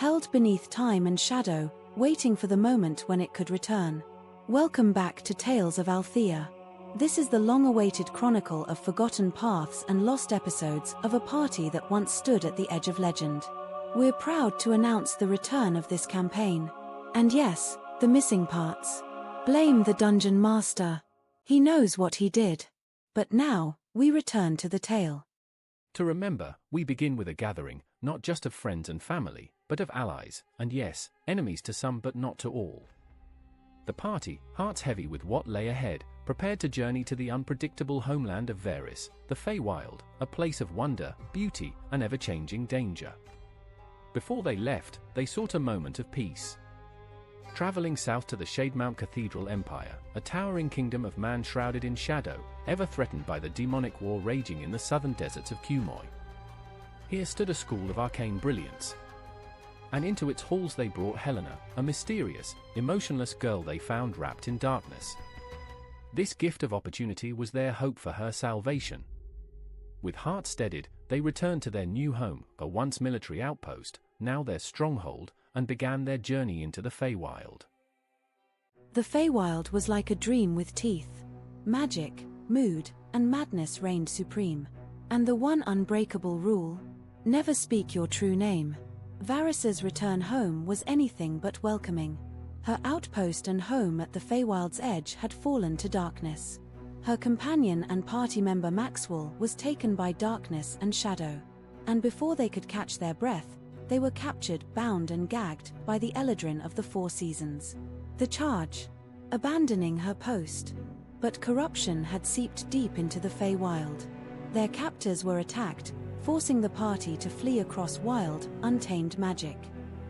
held beneath time and shadow, waiting for the moment when it could return. Welcome back to Tales of Althea. This is the long-awaited chronicle of forgotten paths and lost episodes of a party that once stood at the edge of legend. We're proud to announce the return of this campaign. And yes, the missing parts. Blame the dungeon master. He knows what he did. But now, we return to the tale. To remember, we begin with a gathering, not just of friends and family, but of allies, and yes, enemies to some but not to all. The party, hearts heavy with what lay ahead, prepared to journey to the unpredictable homeland of Varys, the Feywild, a place of wonder, beauty, and ever-changing danger. Before they left, they sought a moment of peace. Traveling south to the Shademount Cathedral Empire, a towering kingdom of man shrouded in shadow, ever threatened by the demonic war raging in the southern deserts of Cumoy. Here stood a school of arcane brilliance. And into its halls they brought Helena, a mysterious, emotionless girl they found wrapped in darkness. This gift of opportunity was their hope for her salvation. With hearts steadied, they returned to their new home, a once military outpost, now their stronghold, and began their journey into the Feywild. The Feywild was like a dream with teeth. Magic, mood, and madness reigned supreme. And the one unbreakable rule: never speak your true name. Varys's return home was anything but welcoming. Her outpost and home at the Feywild's edge had fallen to darkness. Her companion and party member Maxwell was taken by darkness and shadow. And before they could catch their breath, they were captured, bound and gagged by the Eladrin of the Four Seasons. The charge: abandoning her post. But corruption had seeped deep into the Feywild. Their captors were attacked, forcing the party to flee across wild, untamed magic.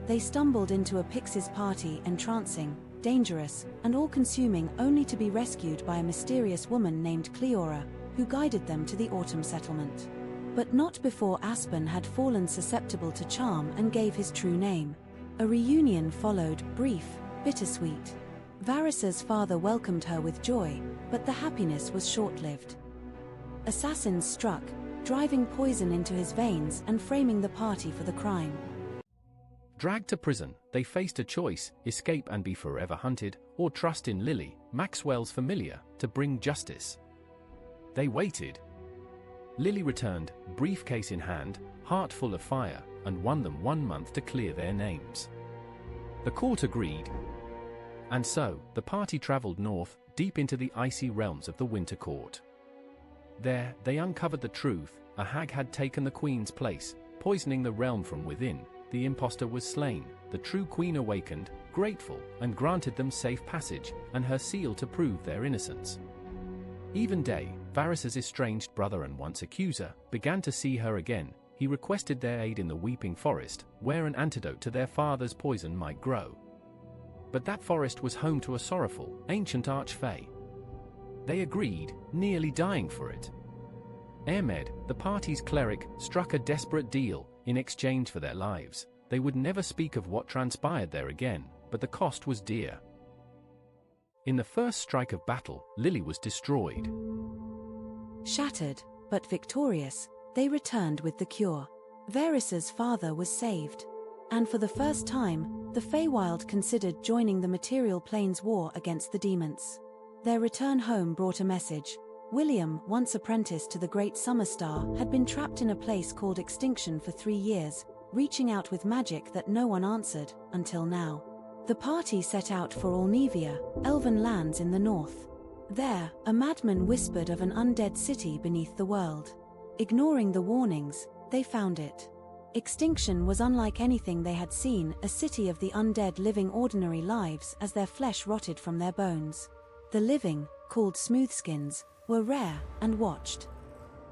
They stumbled into a Pixies party, entrancing, dangerous, and all-consuming, only to be rescued by a mysterious woman named Cleora, who guided them to the Autumn settlement. But not before Aspen had fallen susceptible to charm and gave his true name. A reunion followed, brief, bittersweet. Varys's father welcomed her with joy, but the happiness was short-lived. Assassins struck, driving poison into his veins and framing the party for the crime. Dragged to prison, they faced a choice: escape and be forever hunted, or trust in Lily, Maxwell's familiar, to bring justice. They waited. Lily returned, briefcase in hand, heart full of fire, and won them 1 month to clear their names. The court agreed. And so, the party traveled north, deep into the icy realms of the Winter Court. There, they uncovered the truth: a hag had taken the queen's place, poisoning the realm from within. The impostor was slain, the true queen awakened, grateful, and granted them safe passage, and her seal to prove their innocence. Even Day, Varys's estranged brother and once accuser, began to see her again. He requested their aid in the Weeping Forest, where an antidote to their father's poison might grow. But that forest was home to a sorrowful, ancient archfey. They agreed, nearly dying for it. Airmed, the party's cleric, struck a desperate deal. In exchange for their lives, they would never speak of what transpired there again, but the cost was dear. In the first strike of battle, Lily was destroyed. Shattered, but victorious, they returned with the cure. Varys's father was saved. And for the first time, the Feywild considered joining the material plane's war against the demons. Their return home brought a message. William, once apprenticed to the Great Summer Star, had been trapped in a place called Extinction for 3 years, reaching out with magic that no one answered, until now. The party set out for Olnevia, elven lands in the north. There, a madman whispered of an undead city beneath the world. Ignoring the warnings, they found it. Extinction was unlike anything they had seen, a city of the undead living ordinary lives as their flesh rotted from their bones. The living, called smoothskins, were rare and watched.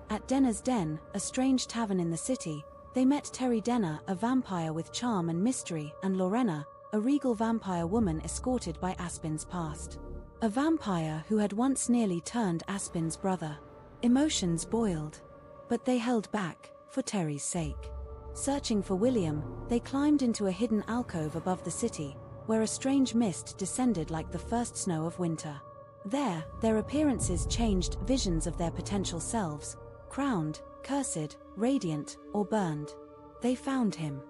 At Denner's Den, a strange tavern in the city, they met Terry Denner, a vampire with charm and mystery, and Lorena, a regal vampire woman escorted by Aspen's past. A vampire who had once nearly turned Aspen's brother. Emotions boiled. But they held back, for Terry's sake. Searching for William, they climbed into a hidden alcove above the city, where a strange mist descended like the first snow of winter. There, their appearances changed, visions of their potential selves, crowned, cursed, radiant, or burned. They found him.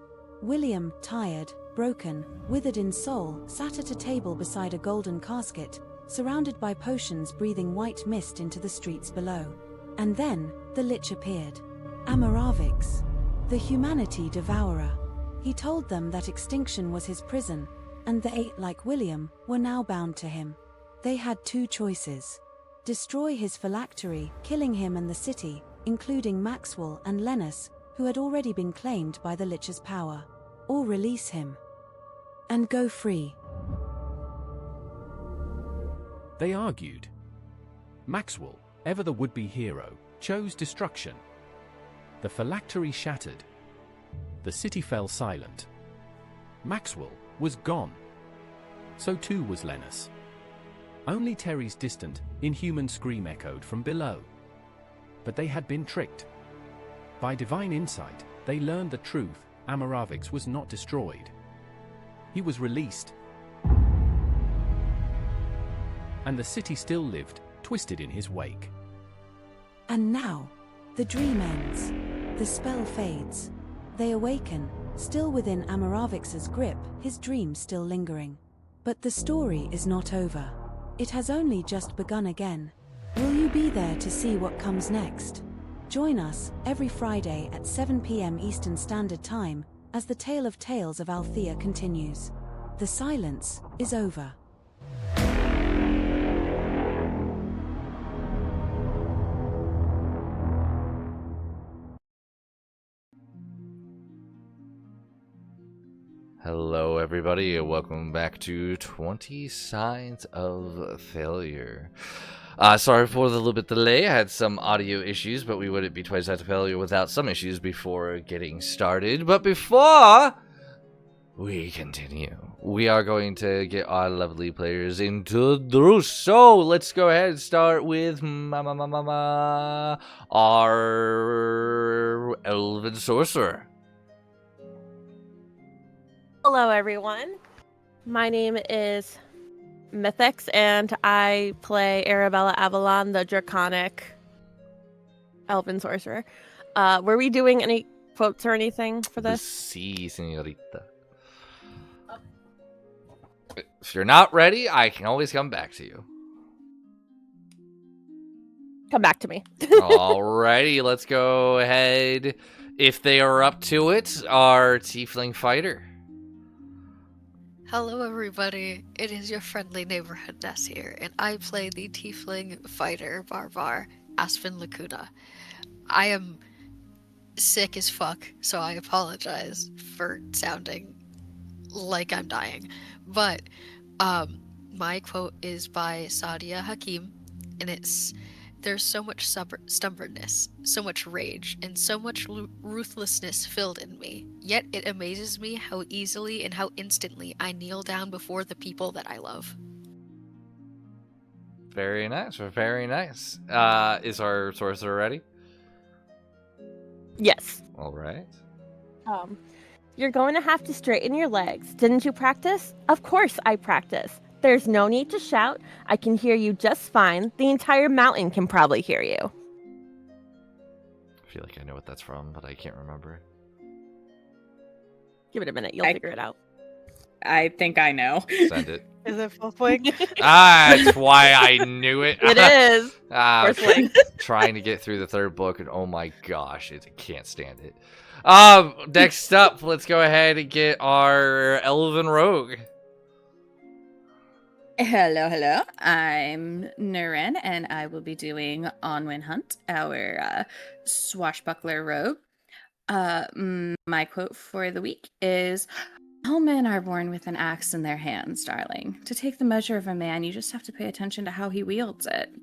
William, tired, broken, withered in soul, sat at a table beside a golden casket, surrounded by potions breathing white mist into the streets below. And then, the Lich appeared. Amaravix, the humanity devourer. He told them that extinction was his prison, and the 8, like William, were now bound to him. They had 2 choices. Destroy his phylactery, killing him and the city, including Maxwell and Lennis, who had already been claimed by the Lich's power. Or release him and go free. They argued. Maxwell, ever the would-be hero, chose destruction. The phylactery shattered. The city fell silent. Maxwell was gone. So too was Lennis. Only Terry's distant, inhuman scream echoed from below. But they had been tricked. By divine insight, they learned the truth. Amaravix was not destroyed. He was released. And the city still lived, twisted in his wake. And now, the dream ends. The spell fades. They awaken, still within Amaravix's grip, his dream still lingering. But the story is not over. It has only just begun again. Will you be there to see what comes next? Join us every Friday at 7 p.m. Eastern Standard Time as the Tale of Tales of Althea continues. The silence is over. Hello everybody, and welcome back to 20 Signs of Failure. Sorry for the little bit delay. I had some audio issues, but we wouldn't be 20 Signs of Failure without some issues before getting started. But before we continue, we are going to get our lovely players introduced. So let's go ahead and start with our elven sorcerer. Hello everyone, my name is Mythix and I play Arabella Avalon, the draconic elven sorcerer. Were we doing any quotes or anything for this? Si, señorita. If you're not ready, I can always come back to you. Come back to me. Alrighty, let's go ahead. If they are up to it, our tiefling fighter. Hello everybody, it is your friendly neighborhood Ness here, and I play the tiefling fighter Barbar, Aspen Lacuna. I am sick as fuck, so I apologize for sounding like I'm dying. But my quote is by Sadia Hakim, and it's, "There's so much stubbornness, so much rage, and so much ruthlessness filled in me. Yet it amazes me how easily and how instantly I kneel down before the people that I love." Very nice, very nice. Is our sorcerer ready? Yes. Alright. You're going to have to straighten your legs. Didn't you practice? Of course I practice. There's no need to shout. I can hear you just fine. The entire mountain can probably hear you. I feel like I know what that's from, but I can't remember. Give it a minute. You'll figure it out. I think I know. Send it. Is it Fullfling? That's why I knew it. It is. Okay. Trying to get through the third book, and oh my gosh, I can't stand it. Next up, let's go ahead and get our elven rogue. Hello. I'm Nuren, and I will be doing Onwin Hunt, our swashbuckler rogue. My quote for the week is, "All men are born with an axe in their hands, darling. To take the measure of a man, you just have to pay attention to how he wields it."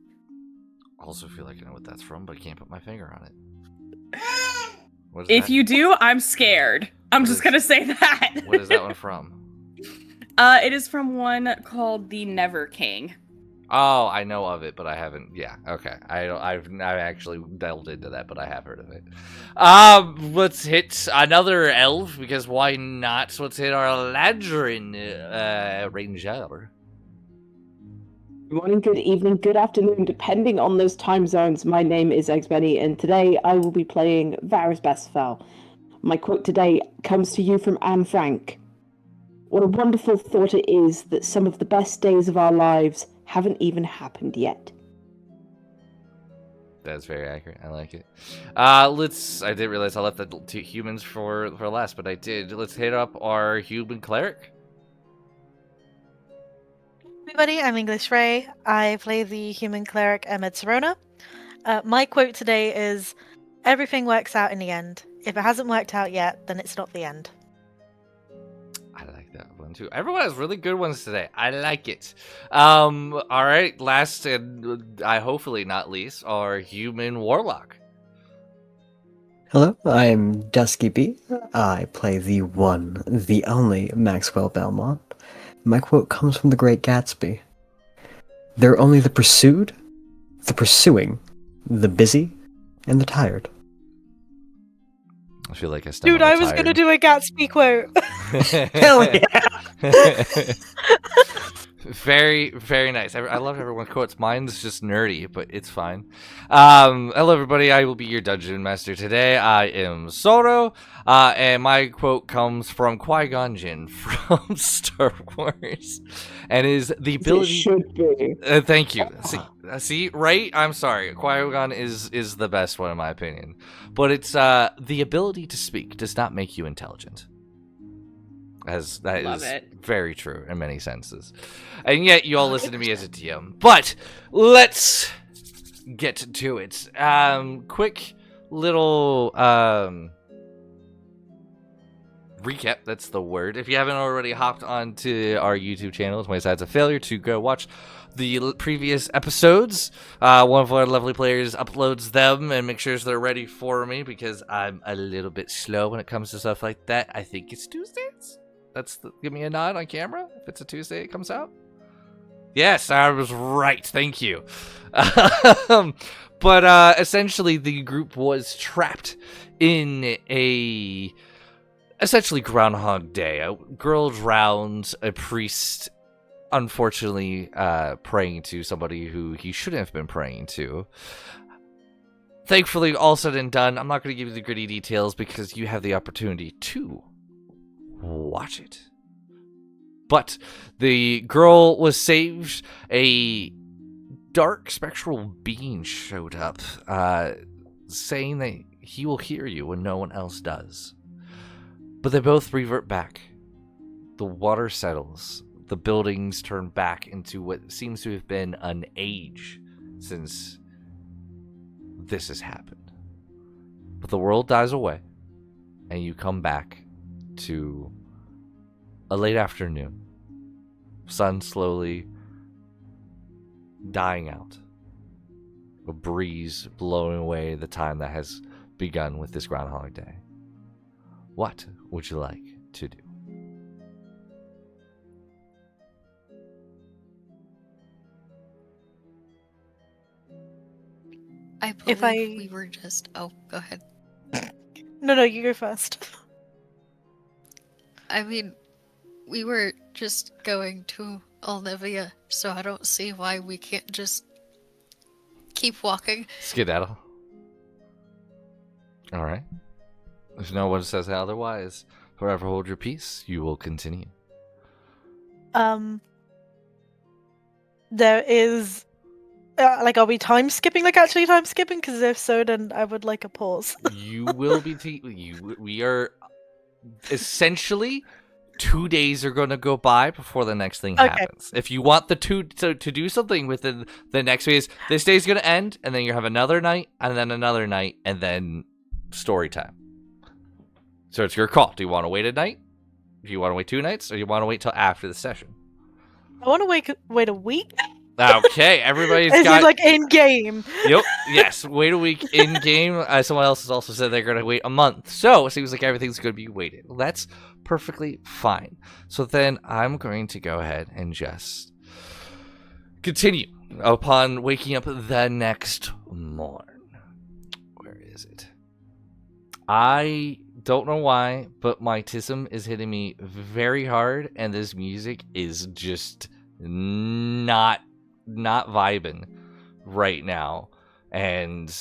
Also feel like I know what that's from, but I can't put my finger on it. If you do, I'm scared. I'm just going to say that. What is that one from? It is from one called The Never King. Oh, I know of it, but I haven't. Yeah, okay. I've actually delved into that, but I have heard of it. Let's hit another elf, because why not? So let's hit our Ladrin ranger. Good morning, good evening, good afternoon, depending on those time zones. My name is Eggsbenny, and today I will be playing Varys Bestfell. My quote today comes to you from Anne Frank. What a wonderful thought it is that some of the best days of our lives haven't even happened yet. That's very accurate. I like it. I didn't realize I left the two humans for last, but I did. Let's hit up our human cleric. Everybody, I'm English Ray. I play the human cleric Emma Serona. My quote today is, everything works out in the end. If it hasn't worked out yet, then it's not the end. I like that one too. Everyone has really good ones today. I like it. All right, last and hopefully not least, our human warlock. Hello, I'm Dusky B. I play the one, the only Maxwell Belmont. My quote comes from The Great Gatsby. They're only the pursued, the pursuing, the busy, and the tired. I feel like Dude, I was gonna do a Gatsby quote. Hell yeah! Very, very nice. I love everyone's quotes. Mine's just nerdy, but it's fine. Hello, everybody. I will be your dungeon master today. I am Soro, and my quote comes from Qui-Gon Jinn from Star Wars, and is the ability. It should be. Thank you. See, right? I'm sorry. Qui-Gon is the best one in my opinion, but it's the ability to speak does not make you intelligent. As that Love is it. very true in many senses. And yet you all listen to me as a DM. But let's get to it. Quick little recap, that's the word. If you haven't already hopped onto our YouTube channel, it's my sides of failure to go watch the previous episodes. One of our lovely players uploads them and makes sure they're ready for me because I'm a little bit slow when it comes to stuff like that. I think it's Tuesdays. Give me a nod on camera if it's a Tuesday it comes out. Yes, I was right. Thank you. But essentially, the group was trapped in a essentially Groundhog Day. A girl drowned, a priest, unfortunately, praying to somebody who he shouldn't have been praying to. Thankfully, all said and done, I'm not going to give you the gritty details because you have the opportunity to watch it. But the girl was saved. A dark spectral being showed up, saying that he will hear you when no one else does. But they both revert back. The water settles. The buildings turn back into what seems to have been an age since this has happened. But the world dies away, and you come back to a late afternoon. Sun slowly dying out. A breeze blowing away the time that has begun with this Groundhog Day. What would you like to do? I believe If I- we were just... Oh, go ahead. No, you go first. I mean, we were just going to Olnevia, so I don't see why we can't just keep walking. Skedaddle. Alright. If no one says otherwise, forever hold your peace, you will continue. There is... are we time skipping? Actually time skipping? Because if so, then I would like a pause. You will be... we are... Essentially, 2 days are going to go by before the next thing happens. If you want to do something within the next phase, this day's going to end, and then you have another night, and then another night, and then story time. So it's your call. Do you want to wait a night? Do you want to wait 2 nights, or do you want to wait till after the session? I want to wait a week. Okay, everybody's Is got... it like in game? Yep, yes, wait a week in game. Someone else has also said they're going to wait a month. So it seems like everything's going to be waited. That's perfectly fine. So then I'm going to go ahead and just continue upon waking up the next morn. Where is it? I don't know why, but my tism is hitting me very hard, and this music is just not vibing right now. And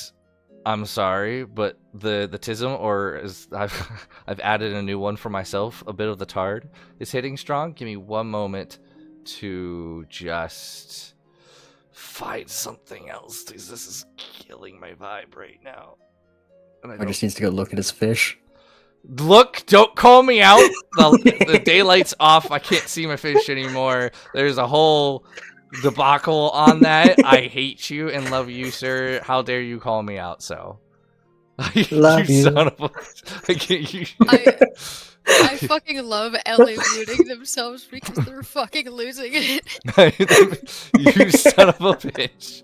I'm sorry, but the tism, or as I've added a new one for myself, a bit of the tard, is hitting strong. Give me one moment to just find something else, because this is killing my vibe right now. And Or just needs to go look at his fish. Look, don't call me out. The daylight's off. I can't see my fish anymore. There's a whole debacle on that. I hate you and love you, sir. How dare you call me out? So, Love you. Son of a. I can't. I fucking love Ellie muting themselves because they're fucking losing it. You son of a bitch.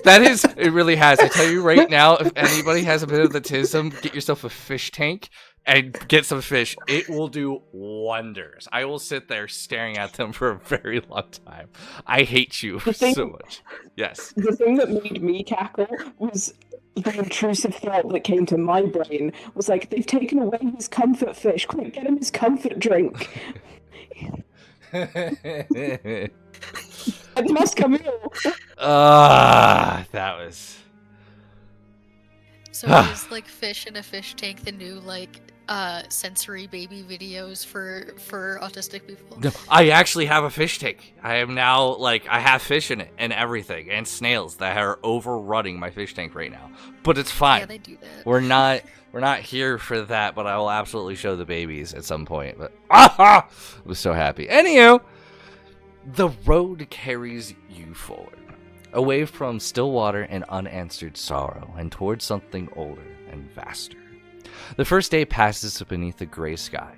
That is, it really has. I tell you right now, if anybody has a bit of the tism, get yourself a fish tank and get some fish. It will do wonders. I will sit there staring at them for a very long time. I hate you so much. Yes. The thing that made me cackle was the intrusive thought that came to my brain was like, they've taken away his comfort fish. Quick, get him his comfort drink. It must come ill. That was. So is like fish in a fish tank the new like sensory baby videos for autistic people? No, I actually have a fish tank. I am now like I have fish in it and everything, and snails that are overrunning my fish tank right now. But it's fine. Yeah, they do that. We're not here for that. But I will absolutely show the babies at some point. But I was so happy. Anywho, the road carries you forward, away from still water and unanswered sorrow, and towards something older and vaster. The first day passes beneath a gray sky,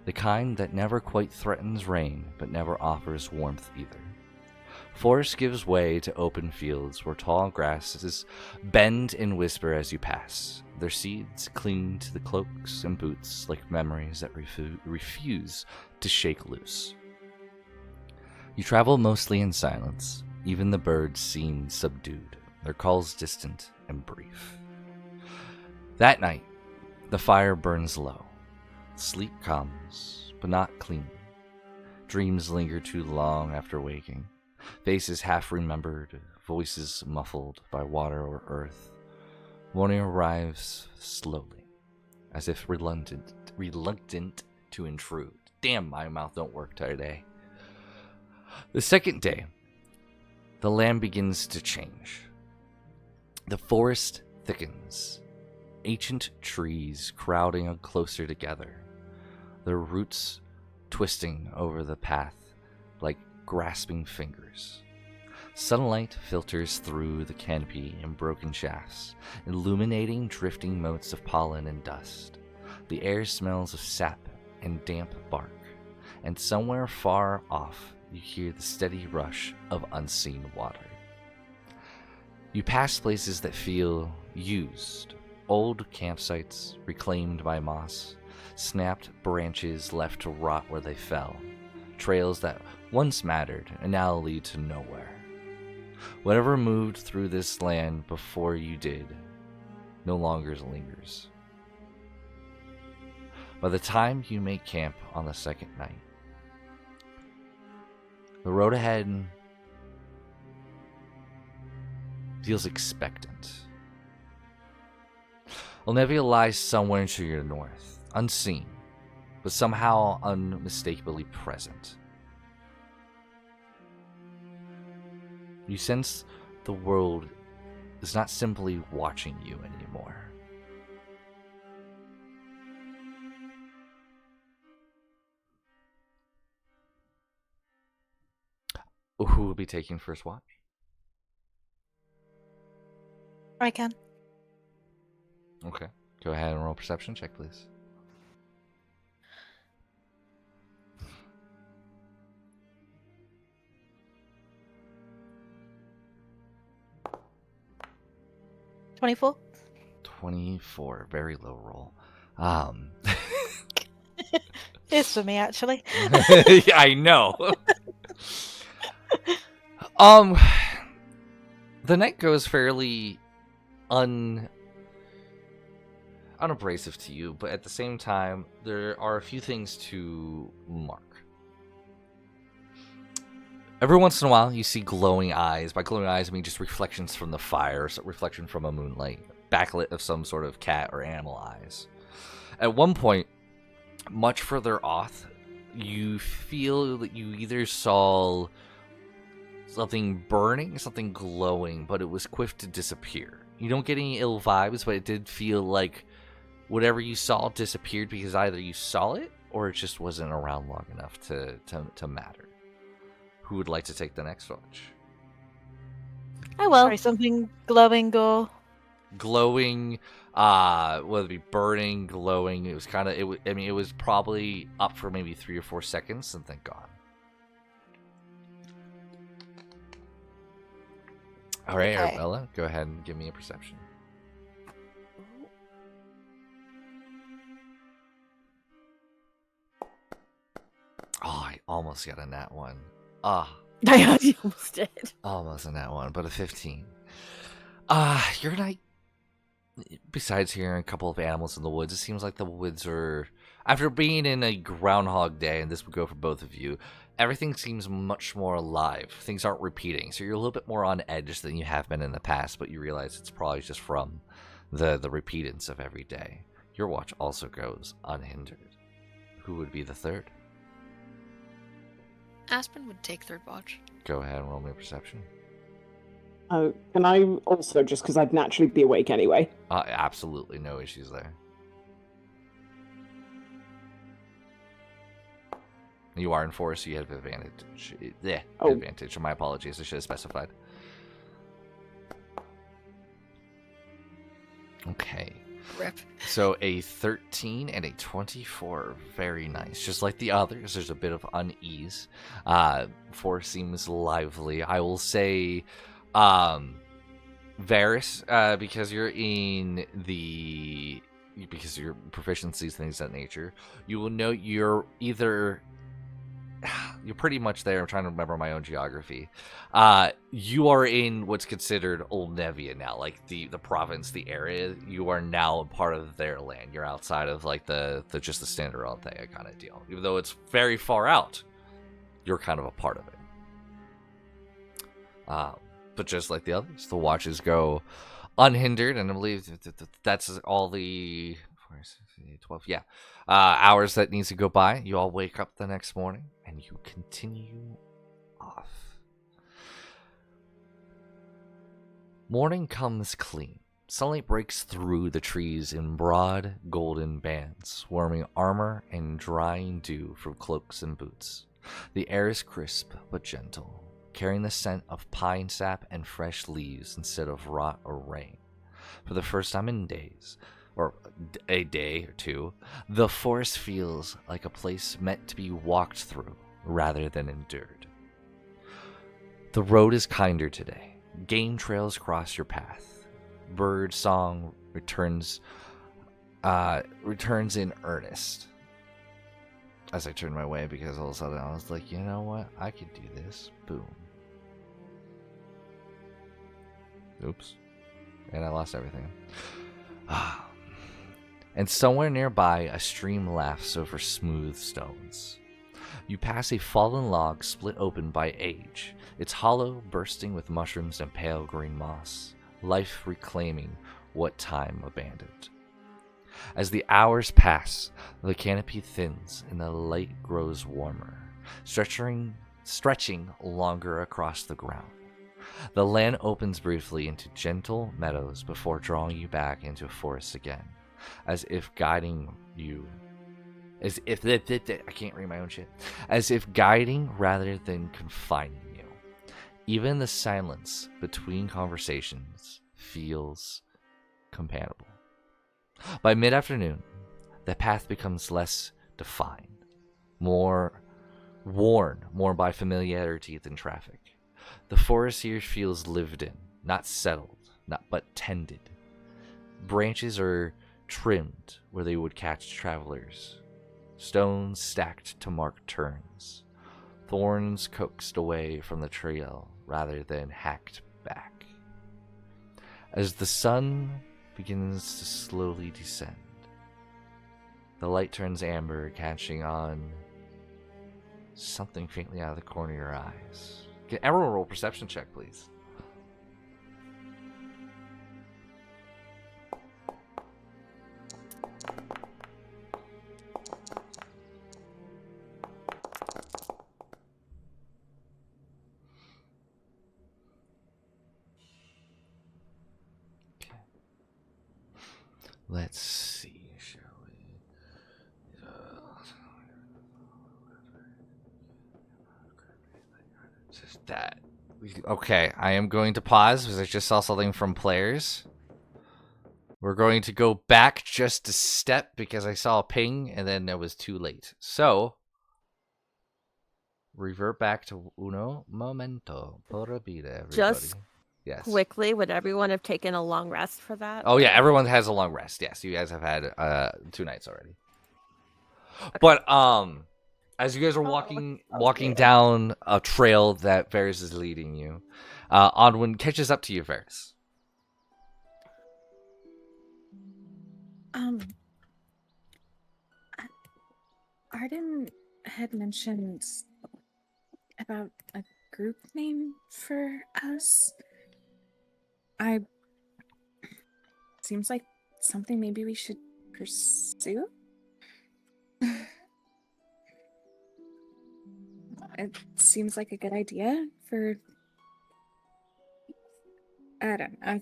the kind that never quite threatens rain, but never offers warmth either. Forest gives way to open fields where tall grasses bend and whisper as you pass. Their seeds cling to the cloaks and boots like memories that refuse to shake loose. You travel mostly in silence. Even the birds seem subdued, their calls distant and brief. That night, the fire burns low. Sleep comes, but not clean. Dreams linger too long after waking. Faces half remembered, voices muffled by water or earth. Morning arrives slowly, as if reluctant to intrude. Damn, my mouth don't work today. The second day, the land begins to change. The forest thickens, ancient trees crowding closer together, their roots twisting over the path like grasping fingers. Sunlight filters through the canopy in broken shafts, illuminating drifting motes of pollen and dust. The air smells of sap and damp bark, and somewhere far off you hear the steady rush of unseen water. You pass places that feel used, old campsites reclaimed by moss, snapped branches left to rot where they fell, trails that once mattered and now lead to nowhere. Whatever moved through this land before you did no longer lingers. By the time you make camp on the second night, the road ahead feels expectant. Olnevia lies somewhere to your north, unseen, but somehow unmistakably present. You sense the world is not simply watching you anymore. Who will be taking first watch? I can. Okay. Go ahead and roll perception check, please. $24. 24. Very low roll. It's for me, actually. Yeah, I know. The night goes fairly unabrasive to you, but at the same time, there are a few things to mark. Every once in a while, you see glowing eyes. By glowing eyes, I mean just reflections from the fire, so reflection from a moonlight. backlit of some sort of cat or animal eyes. At one point, much further off, you feel that you either saw something burning, something glowing, but it was quick to disappear. You don't get any ill vibes, but it did feel like whatever you saw disappeared because either you saw it or it just wasn't around long enough to matter. Who would like to take the next watch? I will. Sorry, something glowing or Glowing, whether it be burning, glowing, it was kind of, it was probably up for maybe 3 or 4 seconds and then gone. All right, Okay. Arabella, go ahead and give me a perception. Oh, I almost got a nat one. I almost did. Almost a nat one, but a 15. You're not. Besides hearing a couple of animals in the woods, it seems like the woods are. After being in a Groundhog Day, and this would go for both of you, everything seems much more alive. Things aren't repeating, so you're a little bit more on edge than you have been in the past, but you realize it's probably just from the repeatance of every day. Your watch also goes unhindered. Who would be the third? Aspen would take third watch. Go ahead and roll me a perception. Can I also, just because I'd naturally be awake anyway? Absolutely no issues there. You are in forest, so you have advantage. Advantage. My apologies. I should have specified. Okay. Rip. So a 13 and a 24. Very nice. Just like the others, there's a bit of unease. Forest seems lively. I will say, Varys, because you're in the... because of your proficiencies, things of that nature, you will know you're either... You're pretty much there. I'm trying to remember my own geography. You are in what's considered Olnevia now, like the province, the area. You are now a part of their land. You're outside of like the just the standard Althea kind of deal. Even though it's very far out, you're kind of a part of it. But just like the others, the watches go unhindered, and I believe that's all the 12, yeah, hours that needs to go by. You all wake up the next morning and you continue off. Morning comes clean. Sunlight breaks through the trees in broad golden bands, warming armor and drying dew from cloaks and boots. The air is crisp but gentle, carrying the scent of pine sap and fresh leaves instead of rot or rain. For the first time in days, or a day or two, the forest feels like a place meant to be walked through rather than endured. The road is kinder today. Game trails cross your path. Bird song returns in earnest. As I turned my way, because all of a sudden I was like, you know what? I could do this. Boom. Oops. And I lost everything. And somewhere nearby, a stream laughs over smooth stones. You pass a fallen log split open by age, its hollow bursting with mushrooms and pale green moss, life reclaiming what time abandoned. As the hours pass, the canopy thins and the light grows warmer, stretching longer across the ground. The land opens briefly into gentle meadows before drawing you back into forests again, as if guiding you. As if I can't read my own shit. As if guiding rather than confining you. Even the silence between conversations feels compatible. By mid-afternoon, the path becomes less defined, more worn by familiarity than traffic. The forest here feels lived in, not settled, but tended. Branches are trimmed where they would catch travelers. Stones stacked to mark turns. Thorns coaxed away from the trail rather than hacked back. As the sun begins to slowly descend, the light turns amber, catching on something faintly out of the corner of your eyes. Can everyone roll a perception check, please? That. Okay, I am going to pause because I just saw something from players. We're going to go back just a step because I saw a ping and then it was too late. So, revert back to uno momento. Pura vida, everybody. Just yes. quickly, would everyone have taken a long rest for that? Oh yeah, everyone has a long rest. Yes, you guys have had 2 nights already. Okay. But as you guys are walking down a trail that Varys is leading you, Onwin catches up to you, Varys. Arden had mentioned about a group name for us. Seems like something maybe we should pursue. It seems like a good idea for, I don't know,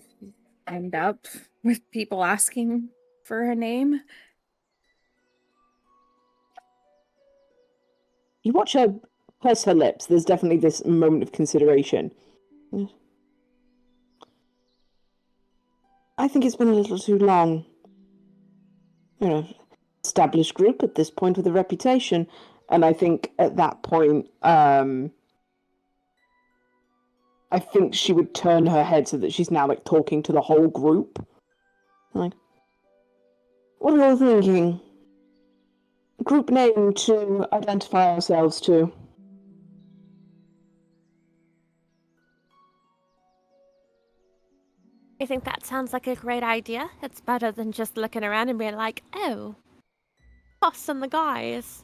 end up with people asking for a name. You watch her press her lips. There's definitely this moment of consideration. I think it's been a little too long. You know, established group at this point with a reputation. And I think at that point, I think she would turn her head so that she's now like talking to the whole group. Like, what are you thinking? Group name to identify ourselves to. I think that sounds like a great idea. It's better than just looking around and being like, oh, us and the guys.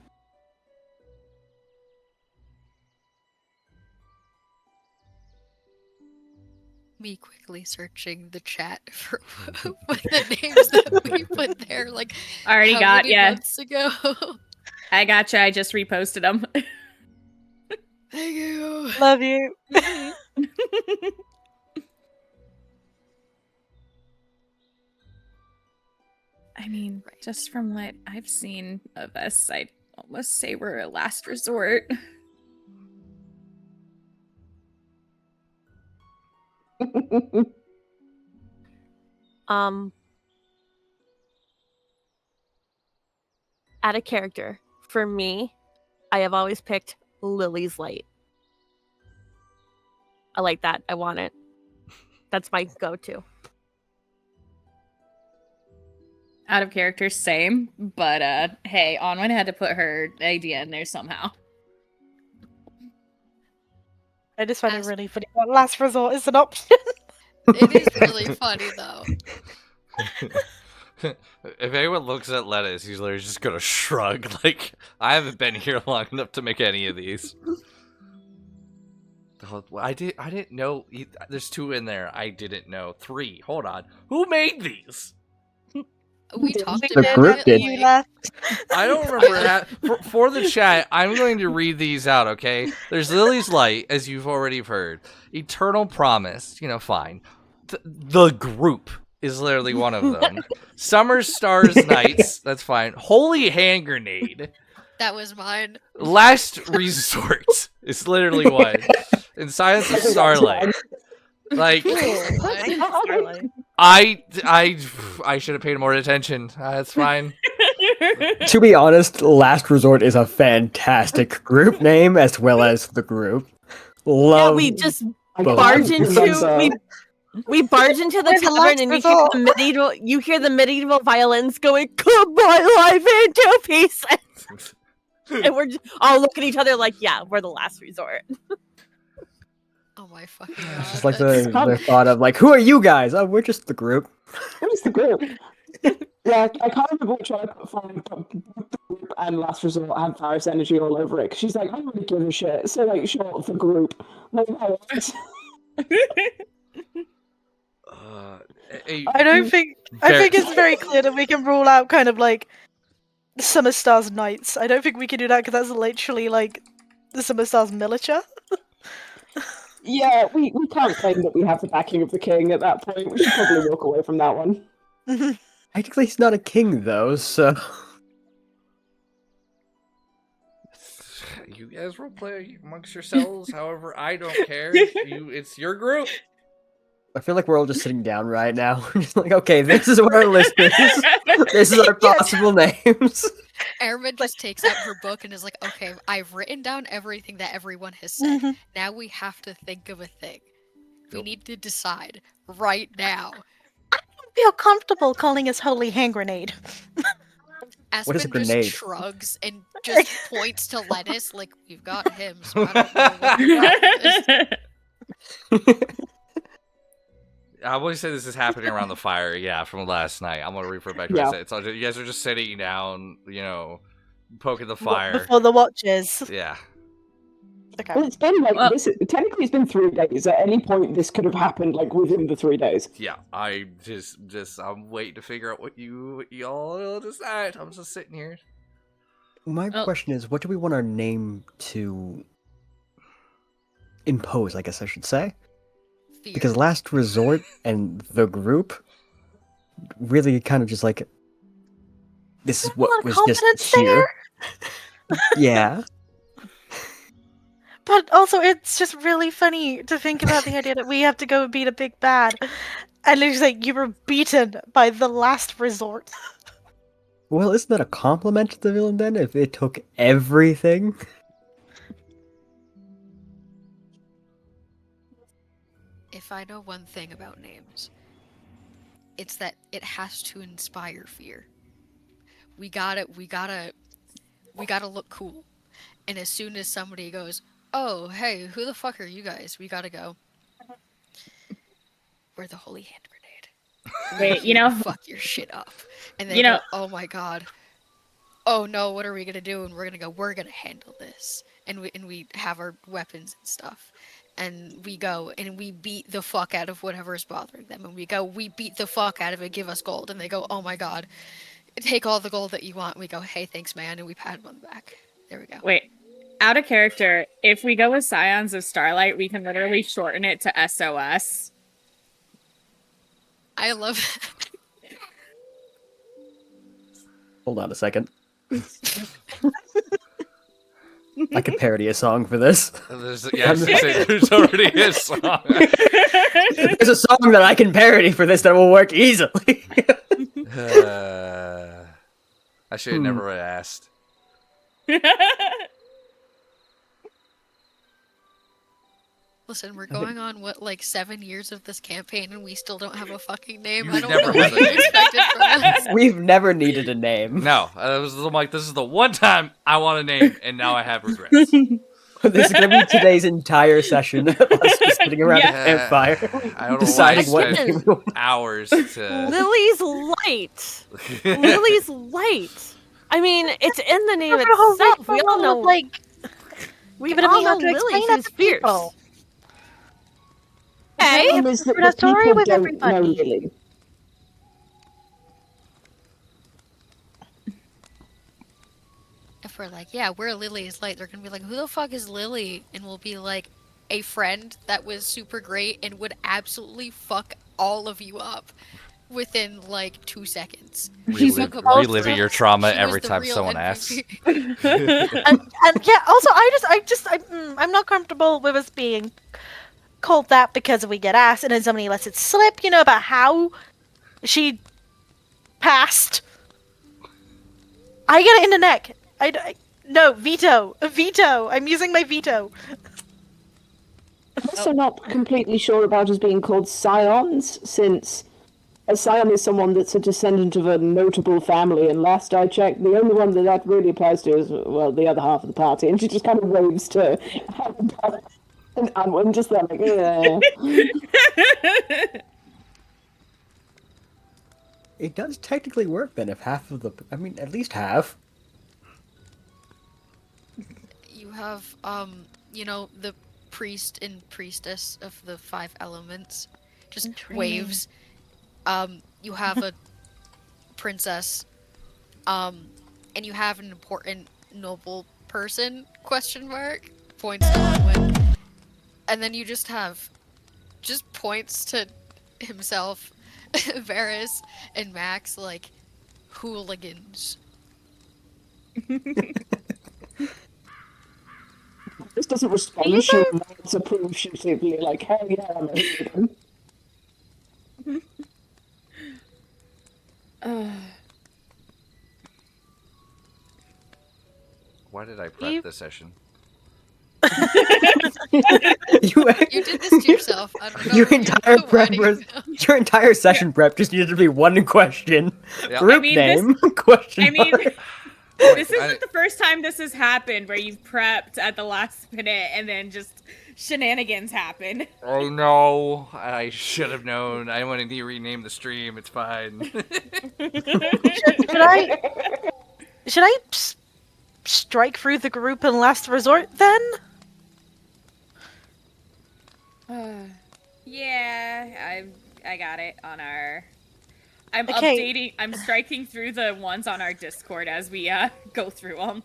Me quickly searching the chat for what the names that we put there, like Already got, yeah. Months ago. I gotcha. I just reposted them. Thank you. Love you. I mean, just from what I've seen of us, I'd almost say we're a last resort. Out of character, for me, I have always picked Lily's Light. I like that. I want it. That's my go-to. Out of character, same. But hey, Onwin had to put her idea in there somehow. I just find it really funny that last resort is an option. It is really funny though. If anyone looks at lettuce, he's literally just gonna shrug. Like, I haven't been here long enough to make any of these. I didn't know. There's 2 in there. I didn't know. 3. Hold on. Who made these? We talked The about group it. did. You left. I don't remember that. For the chat, I'm going to read these out, okay? There's Lily's Light, as you've already heard. Eternal Promise, fine. The group is literally one of them. Summer Stars Nights, that's fine. Holy Hand Grenade. That was mine. Last Resort is literally one. And Silence of Starlight. Like, I should have paid more attention. That's fine. To be honest, Last Resort is a fantastic group name as well as the group. Love. Yeah, we just both. barge into we barge into the tavern and you hear the medieval violins going, "Cut my life into pieces," and we're just all looking at each other like, "Yeah, we're the last resort." Oh my fucking god. It's just like the thought of like, who are you guys? Oh, we're just the group. What is the group? Yeah, I can't remember which one I put forward, but the group and Last Resort had Paris energy all over it. 'Cause she's like, I don't really give a shit. So like, short for group. Like, I think it's very clear that we can rule out kind of like the Summer Stars Knights. I don't think we can do that because that's literally like the Summer Stars militia. yeah, we can't claim that we have the backing of the king at that point. We should probably walk away from that one. Technically, he's not a king though, so. You guys roleplay amongst yourselves. However, I don't care. It's your group. I feel like we're all just sitting down right now. Just like, okay, this is what our list is. This is our possible names. Erin just takes out her book and is like, okay, I've written down everything that everyone has said. Mhm. Now we have to think of a thing. We Yep. need to decide right now. Feel comfortable calling us holy hand grenade. Aspen What is a grenade? just shrugs and just points to lettuce like, we've got him, so I don't know what you got with this. I always say this is happening around the fire. Yeah, from last night. I'm gonna refer back to Yeah. what I said. It's all, you guys are just sitting down, poking the fire. Before the watches. Yeah. Okay. Well, it's been like Well- this. Technically, it's been 3 days. At any point, this could have happened like within the 3 days. Yeah. I I'm waiting to figure out what y'all decide. I'm just sitting here. My Oh. question is, what do we want our name to impose, I guess I should say? Fear. Because Last Resort and the group really kind of just like, this is A lot what of was just confidence here. Yeah. But also, it's just really funny to think about the idea that we have to go beat a big bad. And it's like, you were beaten by the last resort. Well, isn't that a compliment to the villain then, if it took everything? If I know one thing about names, it's that it has to inspire fear. We gotta look cool. And as soon as somebody goes, oh, hey, who the fuck are you guys? We gotta go. We're the Holy Hand Grenade. Wait, We're here to fuck your shit up. And they go, oh my god. Oh no, what are we gonna do? And we're gonna handle this. And we have our weapons and stuff. And we go and we beat the fuck out of whatever is bothering them. And we beat the fuck out of it, give us gold. And they go, oh my god, take all the gold that you want. And we go, hey, thanks, man. And we pat him on the back. There we go. Wait, out of character, if we go with Scions of Starlight, we can literally shorten it to SOS. I love that. Hold on a second. I could parody a song for this. There's already a song. There's a song that I can parody for this that will work easily. I should have never asked. Listen, we're going on, 7 years of this campaign and we still don't have a fucking name? You've I don't never know what had a you name. expected from us. We've never needed a name. No, I'm like, this is the one time I want a name, and now I have regrets. This is gonna be today's entire session of us just sitting around Yeah. a campfire, I don't know deciding why what I name spent we want. hours to. Lily's light. Lily's light. I mean, it's in the name But the whole itself. We all rigmarole know. of, like, we but all we have know to Lily. explain it She's to fierce. people. The Hey, problem is that put a the story people with don't know everybody. Lily. If we're like, yeah, we're Lily's light, they're gonna be like, who the fuck is Lily? And we'll be like, a friend that was super great and would absolutely fuck all of you up within 2 seconds. Reliving your trauma She was every the time real someone MVP. asks. And yeah, also, I'm not comfortable with us being called that because we get asked and then somebody lets it slip, about how she passed. I get it in the neck. No, veto. Veto. I'm using my veto. I'm also not completely sure about us being called Scions, since a Scion is someone that's a descendant of a notable family, and last I checked, the only one that really applies to is, well, the other half of the party, and she just kind of waves to and Anwin, just like, yeah. It does technically work then if half of the, at least half. You have, the priest and priestess of the 5 elements. Just waves. You have a princess. And you have an important noble person, ? Points to Owen. And then you just have points to himself, Varys, and Max, hooligans. This doesn't respond. You She nods appreciatively, like, hell yeah, I'm a hooligan. Why did I prep this session? You You did this to yourself. I don't know. Your You're entire so prep ready. was, your entire session prep just needed to be one question. Yeah. Group I mean, this- name, question I mean, mark. this isn't the first time this has happened where you've prepped at the last minute and then just shenanigans happen. Oh no, I should have known. I wanted to rename the stream. It's fine. Should I strike through the group in last resort then? Yeah, I got it on our. I'm Okay. updating. I'm striking through the ones on our Discord as we go through them.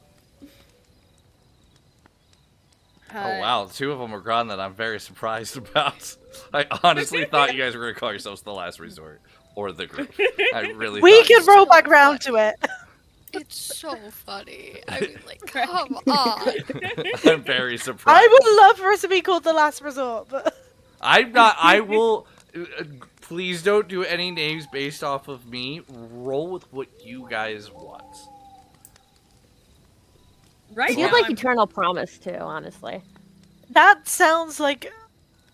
Oh wow, 2 of them are gone that I'm very surprised about. I honestly thought you guys were going to call yourselves the last resort. Or the group. I really We thought you can roll said- back round to it. It's so funny. I mean, like, come on. I'm very surprised. I would love for us to be called the last resort, but I'm not. I will. Please don't do any names based off of me. Roll with what you guys want. Right I do now, like I'm- Eternal Promise too, honestly. that sounds like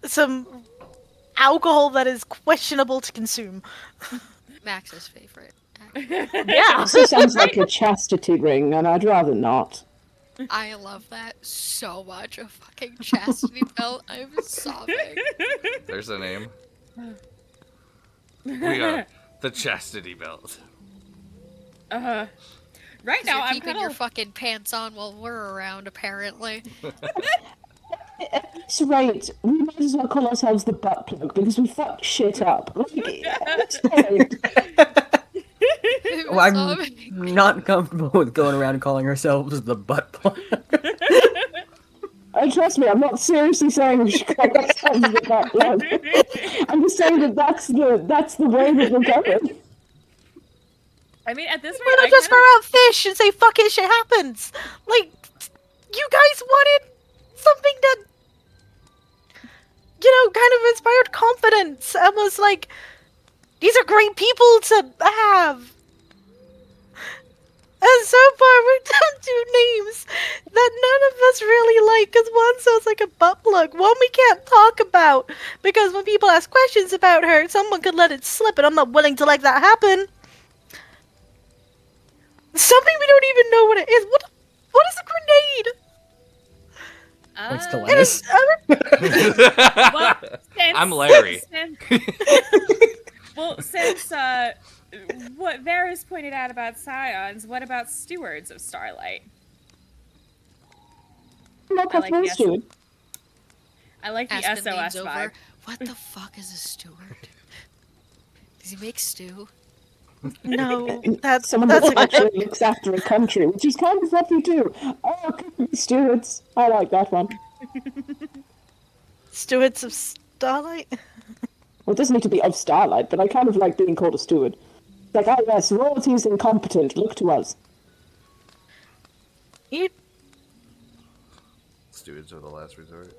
some alcohol that is questionable to consume. Max's favorite. Yeah. Also sounds like a chastity ring, and I'd rather not. I love that so much. A fucking chastity belt. I'm sobbing. There's a name. We got the chastity belt. Right 'Cause now, you're I'm keeping kind your of. fucking pants on while we're around, apparently. It's right. We might as well call ourselves the butt plug because we fuck shit up. Like, it's fine. Well, I'm Sobbing. not comfortable with going around calling ourselves the butt plug. And trust me, I'm not seriously saying we should call ourselves the butt plug. I'm just saying that that's the way that we're going. I mean, at this Why point, not I just kind throw out fish and say fuck it, shit happens? Like, you guys wanted something that, kind of inspired confidence and was like, these are great people to have. And so far, we're down to names that none of us really like, because one sounds like a butt plug. One we can't talk about, because when people ask questions about her, someone could let it slip, and I'm not willing to let that happen. Something we don't even know what it is. What is a grenade? Points to of. It is, Well, since, I'm Larry. Since what Varys pointed out about scions, what about stewards of Starlight? Not I like possible, the Stuart. I like the Aspen SOS leans vibe. over. What the fuck is a steward? Does he make stew? no, that's Someone that's that a good actually looks after a country, which is kind of what we do. Oh, stewards. I like that one. Stewards of Starlight. Well, it doesn't need to be of Starlight, but I kind of like being called a steward. Like, oh yes, royalty is incompetent. Look to us. You Stewards are the last resort.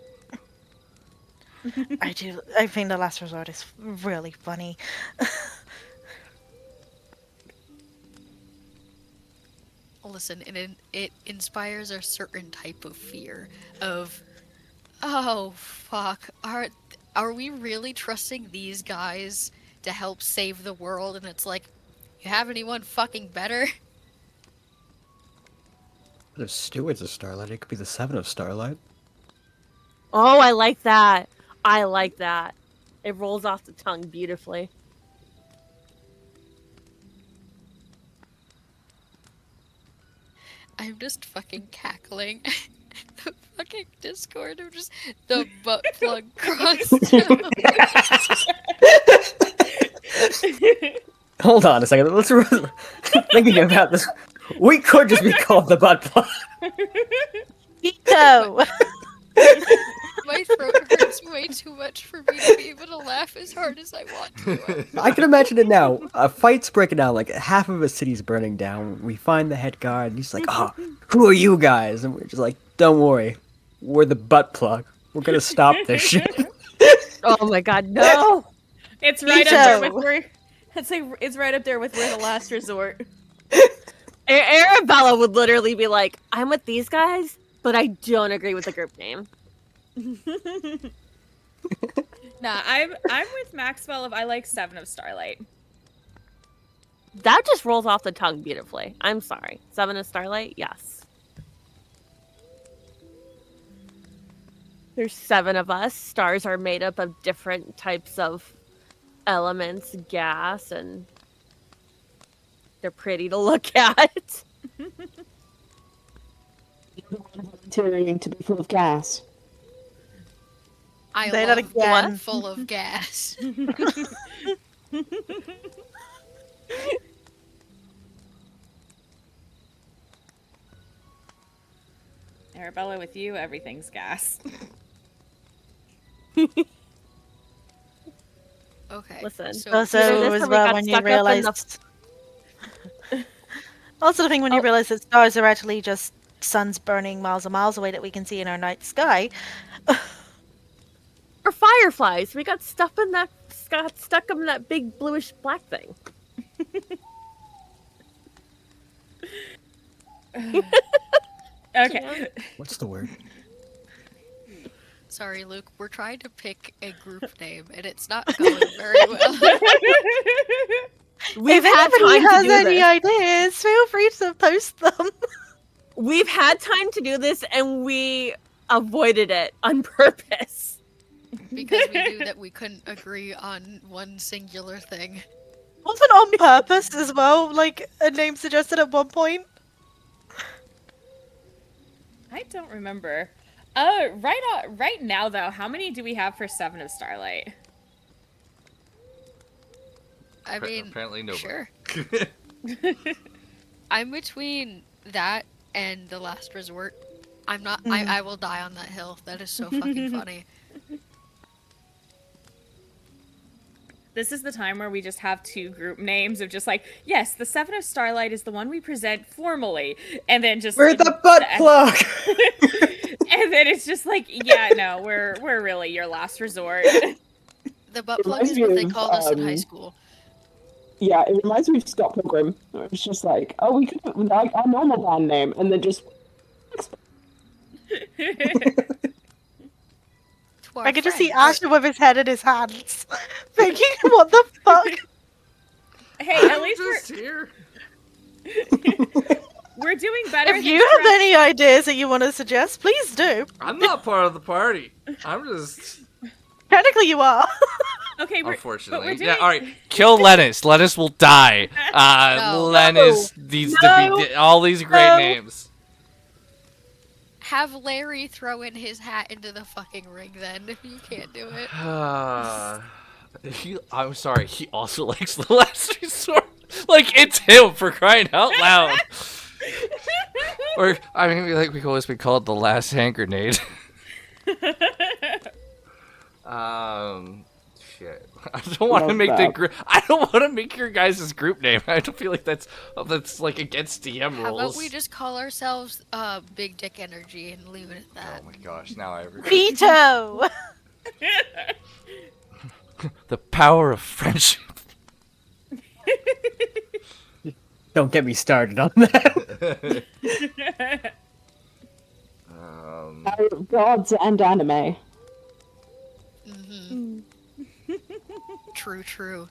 I think the last resort is really funny. Listen, it inspires a certain type of fear of, oh fuck, are we really trusting these guys to help save the world? And it's like, you have anyone fucking better? There's stewards of Starlight. It could be the Seven of Starlight. Oh, I like that. I like that. It rolls off the tongue beautifully. I'm just fucking cackling. The fucking Discord of just the butt plug crossed out. Hold on a second. Let's thinking about this. We could just be called the butt plug. Veto. My throat hurts way too much for me to be able to laugh as hard as I want to. I can imagine it now. A fight's breaking out, like half of a city's burning down. We find the head guard, and he's like, "Oh, who are you guys?" And we're just like, "Don't worry, we're the butt plug. We're gonna stop this shit. Oh my god, no! It's right up there Veto. with where. It's right up there with we're the last resort. Arabella would literally be like, I'm with these guys, but I don't agree with the group name. Nah, I'm with Maxwell if I like Seven of Starlight. That just rolls off the tongue beautifully. I'm sorry. Seven of Starlight? Yes. There's 7 of us. Stars are made up of different types of elements, gas, and they're pretty to look at. Volunteering to be full of gas. I Say that love again. blood full of gas. Arabella, with you, everything's gas. Okay. Listen. So, Also, Either this as or we well got when you stuck up in realized. Also, the thing when you Oh. realize that stars are actually just suns burning miles and miles away that we can see in our night sky. Or fireflies. We got stuck in that big bluish black thing. Okay. What's the word? sorry, Luke. We're trying to pick a group name, and it's not going very well. We've If had anybody time to has do any this. ideas, feel free to post them. We've had time to do this, and we avoided it on purpose. Because we knew that we couldn't agree on one singular thing. Often on purpose as well, like a name suggested at one point. I don't remember. Right now though, how many do we have for Seven of Starlight? I mean, apparently nobody. sure. I'm between that and the last resort. I'm not. I will die on that hill. That is so fucking funny. This is the time where we just have 2 group names of just like, yes, the Seven of Starlight is the one we present formally, and then just We're the butt plug. and then it's just like, yeah, no, we're really your last resort. The butt plug is what they called us in high school. Yeah, it reminds me of Scott Pilgrim. It's just like, oh, we could have like our normal band name, and then just. I could just see Asher with his head in his hands, thinking, "What the fuck?" Hey, at least here. we're doing better. If you have any ideas that you want to suggest, please do. I'm not part of the party. I'm just. Technically, you are. Okay, Unfortunately. but we're Yeah, doing... alright. Kill Lennis. Lennis will die. No. Lennis needs to be. All these great names. Have Larry throw in his hat into the fucking ring then, if you can't do it. I'm sorry, he also likes the last resort. Like, it's him, for crying out loud. Or, I mean, like, we could always be called the last hand grenade. Shit. I don't want to make I don't want to make your guys' group name. I don't feel like that's like against DM rules. How about we just call ourselves Big Dick Energy and leave it at that? Oh my gosh, now I regret. Veto. The power of friendship. Don't get me started on that. Gods and anime. Mm-hmm. True.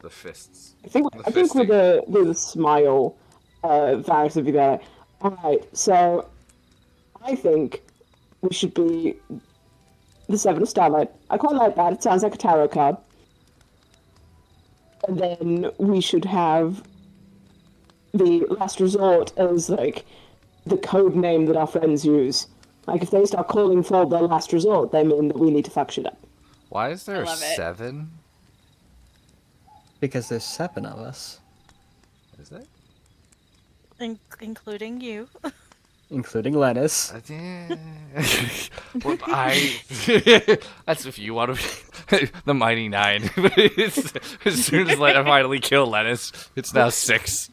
The fists. I think with the smile, Varys would be there. Alright, so I think we should be the Seven of Starlight. I quite like that. It sounds like a tarot card. And then we should have the Last Resort as like the code name that our friends use. Like if they start calling for the Last Resort, they mean that we need to fuck shit up. Why is there I love it. 7? Because there's 7 of us. Is there? Including you. including Lennis. Well, that's if you want to be the Mighty Nine. As soon as I finally kill Lennis, it's now 6.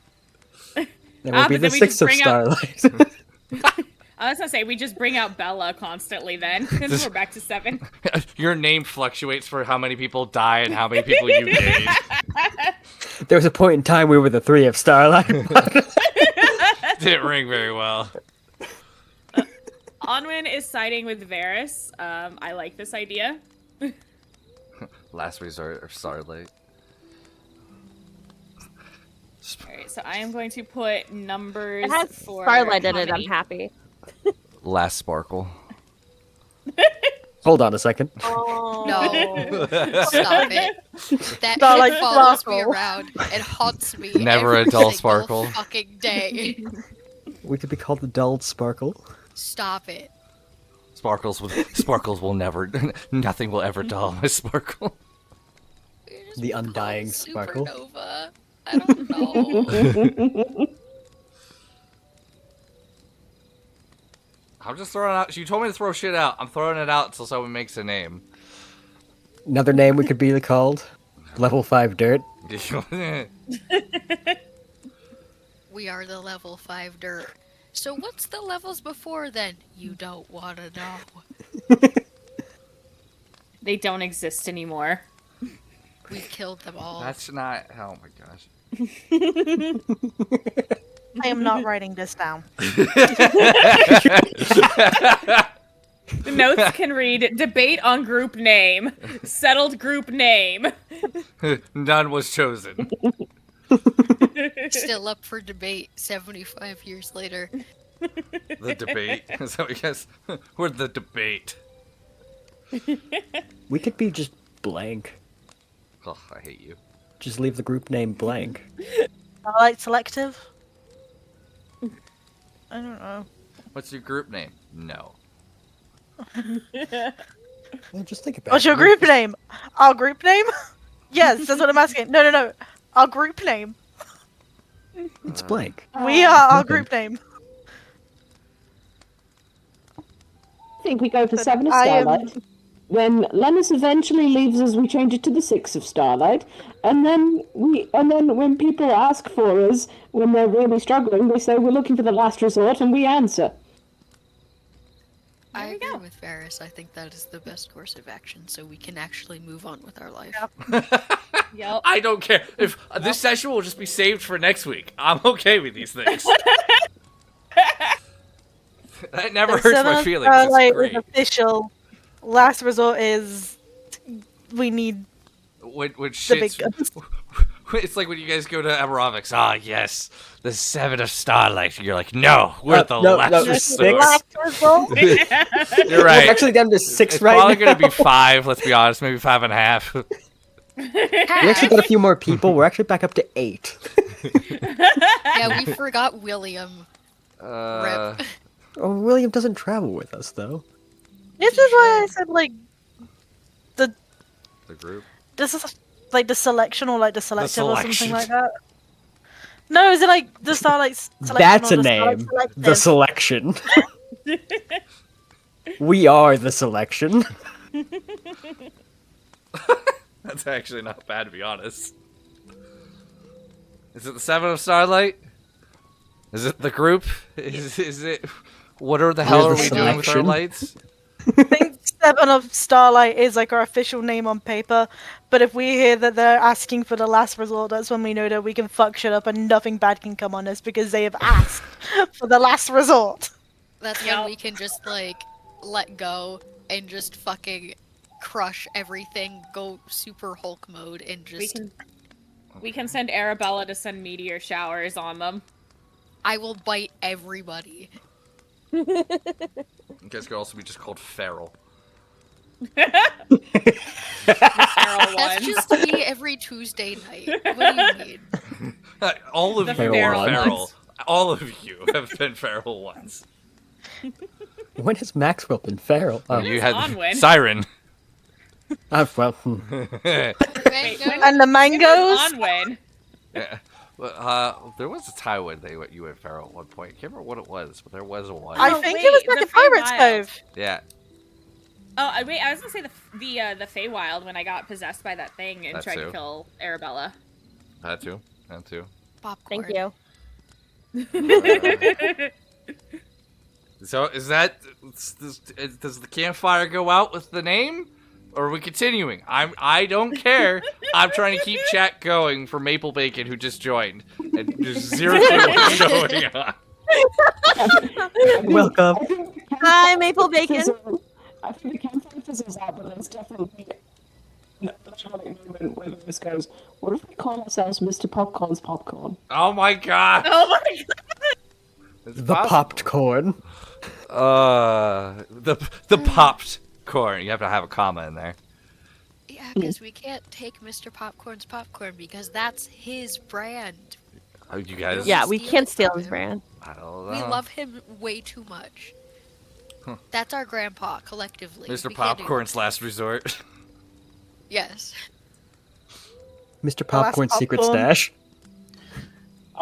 That will be but the then we 6th just of bring out- Starlight. I was gonna say we just bring out Bella constantly then, since we're back to 7. Your name fluctuates for how many people die and how many people you gain. There was a point in time we were the 3 of Starlight. Didn't ring very well. Onwin is siding with Varys. I like this idea. Last resort of Starlight. Alright, so I am going to put numbers It has for Starlight in how it, I'm many. happy. Last Sparkle. Hold on a second. Oh. No. Stop it. That Starlight shit follows me Sparkle. around and haunts me Never every a dull single sparkle. fucking day. We could be called the Dulled Sparkle. Stop it. Sparkles will never. Nothing will ever dull my sparkle. You're just The called undying sparkle. Supernova. I don't know. I'm just throwing out. You told me to throw shit out. I'm throwing it out until someone makes a name. Another name we could be called? Level 5 Dirt. We are the level 5 dirt. So what's the levels before then? You don't want to know. They don't exist anymore. We killed them all. That's not. Oh my gosh. I am not writing this down. The notes can read debate on group name, settled group name. None was chosen. Still up for debate 75 years later. The debate. So I guess we're the debate. We could be just blank. Oh, I hate you. Just leave the group name blank. Starlight Selective? I don't know. What's your group name? No. Well, just think about What's it. your group name? Our group name? Yes, that's what I'm asking. No. Our group name. It's blank. We are our Okay. group name. I think we go for But 7 of I am- Starlight. When Lennis eventually leaves us, we change it to the 6 of Starlight. And then when people ask for us, when they're really struggling, they say we're looking for the last resort, and we answer. I we agree go. with Varys. I think that is the best course of action so we can actually move on with our life. Yep. I don't care if this session will just be saved for next week. I'm okay with these things. That never hurts my 7 of feelings. It's Starlight great. is official. Last resort is we need When the big shit's, guns. it's like when you guys go to Emerovics. Ah, yes, the 7 of Starlight. You're like, no, we're the no, last no, resort. Last resort. You're We're right. actually down to 6 It's right probably now. gonna be 5. Let's be honest, maybe 5.5. We actually got a few more people. We're actually back up to 8. Yeah, we forgot William. Rip. Oh, William doesn't travel with us, though. This is why I said like The group. this is like the selection or like the selective or something selection. like that. No, is it like the Starlight selection? That's or a the Starlight name. Selective? The Selection. We are the Selection. That's actually not bad, to be honest. Is it the 7 of Starlight? Is it the group? Is it? What are the hell We're are the we doing with our selection. lights? I think 7 of Starlight is like our official name on paper, but if we hear that they're asking for the last resort, that's when we know that we can fuck shit up and nothing bad can come on us because they have asked for the last resort. That's Yep. when we can just, like, let go and just fucking crush everything, go super Hulk mode, and just... We can send Arabella to send meteor showers on them. I will bite everybody. You guys could also be just called Feral. Feral That's ones. just me every Tuesday night. What do you mean? All of The you feral are feral. ones. All of you have been feral once. When has Maxwell been feral? Oh, You is had Onwin? Siren. well, Mango? And the mangoes? Onwin. Yeah. Well, there was a time when you went feral at one point. I can't remember what it was, but there was a one. I think it was back the at Pirate's Feywild. Cove. Yeah. Oh, wait, I was gonna say the Feywild when I got possessed by that thing and That tried too. to kill Arabella. That too. Popcorn. Thank you. So is that does the campfire go out with the name, or are we continuing? I don't care. I'm trying to keep chat going for Maple Bacon, who just joined, and there's zero clue what's going on. Welcome. Hi, Maple Bacon. I think the campfire fizzles out, but there's definitely an ironic moment where this goes, what if we call ourselves Mr. Popcorn's Popcorn? Oh my god! Oh my god! It's The possible. popped corn. The popped corn. You have to have a comma in there. Yeah, because we can't take Mr. Popcorn's popcorn because that's his brand. Oh, you guys. Yeah, we Steal can't it steal from his him. brand. I don't know. We love him way too much. Huh. That's our grandpa, collectively. Mr. We can't do- Popcorn's last resort. Yes. Mr. Oh, that's Popcorn's secret popcorn. stash.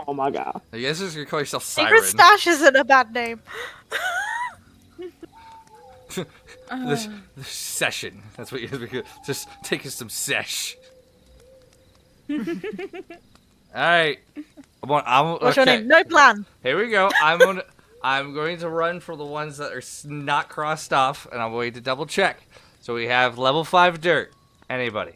Oh my god. I guess you're gonna call yourself Siren. Secret Stash isn't a bad name. The session. That's what you just take us some sesh. All right. What's your name? No plan. Here we go. I'm going to run for the ones that are not crossed off, and I'm going to double check. So we have level 5 dirt. Anybody?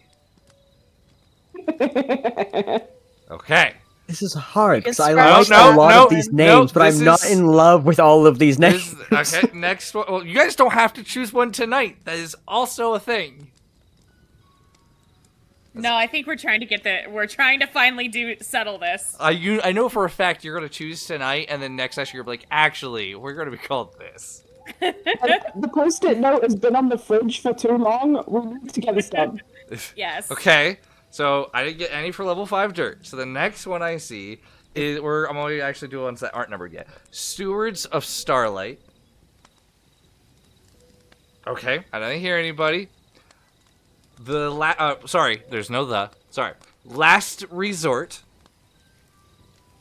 Okay. This is hard because I No, like no, a lot no, of these no, names, but this I'm not is- in love with all of these names. Okay. Next one. Well, you guys don't have to choose one tonight. That is also a thing. No, I think we're trying to finally settle this. I know for a fact you're gonna choose tonight, and then next session you're like, actually, we're gonna be called this. The post-it note has been on the fridge for too long. We need to get this done. Yes. Okay, so I didn't get any for level 5 dirt. So the next one I see is I'm only actually doing ones that aren't numbered yet. Stewards of Starlight. Okay, I didn't hear anybody. Sorry, there's no the. Sorry. Last Resort.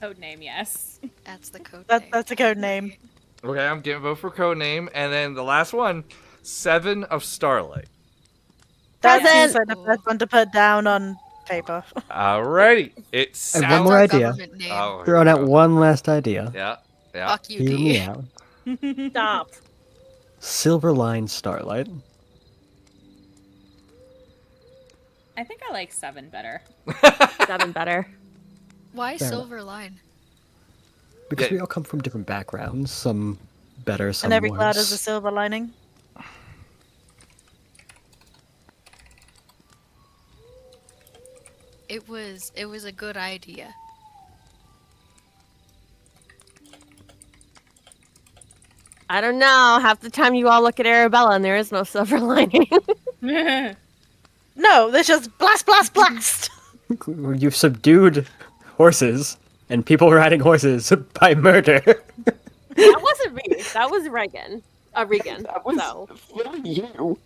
Code name, yes. That's the code name. That's a code name. Okay, I'm getting vote for code name, and then the last one, Seven of Starlight. That Doesn't- seems like the first one to put down on paper. Alrighty, it And one sounds. more Our idea. government name. Oh, Throwing here out we go. one last idea. Yeah, yeah. Fuck you, Hear D. me out. Stop. Silverline Starlight. I think I like 7 better. 7 better. Why Fair Silver Line? Because Yeah. we all come from different backgrounds. Some better, some And every worse. cloud has a silver lining. It was a good idea. I don't know. Half the time you all look at Arabella and there is no silver lining. No, there's just blast, blast, blast. You've subdued horses and people riding horses by murder. That wasn't me. That was Regan. Regan. That was So. for you.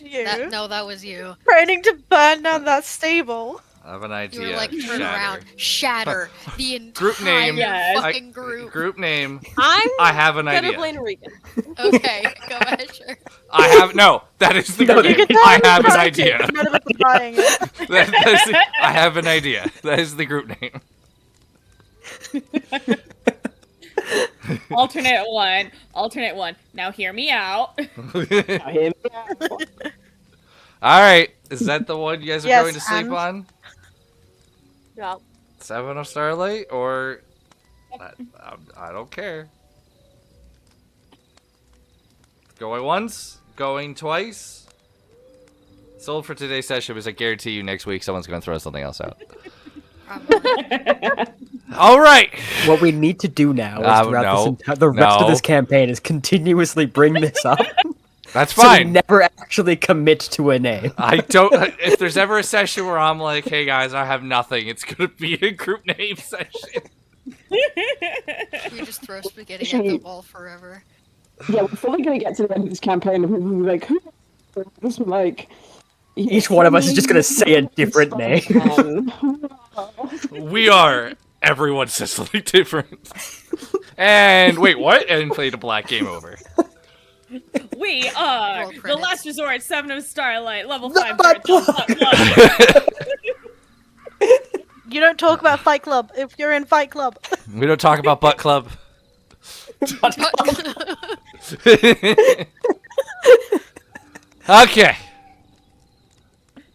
You That was you. training to burn down that stable. I have an You idea. were like, turn Shatter. around, shatter the entire Group name. Yes. fucking group. Group name. I'm I have an gonna idea. blame Regan. Okay, go ahead, sure. I have no. That is the group You name. can tell I I'm have an trying to, idea. but none of us are buying it. I have an idea. That is the group name. Alternate one. Now hear me out. Now hear me out. All right. Is that the one you guys are Yes, going to sleep and- on? Yeah. Seven of Starlight, or I don't care. Going once, going twice. Sold for today's session, because I guarantee you next week someone's going to throw something else out. Probably. All right. What we need to do now is throughout the rest of this campaign is continuously bring this up. That's So we fine. never actually commit to a name. I don't. If there's ever a session where I'm like, "Hey guys, I have nothing," it's gonna be a group name session. We just throw spaghetti at the wall forever. Yeah, we're fully gonna get to the end of this campaign and we'll be like, who? This one, like, Each one of us is just gonna say a different name. Spider-Man. We are. Everyone says something different. And wait, what? And played a black game over. We are Roll the credits. Last Resort, Seven of Starlight, level The 5 butt Tarot. You don't talk about Fight Club if you're in Fight Club. We don't talk about Butt Club. Okay.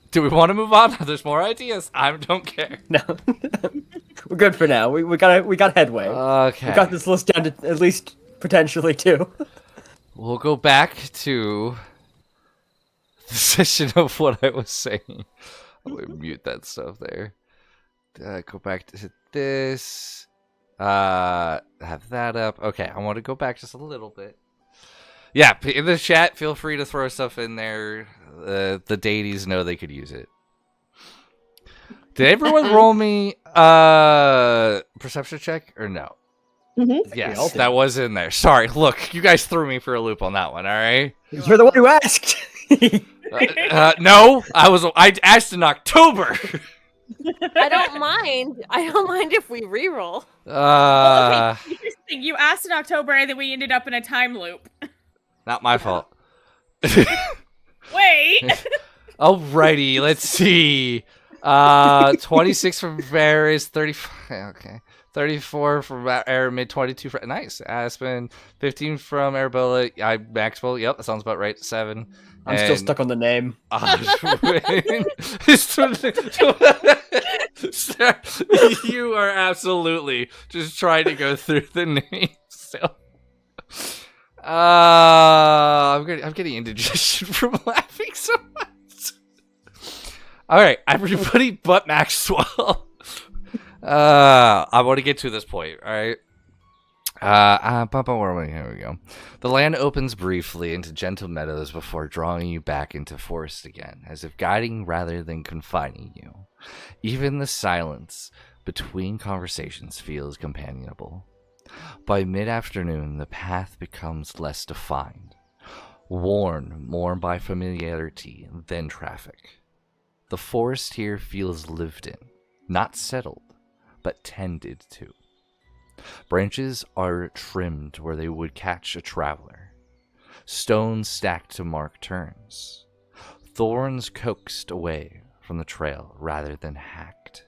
Do we want to move on? There's more ideas. I don't care. No, we're good for now. We got headway. Okay. We got this list down to at least potentially 2. We'll go back to the session of what I was saying. I'm going to mute that stuff there. Go back to this. Have that up. Okay, I want to go back just a little bit. Yeah, in the chat, feel free to throw stuff in there. The deities know they could use it. Did everyone roll me perception check or no? Mm-hmm. Yes, that was in there. Sorry, look, you guys threw me for a loop on that one. All right. You're the one who asked. No, I asked in October. I don't mind. I don't mind if we reroll. Okay, here's the thing. You asked in October and then we ended up in a time loop. Not my fault. Wait! Alrighty, let's see. 26 from Varys, 35. Okay. 34 from Aramid, 22 from nice. Aspen, 15 from Arabella. Maxwell. Yep, that sounds about right. 7. I'm still stuck on the name. You are absolutely just trying to go through the names. So. I'm getting indigestion from laughing so much. All right, everybody but Maxwell. I want to get to this point. All right. Here we go. The land opens briefly into gentle meadows before drawing you back into forest again, as if guiding rather than confining you. Even the silence between conversations feels companionable. By mid-afternoon, the path becomes less defined, worn more by familiarity than traffic. The forest here feels lived in, not settled, but tended to. Branches are trimmed where they would catch a traveler. Stones stacked to mark turns. Thorns coaxed away from the trail rather than hacked.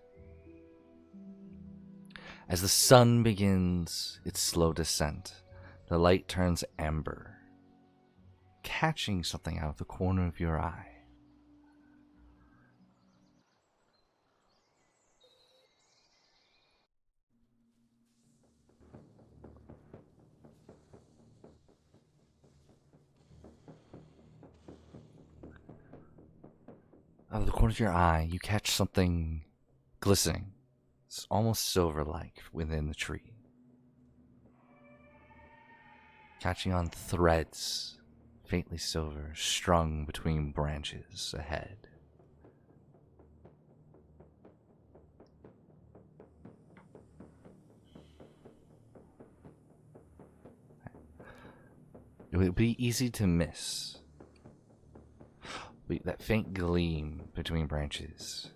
As the sun begins its slow descent, the light turns amber, catching something out of the corner of your eye. Out of the corner of your eye, you catch something glistening. It's almost silver-like within the tree. Catching on threads, faintly silver, strung between branches ahead. It would be easy to miss. That faint gleam between branches.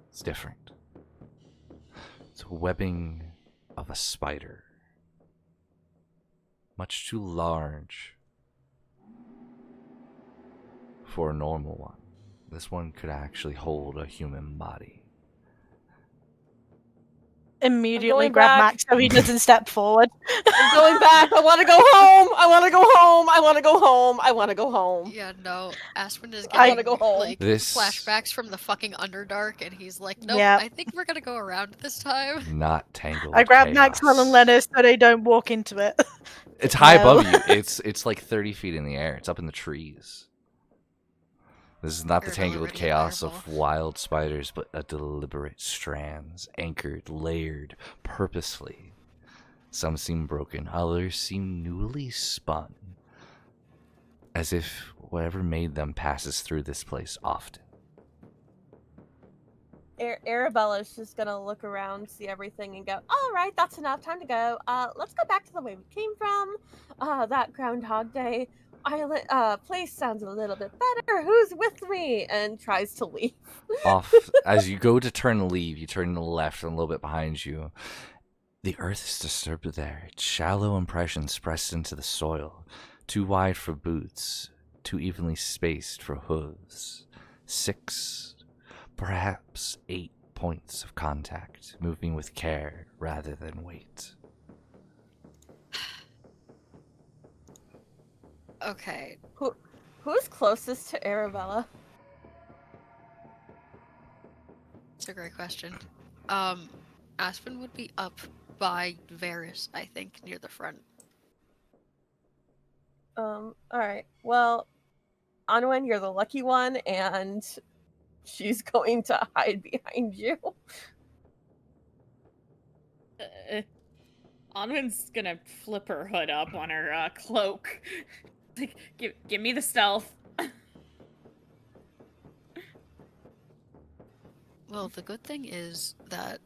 It's different. It's a webbing of a spider. Much too large for a normal one. This one could actually hold a human body. Immediately going grab back. Max so he doesn't step forward. I'm going back. I want to go home. I want to go home. I want to go home. I want to go home. Yeah, no. Aspen is I getting wanna go home. like This- flashbacks from the fucking Underdark, and he's like, nope, Yep. I think we're gonna go around this time. Not tangled. I grab chaos. Maxwell and Lennis so they don't walk into it. It's high No. above you. It's like 30 feet in the air. It's up in the trees. This is not the You're tangled already chaos fireball. of wild spiders, but a deliberate strands, anchored, layered, purposefully. Some seem broken, others seem newly spun. As if whatever made them passes through this place often. Arabella's just gonna look around, see everything, and go, all right, that's enough, time to go. Let's go back to the way we came from. That Groundhog Day. place sounds a little bit better. Who's with me? And tries to leave. Off as you go to turn to leave, you turn to the left and a little bit behind you. The earth is disturbed there. Its shallow impressions pressed into the soil, too wide for boots, too evenly spaced for hooves. 6, perhaps 8 points of contact, moving with care rather than weight. Okay. Who's closest to Arabella? That's a great question. Aspen would be up by Varys, I think, near the front. Alright. Well, Anwen, you're the lucky one, and she's going to hide behind you. Onwin's gonna flip her hood up on her cloak. Like, give me the stealth. Well, the good thing is that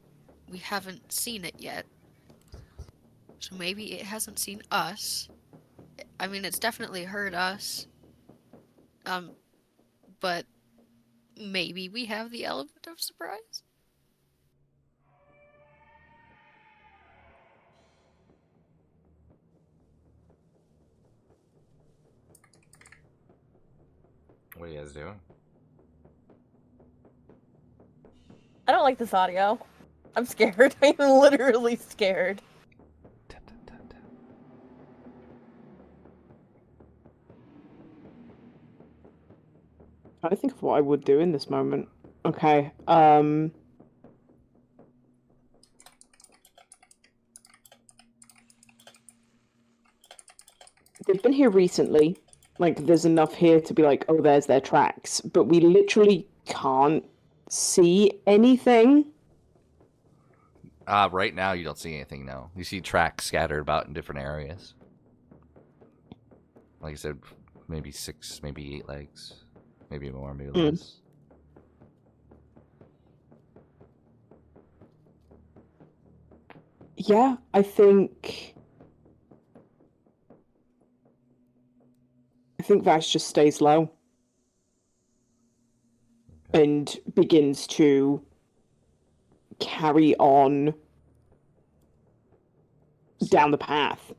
we haven't seen it yet. So maybe it hasn't seen us. I mean, it's definitely heard us. But maybe we have the element of surprise? What are you guys doing? I don't like this audio. I'm scared. I'm literally scared. Trying to think of what I would do in this moment. Okay. They've been here recently. Like, there's enough here to be like, oh, there's their tracks. But we literally can't see anything. Right now you don't see anything, no. You see tracks scattered about in different areas. Like I said, maybe 6, maybe 8 legs. Maybe more, maybe less. Yeah, I think Vax just stays low and begins to carry on down the path.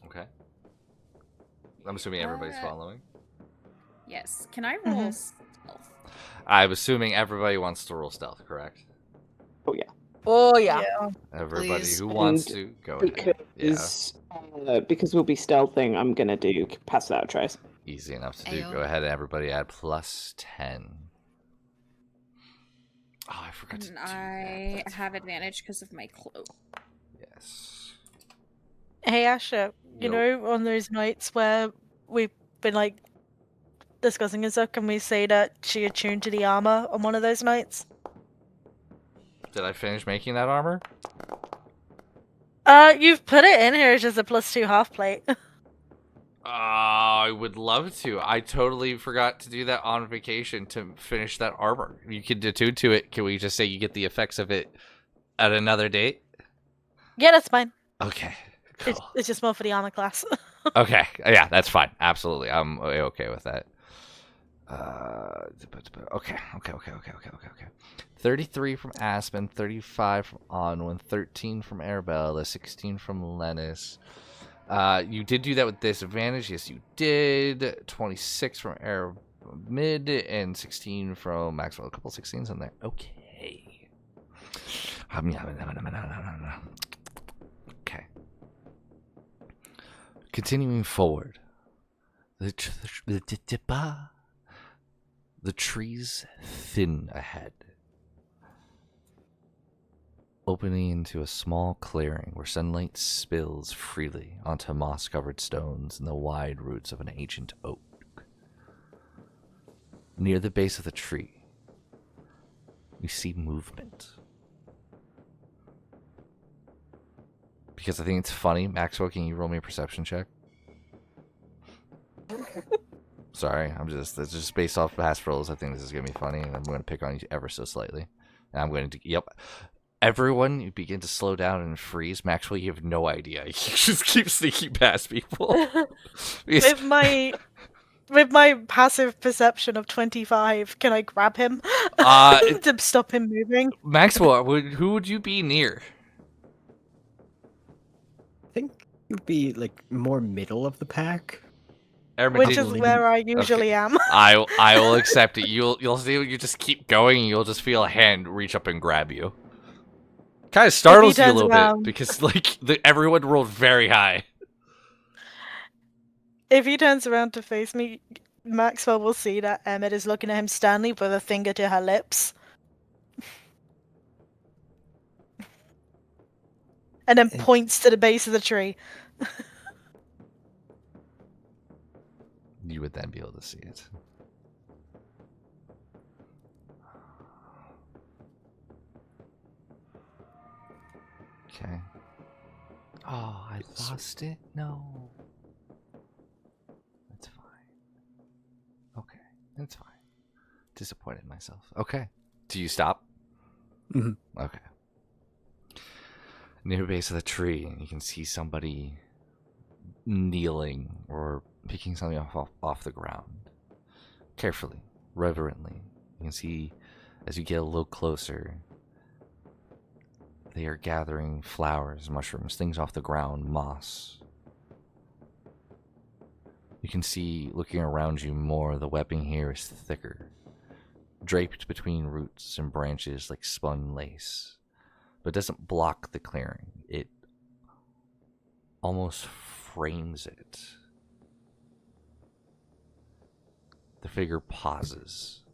Okay. I'm assuming everybody's following. Yes. Can I roll stealth? I'm assuming everybody wants to roll stealth, correct? Oh yeah. Oh yeah. Everybody Please. who wants to go ahead. Yeah. Because we'll be stealthing, I'm gonna do pass without a trace. Easy enough to do. Ayo. Go ahead and everybody add plus 10. Oh, I forgot to do that. I That's have fine. advantage because of my cloak. Yes. Hey Asher, you Yo. know, on those nights where we've been like discussing and stuff, can we say that she attuned to the armor on one of those nights? Did I finish making that armor? You've put it in here as just a +2 half plate. I would love to. I totally forgot to do that on vacation to finish that armor. You can attune to it. Can we just say you get the effects of it at another date? Yeah, that's fine. Okay. Cool. It's just more for the armor class. Okay. Yeah, that's fine. Absolutely. I'm okay with that. Okay. 33 from Aspen, 35 from Onwin, 13 from Arabella, 16 from Lennis. You did do that with disadvantage. Yes, you did. 26 from Mid and 16 from Maxwell. A couple 16s in there. Okay. Okay. Continuing forward. The trees thin ahead, opening into a small clearing where sunlight spills freely onto moss-covered stones and the wide roots of an ancient oak. Near the base of the tree, we see movement. Because I think it's funny, Maxwell, can you roll me a perception check? Sorry, it's just based off past rolls. I think this is gonna be funny, and I'm gonna pick on you ever so slightly. And I'm going to, yep. everyone, you begin to slow down and freeze. Maxwell, you have no idea. You just keep sneaking past people. With my passive perception of 25, can I grab him to stop him moving? Maxwell, who would you be near? I think you'd be like more middle of the pack. Which is where I usually am. I will accept it. You'll see. You just keep going, and you'll just feel a hand reach up and grab you. Kind of startles you a little bit because like everyone rolled very high. If he turns around to face me, Maxwell will see that Emmett is looking at him sternly with a finger to her lips. And then points to the base of the tree. You would then be able to see it. Okay. Oh, I lost it? No. That's fine. Okay, that's fine. Disappointed in myself. Okay. Do you stop? Mm-hmm. Okay. Near the base of the tree, you can see somebody kneeling or picking something off the ground. Carefully, reverently. You can see as you get a little closer, they are gathering flowers, mushrooms, things off the ground, moss. You can see, looking around you more, the webbing here is thicker, draped between roots and branches like spun lace. But it doesn't block the clearing. It almost frames it. The figure pauses.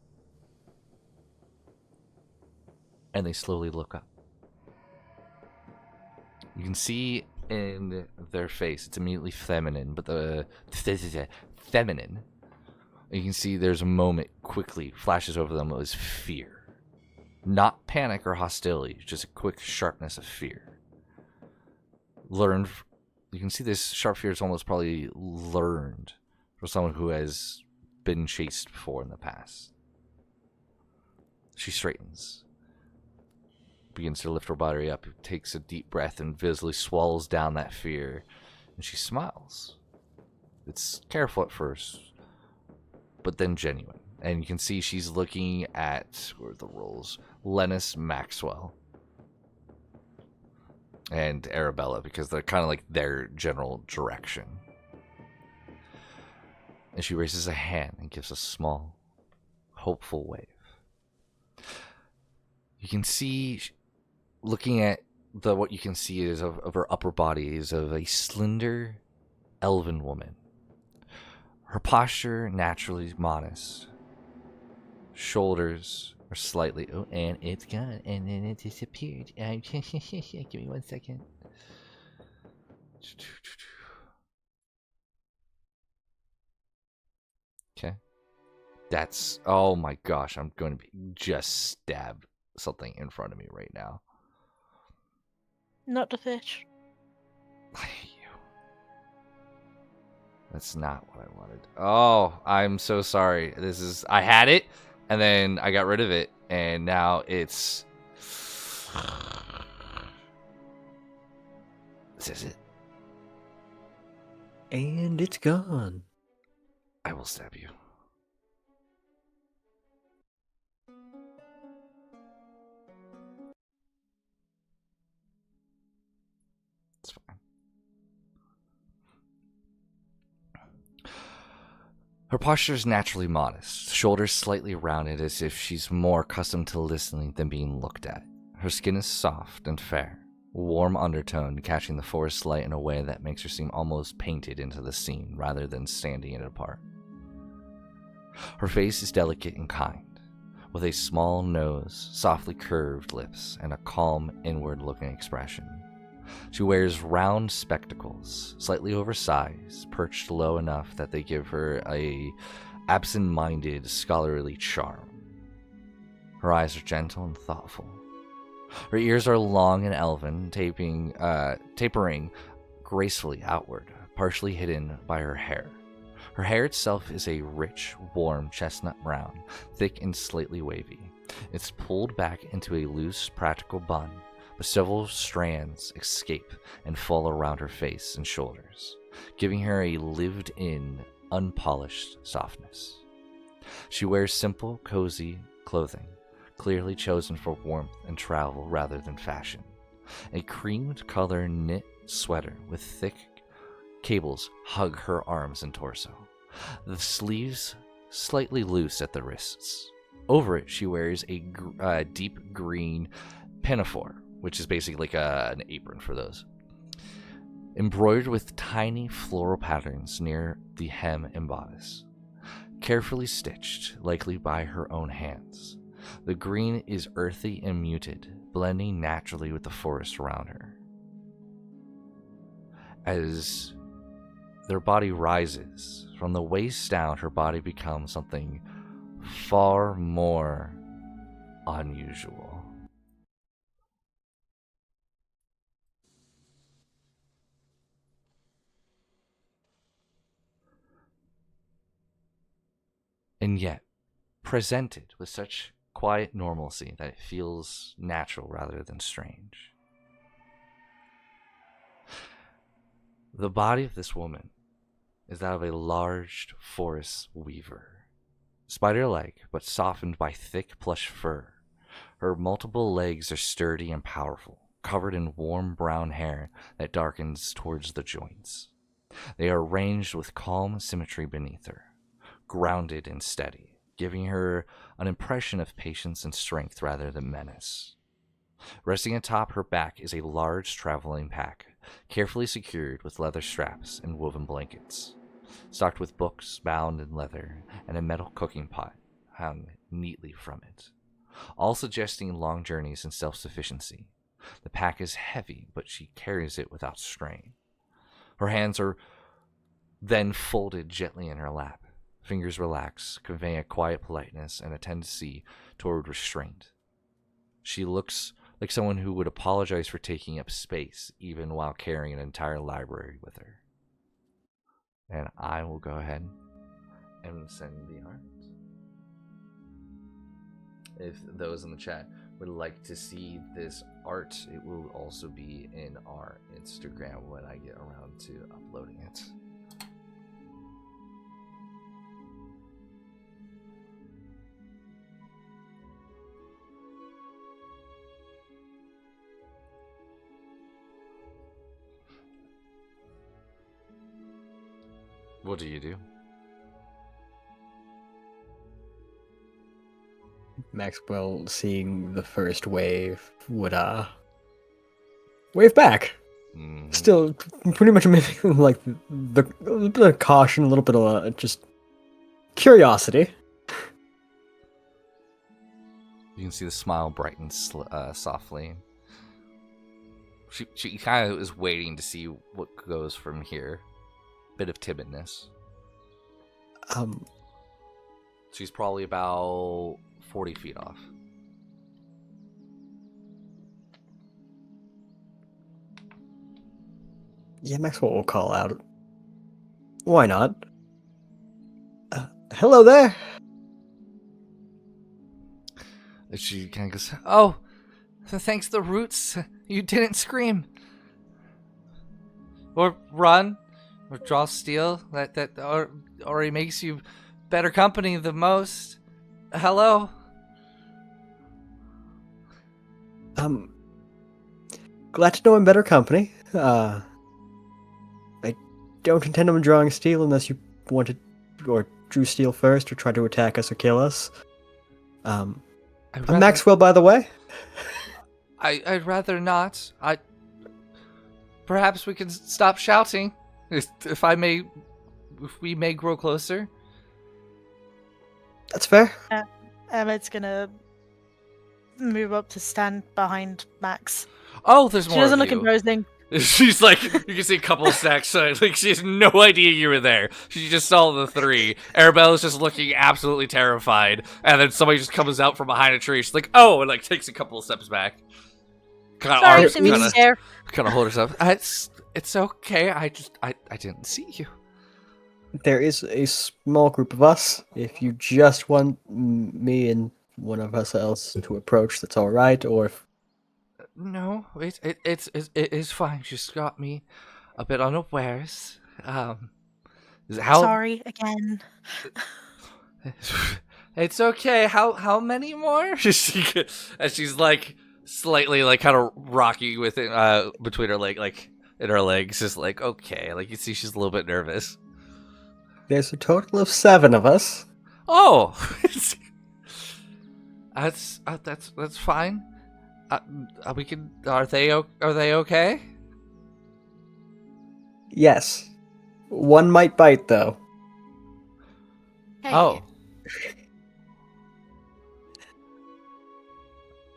And they slowly look up. You can see in their face, it's immediately feminine, but the feminine, you can see there's a moment quickly flashes over them as fear. Not panic or hostility, just a quick sharpness of fear. You can see this sharp fear is almost probably learned from someone who has been chased before in the past. She straightens, begins to lift her body up, takes a deep breath and visibly swallows down that fear, and she smiles. It's careful at first, but then genuine. And you can see she's looking at, where are the roles? Lennis Maxwell and Arabella, because they're kind of like their general direction. And she raises a hand and gives a small, hopeful wave. You can see, looking at what you can see is of her upper body is of a slender, elven woman. Her posture naturally modest. Shoulders are slightly... Oh, and it's gone. And then it disappeared. Give me 1 second. Okay. That's... Oh my gosh. I'm going to just stab something in front of me right now. Not the fish. I hate you. That's not what I wanted. Oh, I'm so sorry. I had it. And then I got rid of it, and now it's... This is it. And it's gone. I will stab you. It's fine. Her posture is naturally modest, shoulders slightly rounded as if she's more accustomed to listening than being looked at. Her skin is soft and fair, warm undertone catching the forest light in a way that makes her seem almost painted into the scene rather than standing it apart. Her face is delicate and kind, with a small nose, softly curved lips, and a calm, inward-looking expression. She wears round spectacles, slightly oversized, perched low enough that they give her a absent-minded, scholarly charm. Her eyes are gentle and thoughtful. Her ears are long and elven, tapering gracefully outward, partially hidden by her hair. Her hair itself is a rich, warm chestnut brown, thick and slightly wavy. It's pulled back into a loose, practical bun, but several strands escape and fall around her face and shoulders, giving her a lived-in, unpolished softness. She wears simple, cozy clothing, clearly chosen for warmth and travel rather than fashion. A creamed-color knit sweater with thick cables hug her arms and torso, the sleeves slightly loose at the wrists. Over it, she wears a deep green pinafore, which is basically like an apron for those, embroidered with tiny floral patterns near the hem and bodice, carefully stitched, likely by her own hands. The green is earthy and muted, blending naturally with the forest around her. As their body rises, from the waist down, her body becomes something far more unusual. And yet, presented with such quiet normalcy that it feels natural rather than strange. The body of this woman is that of a large forest weaver, spider-like but softened by thick plush fur. Her multiple legs are sturdy and powerful, covered in warm brown hair that darkens towards the joints. They are arranged with calm symmetry beneath her, grounded and steady, giving her an impression of patience and strength rather than menace. Resting atop her back is a large traveling pack, carefully secured with leather straps and woven blankets, stocked with books bound in leather and a metal cooking pot hung neatly from it, all suggesting long journeys and self-sufficiency. The pack is heavy, but she carries it without strain. Her hands are then folded gently in her lap, fingers relax, conveying a quiet politeness and a tendency toward restraint. She looks like someone who would apologize for taking up space, even while carrying an entire library with her. And I will go ahead and send the art. If those in the chat would like to see this art, it will also be in our Instagram when I get around to uploading it. What do you do? Maxwell, seeing the first wave, would wave back. Still pretty much mimicking like the a little bit of caution, a little bit of just curiosity. You can see the smile brighten softly. She kind of is waiting to see what goes from here. Bit of timidness. She's probably about 40 feet off. Yeah, Maxwell will call out. Why not? Hello there. And she kind of goes, "Oh, thanks to the roots, you didn't scream. Or run. Or draw steel. That already makes you better company the most. Hello." Glad to know I'm better company. I don't intend on drawing steel unless you wanted or drew steel first or tried to attack us or kill us. I'm Maxwell, by the way. I'd rather not. Perhaps we can stop shouting. If we may grow closer. That's fair. Emmett's gonna move up to stand behind Max. Oh, there's more. She doesn't of look you. imposing. She's like, you can see a couple of stacks. Like she has no idea you were there. She just saw the three. Arabella's just looking absolutely terrified, and then somebody just comes out from behind a tree. She's like, "Oh," and like takes a couple of steps back. Kind of hold herself. It's okay. I didn't see you. There is a small group of us. If you just want me and one of us else to approach, that's all right. Or if No, it's fine. She's got me a bit unawares. How? Sorry again. It's okay. How many more? And she's like slightly like kind of rocky with it between her like in her legs, just like okay. Like you see, she's a little bit nervous. There's a total of 7 of us. Oh, that's fine. We can. Are they okay? Yes. One might bite, though. Hey, Oh.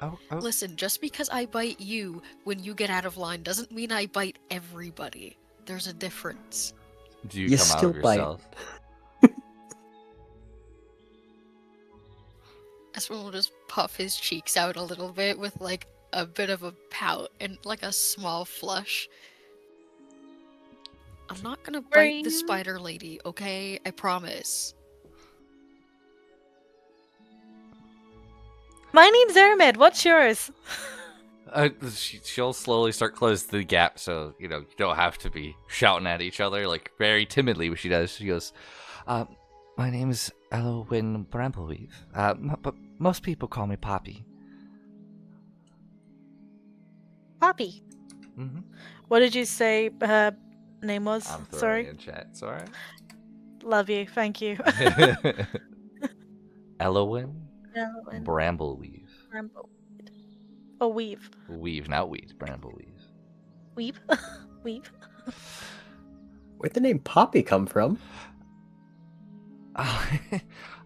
Oh. listen, just because I bite you when you get out of line doesn't mean I bite everybody. There's a difference. Do you You come out still of bite. yourself? Espen will just puff his cheeks out a little bit with like a bit of a pout and like a small flush. I'm not gonna bite the Brain. spider lady, okay? I promise. My name's Ermid. What's yours? She'll slowly start closing the gap, so you don't have to be shouting at each other like very timidly. What she does, she goes, "My name is Elwin Brambleweave, but most people call me Poppy." Poppy. Mm-hmm. What did you say her name was? I'm throwing Sorry. it in chat. It's all right. Love you. Thank you. Elwin Elwin. Brambleweave. Oh, weave. Weave, not weed. Brambleweave. Weave. Weave. Where'd the name Poppy come from?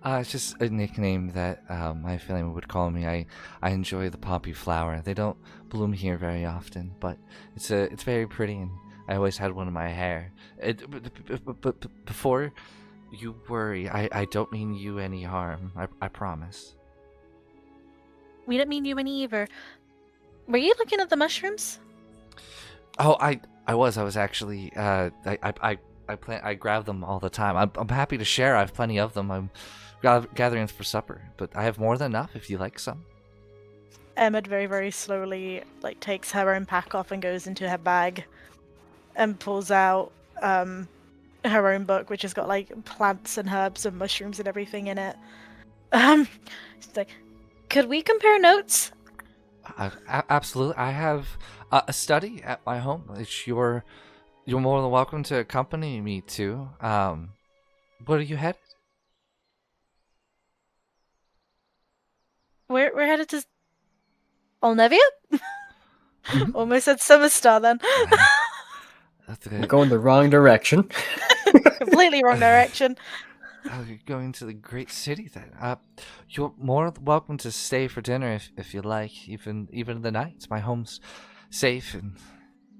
It's just a nickname that my family would call me. I enjoy the poppy flower. They don't bloom here very often, but it's very pretty, and I always had one in my hair. But before you worry, I don't mean you any harm. I promise. We don't mean you any either. Were you looking at the mushrooms? Oh, I was actually I grab them all the time. I'm happy to share. I have plenty of them. I'm gathering for supper, but I have more than enough if you like some. Emmett very, very slowly takes her own pack off and goes into her bag and pulls out her own book, which has got plants and herbs and mushrooms and everything in it. She's like, could we compare notes? Absolutely. I have a study at my home. You're more than welcome to accompany me to. Where are you headed? We're headed to Olnevia? Almost said Summerstar then. That's We're good. going the wrong direction. Completely wrong direction. You're going to the great city then. You're more than welcome to stay for dinner if you like, even the nights. My home's safe, and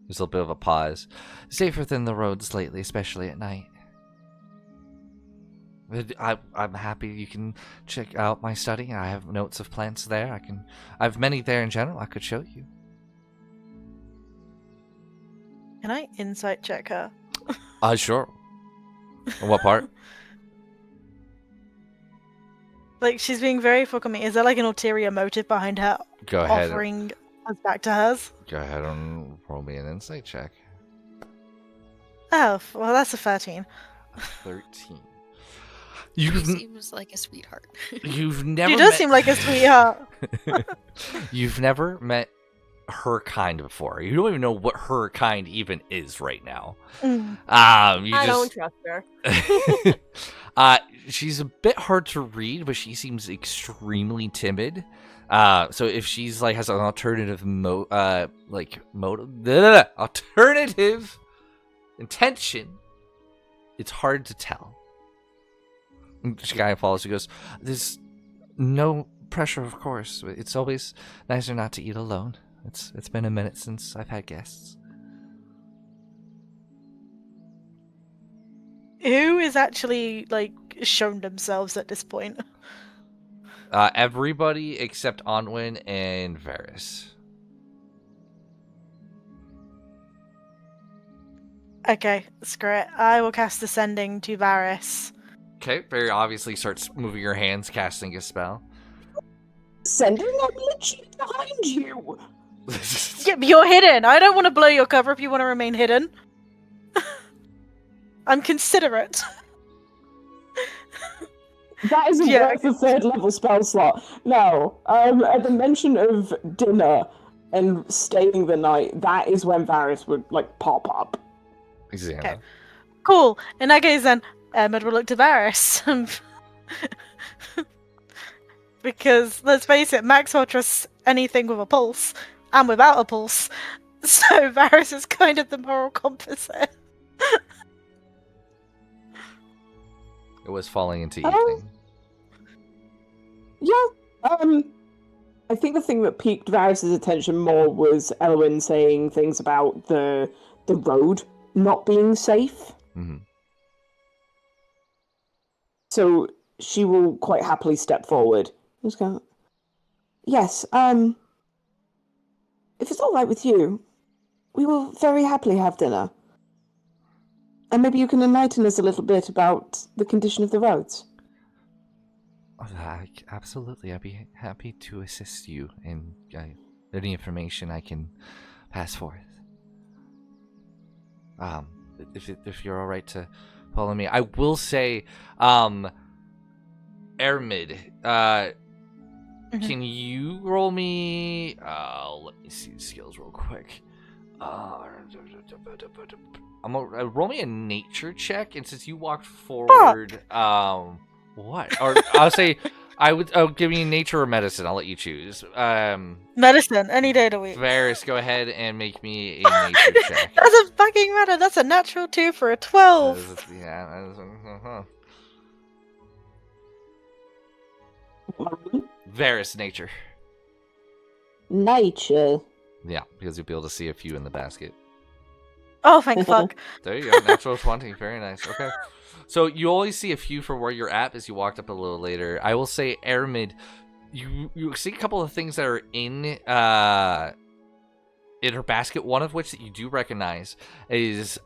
there's a little bit of a pause. Safer than the roads lately, especially at night. I'm happy you can check out my study. I have notes of plants there. I have many there in general. I could show you. Can I insight check her? Sure. What part? She's being very fucking me. Is there an ulterior motive behind her Go ahead. offering us back to hers? Go ahead and roll me an insight check. Oh, well, that's a 13. 13. She seems like a sweetheart. You've never. She does seem like a sweetheart. You've never met her kind before. You don't even know what her kind even is right now. I don't trust her. She's a bit hard to read, but she seems extremely timid. So if she's has an alternative alternative intention, it's hard to tell. She kind of follows. She goes, "There's no pressure, of course. It's always nicer not to eat alone. It's been a minute since I've had guests." Who is actually shown themselves at this point? Everybody except Onwin and Varys. Okay, screw it. I will cast Ascending to Varys. Okay, very obviously starts moving your hands, casting a spell. Sending, I'm literally behind you. Yeah, but you're hidden. I don't want to blow your cover if you want to remain hidden. I'm considerate. That isn't Yeah. worth the 3rd level spell slot. Now, at the mention of dinner and staying the night, that is when Varys would, like, pop up. Examine. Okay. Cool. In that case, then, Emmett will look to Varys. Because, let's face it, Maxwell trusts anything with a pulse, and without a pulse. So Varys is kind of the moral compass here. It was falling into evening. Yeah, I think the thing that piqued Varys' attention more was Elwyn saying things about the road not being safe. Mm-hmm. So she will quite happily step forward. Just go, yes, if it's all right with you, we will very happily have dinner. And maybe you can enlighten us a little bit about the condition of the roads. Absolutely, I'd be happy to assist you in any information I can pass forth. If you're all right to follow me, I will say, Ermid, can you roll me? Let me see the skills real quick. I'm gonna roll me a nature check, and since you walked forward, what? Or I'll say I'll give you nature or medicine. I'll let you choose. Medicine, any day of the week. Varys, go ahead and make me a nature check. Doesn't fucking matter. That's a natural 2 for a 12. Varys, nature. Nature. Yeah, because you'll be able to see a few in the basket. Oh, thank fuck. There you go, natural 20. Very nice. Okay. So you always see a few for where you're at as you walked up a little later. I will say, Aramid, you see a couple of things that are in her basket. One of which that you do recognize is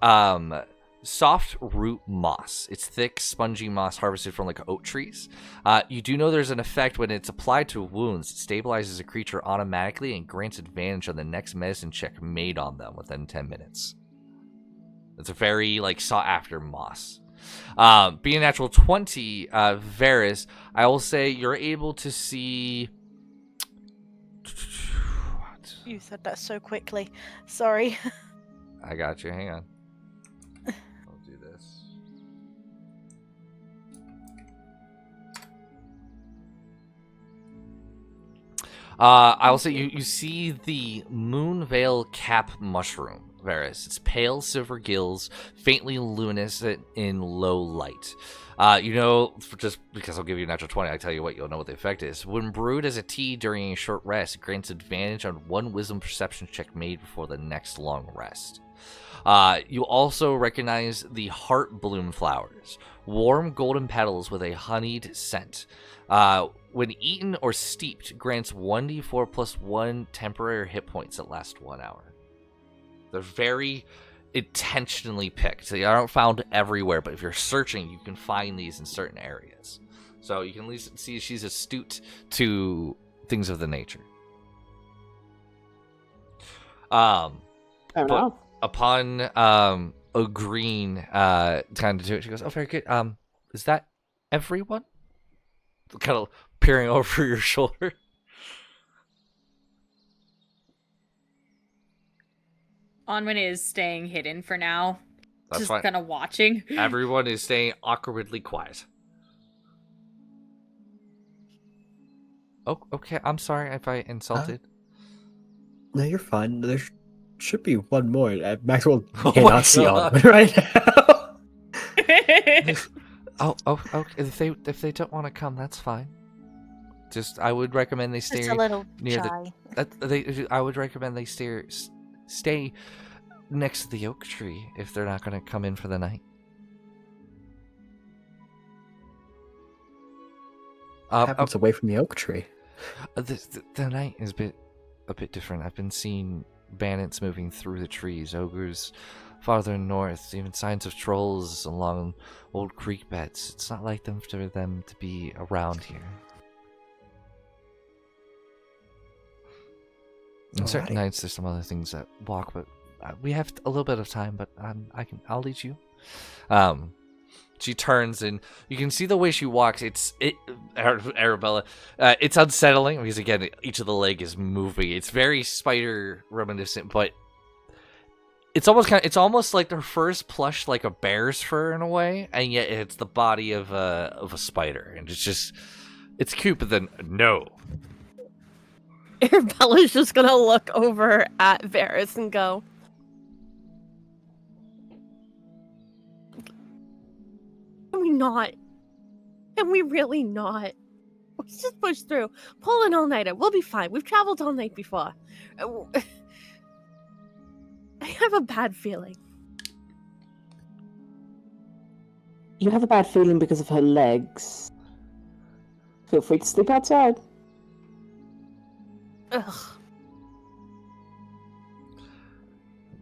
soft root moss. It's thick, spongy moss harvested from like oak trees. You do know there's an effect when it's applied to wounds. It stabilizes a creature automatically and grants advantage on the next medicine check made on them within 10 minutes. It's a very like sought after moss. Being a natural 20, Varys, I will say you're able to see. You said that so quickly. Sorry. I got you. Hang on. I'll do this. I will say you see the Moonveil cap mushroom. Varys. It's pale silver gills, faintly luminous in low light. You know, just because I'll give you a natural 20, I tell you what, you'll know what the effect is. When brewed as a tea during a short rest, it grants advantage on one wisdom perception check made before the next long rest. You also recognize the heart bloom flowers, warm golden petals with a honeyed scent. When eaten or steeped, grants 1d4 plus 1 temporary hit points that last 1 hour. They're very intentionally picked. They aren't found everywhere, but if you're searching, you can find these in certain areas. So you can at least see she's astute to things of the nature. Fair enough. Upon agreeing kind of to it, she goes, "Oh, very good. Is that everyone?" Kind of peering over your shoulder. Onwin is staying hidden for now. That's just fine. kind of watching. Everyone is staying awkwardly quiet. Oh, okay. I'm sorry if I insulted. No, you're fine. There should be one more. Maxwell cannot see Onwin right now. Okay. If they don't want to come, that's fine. Just I would recommend they stay It's a little near shy. I would recommend they stay next to the oak tree if they're not going to come in for the night. Happens away from the oak tree. The night is a bit different. I've been seeing bandits moving through the trees, ogres farther north, even signs of trolls along old creek beds. It's not like them for them to be around here. On certain Alrighty. nights, there's some other things that walk, but we have a little bit of time. But I'll lead you. She turns and you can see the way she walks. Arabella. It's unsettling because again, each of the leg is moving. It's very spider reminiscent, but it's almost like their fur's plush like a bear's fur in a way, and yet it's the body of a spider, and it's cute. But then no. Arabella's just gonna look over at Varys and go, "Can we not? Can we really not? Let's just push through. Pull an all-nighter. We'll be fine. We've traveled all night before." I have a bad feeling. You have a bad feeling because of her legs. Feel free to sleep outside. Ugh.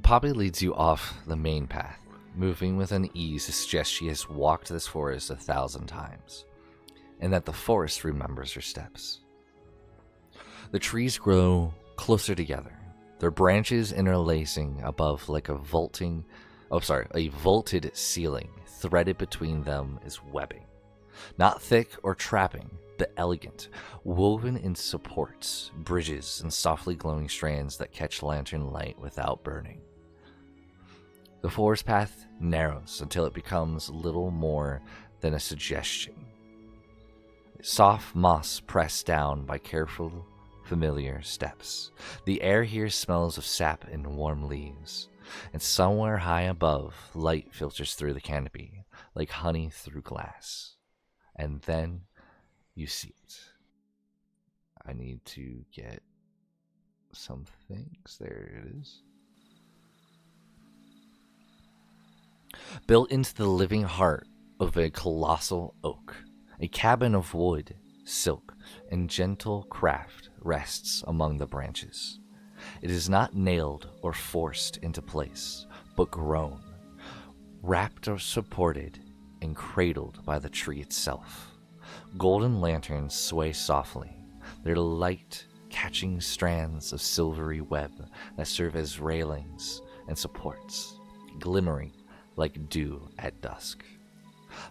Poppy leads you off the main path, moving with an ease to suggest she has walked this forest 1,000 times, and that the forest remembers her steps. The trees grow closer together, their branches interlacing above like a vaulted ceiling. Threaded between them is webbing, not thick or trapping, but elegant, woven in supports, bridges, and softly glowing strands that catch lantern light without burning. The forest path narrows until it becomes little more than a suggestion. Soft moss pressed down by careful, familiar steps. The air here smells of sap and warm leaves, and somewhere high above, light filters through the canopy, like honey through glass. And then you see it. I need to get some things. There it is. Built into the living heart of a colossal oak, a cabin of wood, silk, and gentle craft rests among the branches. It is not nailed or forced into place, but grown, wrapped or supported, and cradled by the tree itself. Golden lanterns sway softly, their light catching strands of silvery web that serve as railings and supports, glimmering like dew at dusk.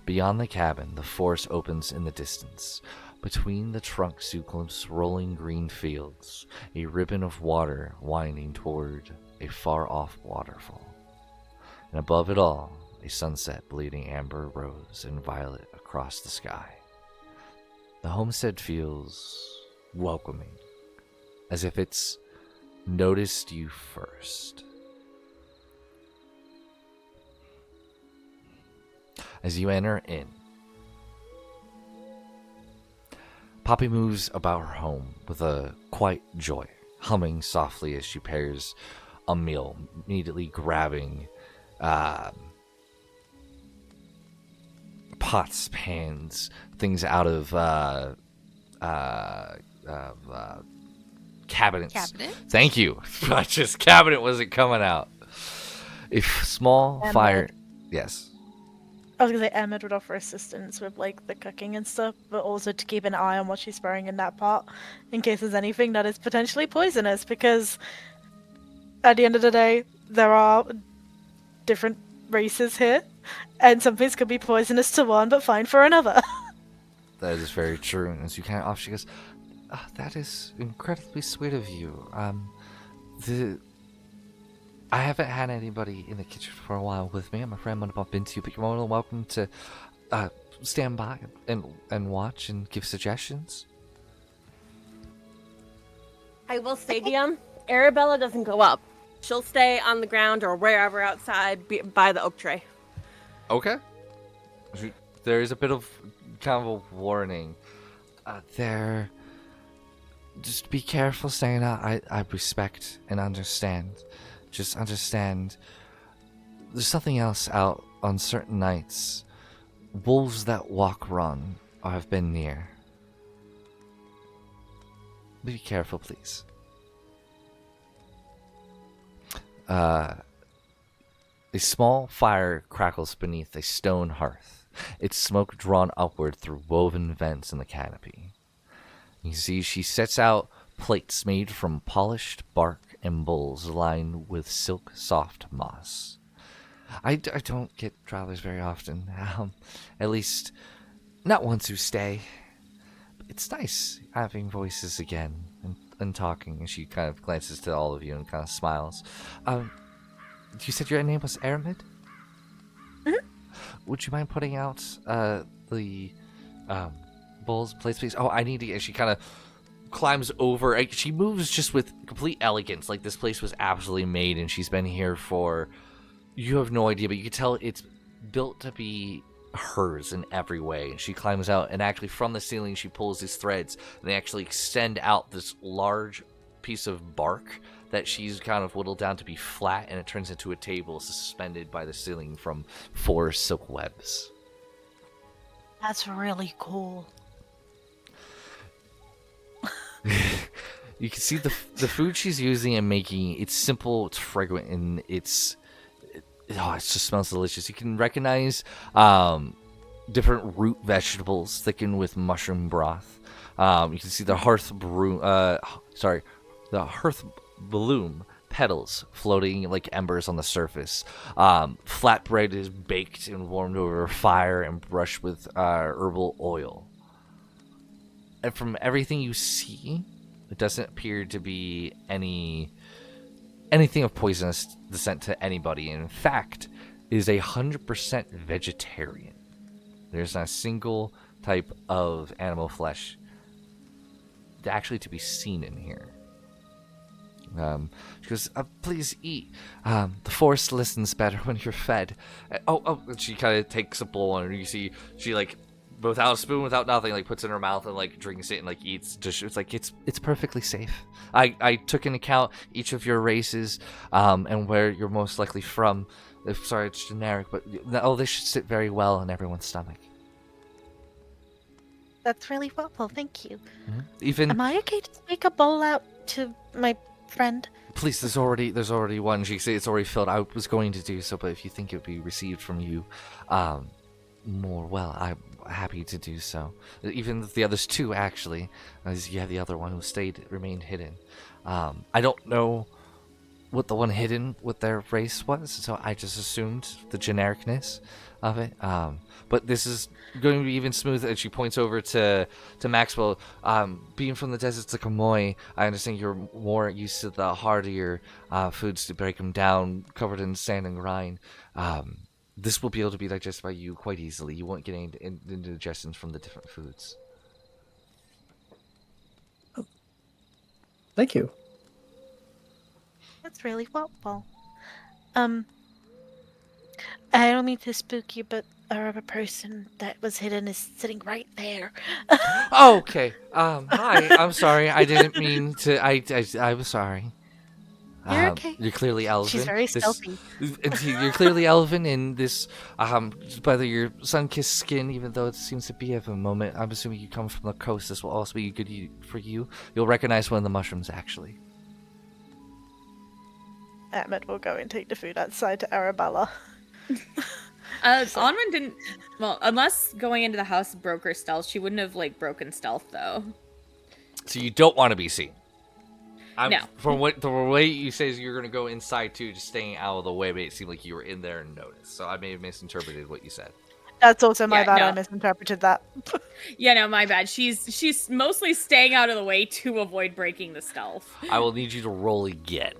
Beyond the cabin, the forest opens in the distance. Between the trunk succulents rolling green fields, a ribbon of water winding toward a far-off waterfall. And above it all, a sunset bleeding amber, rose, and violet across the sky. The homestead feels welcoming, as if it's noticed you first. As you enter in, Poppy moves about her home with a quiet joy, humming softly as she prepares a meal, immediately grabbing pots, pans, things out of cabinets. Cabinet? Thank you. Cabinet wasn't coming out. A small fire. Yes. I was gonna say Emmett would offer assistance with like the cooking and stuff, but also to keep an eye on what she's throwing in that pot, in case there's anything that is potentially poisonous. Because at the end of the day, there are different races here, and some things could be poisonous to one, but fine for another. That is very true. And as you kind of off, she goes, "Oh, that is incredibly sweet of you. I haven't had anybody in the kitchen for a while with me. I'm afraid I'm going to bump into you, but you're more than welcome to stand by and watch and give suggestions." I will say, Dion, Arabella doesn't go up. She'll stay on the ground or wherever outside by the oak tree. Okay. There is a bit of kind of a warning. Just be careful saying that. I respect and understand. Just understand, there's something else out on certain nights. Wolves that walk run or have been near. Be careful, please. A small fire crackles beneath a stone hearth, its smoke drawn upward through woven vents in the canopy. You see, she sets out plates made from polished bark and bowls lined with silk soft moss. I don't get travelers very often, at least not ones who stay. It's nice having voices again and talking, and she kind of glances to all of you and kind of smiles. You said your name was Aramid? Mm-hmm. Would you mind putting out the bowls, plates, please? Oh, I need to. And she kind of climbs over. She moves just with complete elegance, like this place was absolutely made, and she's been here for. You have no idea, but you can tell it's built to be hers in every way. And she climbs out, and actually from the ceiling, she pulls these threads, and they actually extend out this large piece of bark that she's kind of whittled down to be flat, and it turns into a table suspended by the ceiling from 4 silk webs. That's really cool. You can see the food she's using and making. It's simple, it's fragrant, and it just smells delicious. You can recognize different root vegetables thickened with mushroom broth. You can see the hearth bloom petals floating like embers on the surface. Flatbread is baked and warmed over fire and brushed with herbal oil. And from everything you see, it doesn't appear to be anything of poisonous descent to anybody. In fact, it is 100% vegetarian. There's not a single type of animal flesh actually to be seen in here. She goes, please eat. The forest listens better when you're fed. And she kind of takes a bowl, and you see she like, without a spoon, without nothing, like puts it in her mouth and like drinks it and like eats. Just it's like it's perfectly safe. I took into account each of your races, and where you're most likely from. Sorry, it's generic, but this should sit very well in everyone's stomach. That's really thoughtful, thank you. Mm-hmm. Even am I okay to take a bowl out to my friend? Please, there's already one. She said it's already filled. I was going to do so, but if you think it would be received from you, more well, I'm happy to do so. Even the others too, actually. As you have the other one who remained hidden. I don't know what the one hidden with their race was, so I just assumed the genericness of it. But this is going to be even smoother. And she points over to Maxwell. Being from the deserts of Kamoy, I understand you're more used to the hardier foods to break them down, covered in sand and grime. This will be able to be digested by you quite easily. You won't get any indigestions from the different foods. Thank you. That's really thoughtful. I don't mean to spook you, but our other person that was hidden is sitting right there. Oh, okay. Hi. I'm sorry. I didn't mean to. I was sorry. You're okay. You're clearly elven. She's very stealthy. You're clearly elven in this. Whether your sun-kissed skin, even though it seems to be of a moment, I'm assuming you come from the coast. This will also be good for you. You'll recognize one of the mushrooms, actually. Ahmed will go and take the food outside to Arabella. Onwin didn't. Well, unless going into the house broke her stealth, she wouldn't have like broken stealth though. So you don't want to be seen. No. From the way you say is you're going to go inside too, just staying out of the way, but it seemed like you were in there and noticed. So I may have misinterpreted what you said. That's also my bad. No. I misinterpreted that. Yeah, no, my bad. She's mostly staying out of the way to avoid breaking the stealth. I will need you to roll again.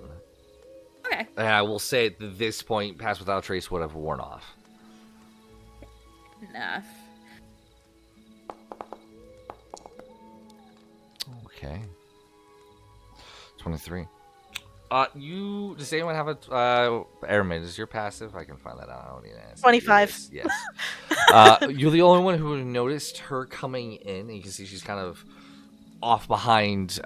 Okay. And I will say at this point, Pass Without Trace would have worn off. Enough. Okay. 23. Does anyone have a Airman? Is your passive? I can find that out. I don't need to ask. 25. Yes. You're the only one who noticed her coming in. You can see she's kind of off behind,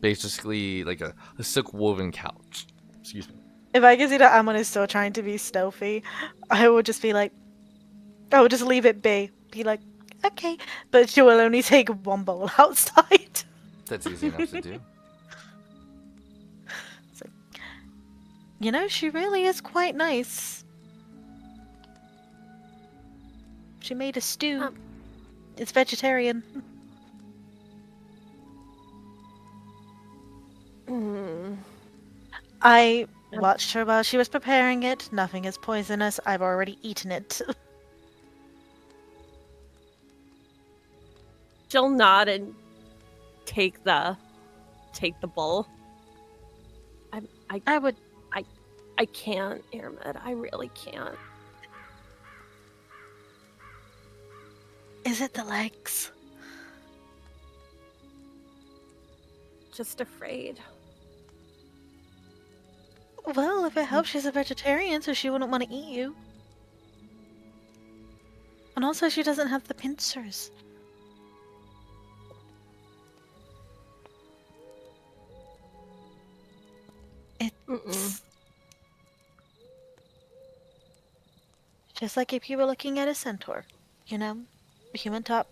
basically like a silk woven couch. Excuse me. If I can see that Amon is still trying to be stealthy, I would just be like, I would just leave it be. Be like, okay. But she will only take one bowl outside. That's easy enough to do. So, she really is quite nice. She made a stew. It's vegetarian. I watched her while she was preparing it. Nothing is poisonous. I've already eaten it. She'll nod and take the bowl. I can't, Airmed. I really can't. Is it the legs? Just afraid. Well, if it helps, she's a vegetarian, so she wouldn't want to eat you. And also, she doesn't have the pincers. It's just like if you were looking at a centaur. You know? A human top,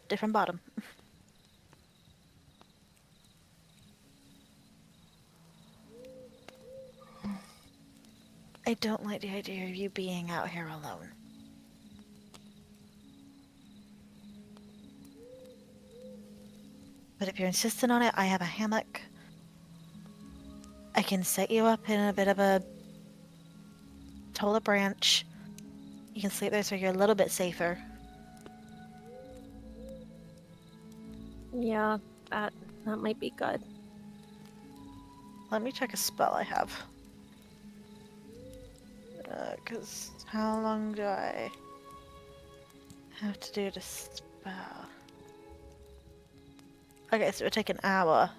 different bottom. I don't like the idea of you being out here alone. But if you're insistent on it, I have a hammock. I can set you up in a bit of a taller branch. You can sleep there so you're a little bit safer. Yeah, that might be good. Let me check a spell I have. Because how long do I have to do this spell? Okay, so it would take an hour.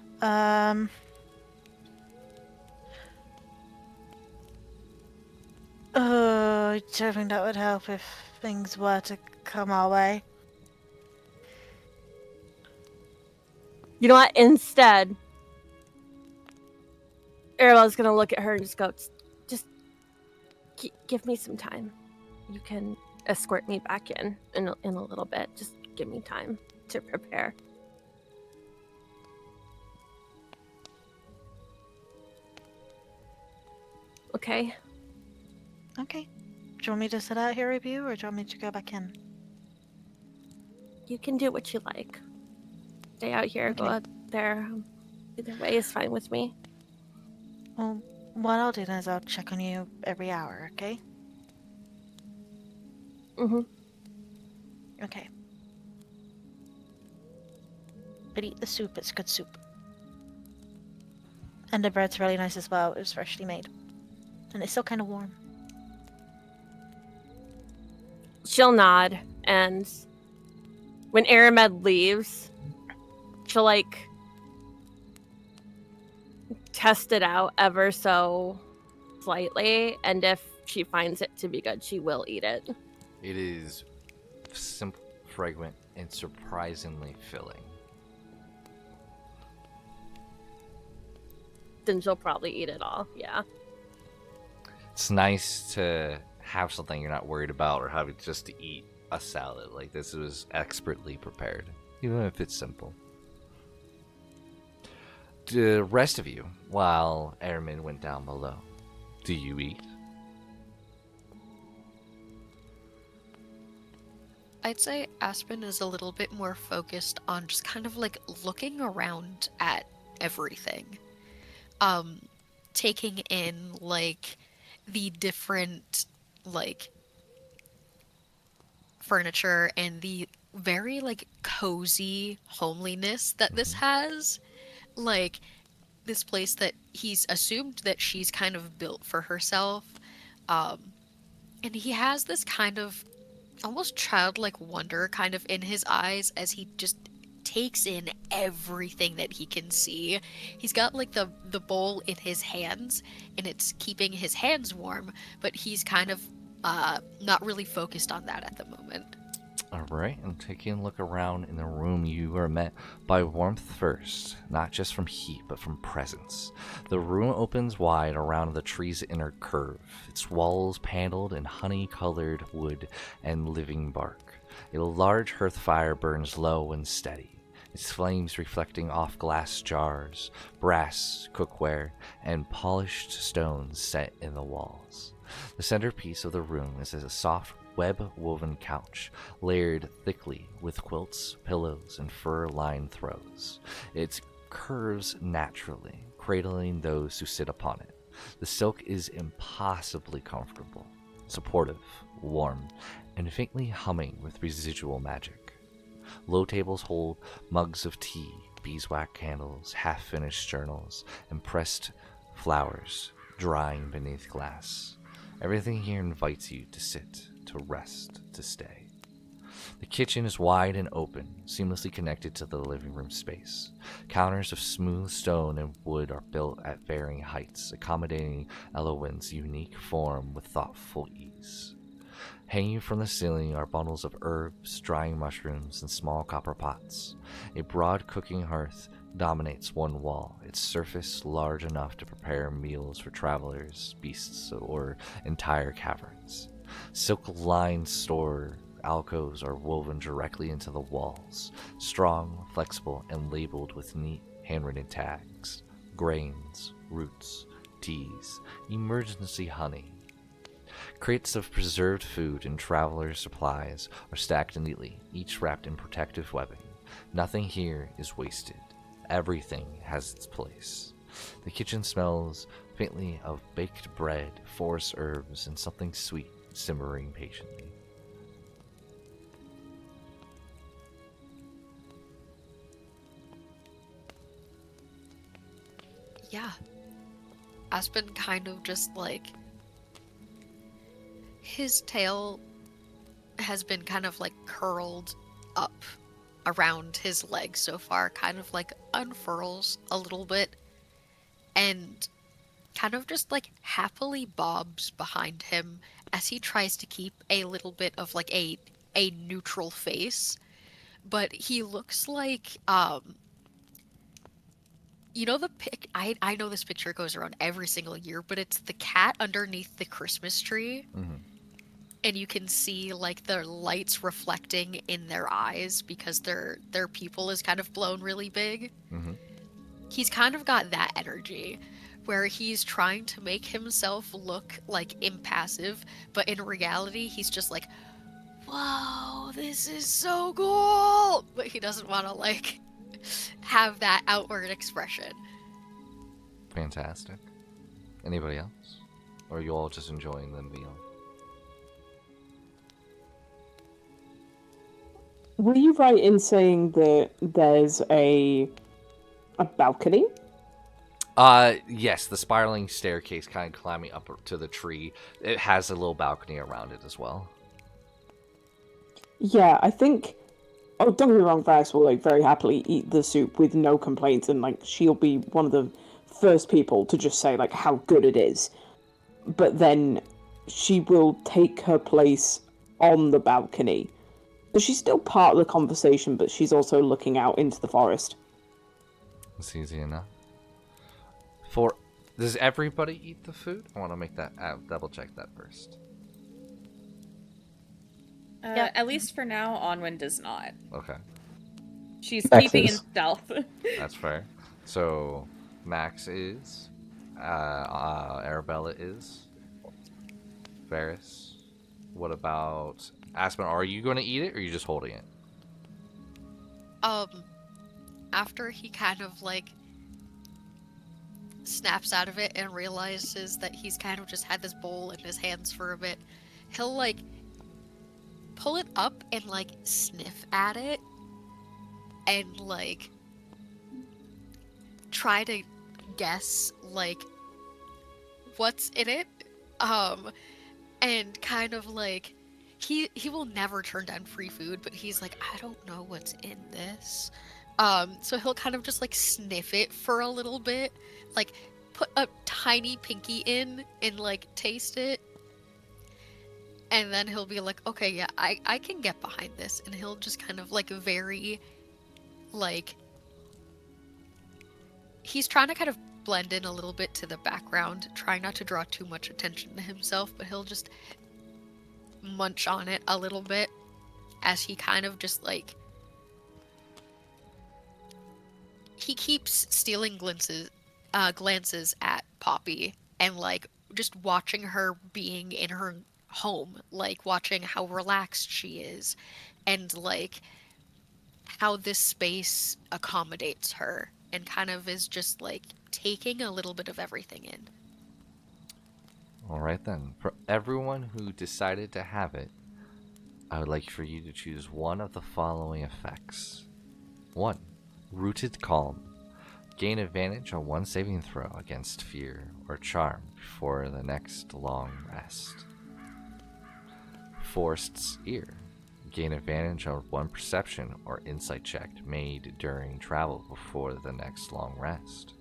Oh, I don't think that would help if things were to come our way. You know what? Instead, Arabella's gonna look at her and just go, just give me some time. You can escort me back in a little bit. Just give me time to prepare. Okay? Okay. Do you want me to sit out here with you, or do you want me to go back in? You can do what you like. Stay out here, Okay. go out there. Either way is fine with me. Well, what I'll do then is I'll check on you every hour, okay? Mm-hmm. Okay. But eat the soup, it's good soup. And the bread's really nice as well, it was freshly made. And it's still kind of warm. She'll nod, and when Aramed leaves, she'll, like, test it out ever so slightly, and if she finds it to be good, she will eat it. It is simple, fragrant, and surprisingly filling. Then she'll probably eat it all, yeah. It's nice to have something you're not worried about or having just to eat a salad. Like, this was expertly prepared, even if it's simple. The rest of you, while Airman went down below, do you eat? I'd say Aspen is a little bit more focused on just kind of like looking around at everything. Taking in like the different like furniture and the very like cozy homeliness that this has. Like this place that he's assumed that she's kind of built for herself. And he has this kind of almost childlike wonder kind of in his eyes as he just takes in everything that he can see. He's got like the bowl in his hands and it's keeping his hands warm, but he's kind of not really focused on that at the moment. Alright, and taking a look around in the room, you are met by warmth first, not just from heat, but from presence. The room opens wide around the tree's inner curve, its walls paneled in honey-colored wood and living bark. A large hearth fire burns low and steady, its flames reflecting off glass jars, brass, cookware, and polished stones set in the walls. The centerpiece of the room is a soft web-woven couch, layered thickly with quilts, pillows, and fur-lined throws. It curves naturally, cradling those who sit upon it. The silk is impossibly comfortable, supportive, warm, and faintly humming with residual magic. Low tables hold mugs of tea, beeswax candles, half-finished journals, and pressed flowers drying beneath glass. Everything here invites you to sit, to rest, to stay. The kitchen is wide and open, seamlessly connected to the living room space. Counters of smooth stone and wood are built at varying heights, accommodating Elowin's unique form with thoughtful ease. Hanging from the ceiling are bundles of herbs, drying mushrooms, and small copper pots. A broad cooking hearth dominates one wall, its surface large enough to prepare meals for travelers, beasts, or entire caverns. Silk-lined store alcoves are woven directly into the walls, strong, flexible, and labeled with neat handwritten tags. Grains, roots, teas, emergency honey. Crates of preserved food and traveler's supplies are stacked neatly, each wrapped in protective webbing. Nothing here is wasted. Everything has its place. The kitchen smells faintly of baked bread, forest herbs, and something sweet simmering patiently. Yeah. Aspen kind of just like... His tail has been kind of like curled up around his legs so far, kind of like unfurls a little bit, and kind of just like happily bobs behind him as he tries to keep a little bit of like a neutral face. But he looks like you know the I know this picture goes around every single year, but it's the cat underneath the Christmas tree. Mm-hmm. And you can see like the lights reflecting in their eyes because their pupil is kind of blown really big. Mm-hmm. He's kind of got that energy where he's trying to make himself look like impassive, but in reality he's just like, whoa, this is so cool, but he doesn't want to like have that outward expression. Fantastic. Anybody else? Or are you all just enjoying the meal? Were you right in saying that there's a balcony? Yes, the spiraling staircase kind of climbing up to the tree. It has a little balcony around it as well. Yeah, I think... Oh, don't get me wrong, Vax will, like, very happily eat the soup with no complaints, and, like, she'll be one of the first people to just say, like, how good it is. But then she will take her place on the balcony. So she's still part of the conversation, but she's also looking out into the forest. It's easy enough. Does everybody eat the food? I want to make that double check that first. Yeah. At least for now, Onwin does not. Okay, She's Max keeping in is. stealth. that's fair. So Max is, Arabella is, Varys. What about Aspen? Are you going to eat it, or are you just holding it? After he kind of like snaps out of it and realizes that he's kind of just had this bowl in his hands for a bit, he'll like pull it up and like sniff at it and like try to guess like what's in it, and kind of like he will never turn down free food, but he's like, I don't know what's in this. So he'll kind of just like sniff it for a little bit, like put a tiny pinky in and like taste it. And then he'll be like, okay, yeah, I can get behind this. And he'll just kind of like very, like, he's trying to kind of blend in a little bit to the background, trying not to draw too much attention to himself, but he'll just munch on it a little bit as he kind of just like, he keeps stealing glances at Poppy and like just watching her being in her home, like watching how relaxed she is and like how this space accommodates her, and kind of is just like taking a little bit of everything in. All right then. For everyone who decided to have it, I would like for you to choose one of the following effects. 1. Rooted Calm. Gain advantage on one saving throw against fear or charm before the next long rest. Forced Ear. Gain advantage on one perception or insight check made during travel before the next long rest.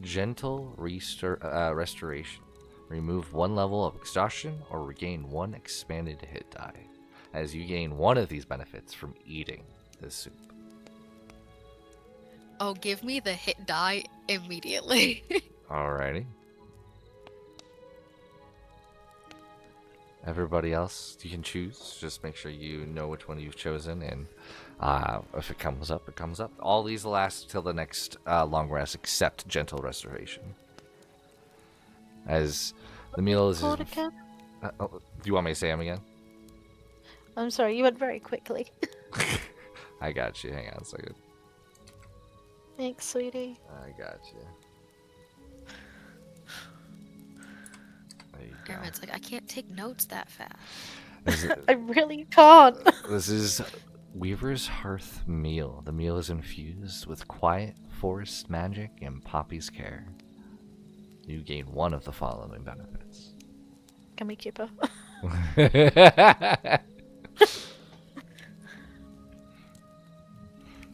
Gentle Restoration. Remove one level of exhaustion or regain one expanded hit die, as you gain one of these benefits from eating this soup. Oh, give me the hit die immediately. Alrighty. Everybody else, you can choose. Just make sure you know which one you've chosen, and if it comes up, it comes up. All these last till the next long rest, except Gentle Restoration. As the meal is... Called again? do you want me to say them again? I'm sorry, you went very quickly. I got you. Hang on a second. Thanks, sweetie. I got you. There you go. It's like, I can't take notes that fast. I really can't. This is Weaver's Hearth meal. The meal is infused with quiet forest magic and Poppy's care. You gain one of the following benefits. Can we keep her?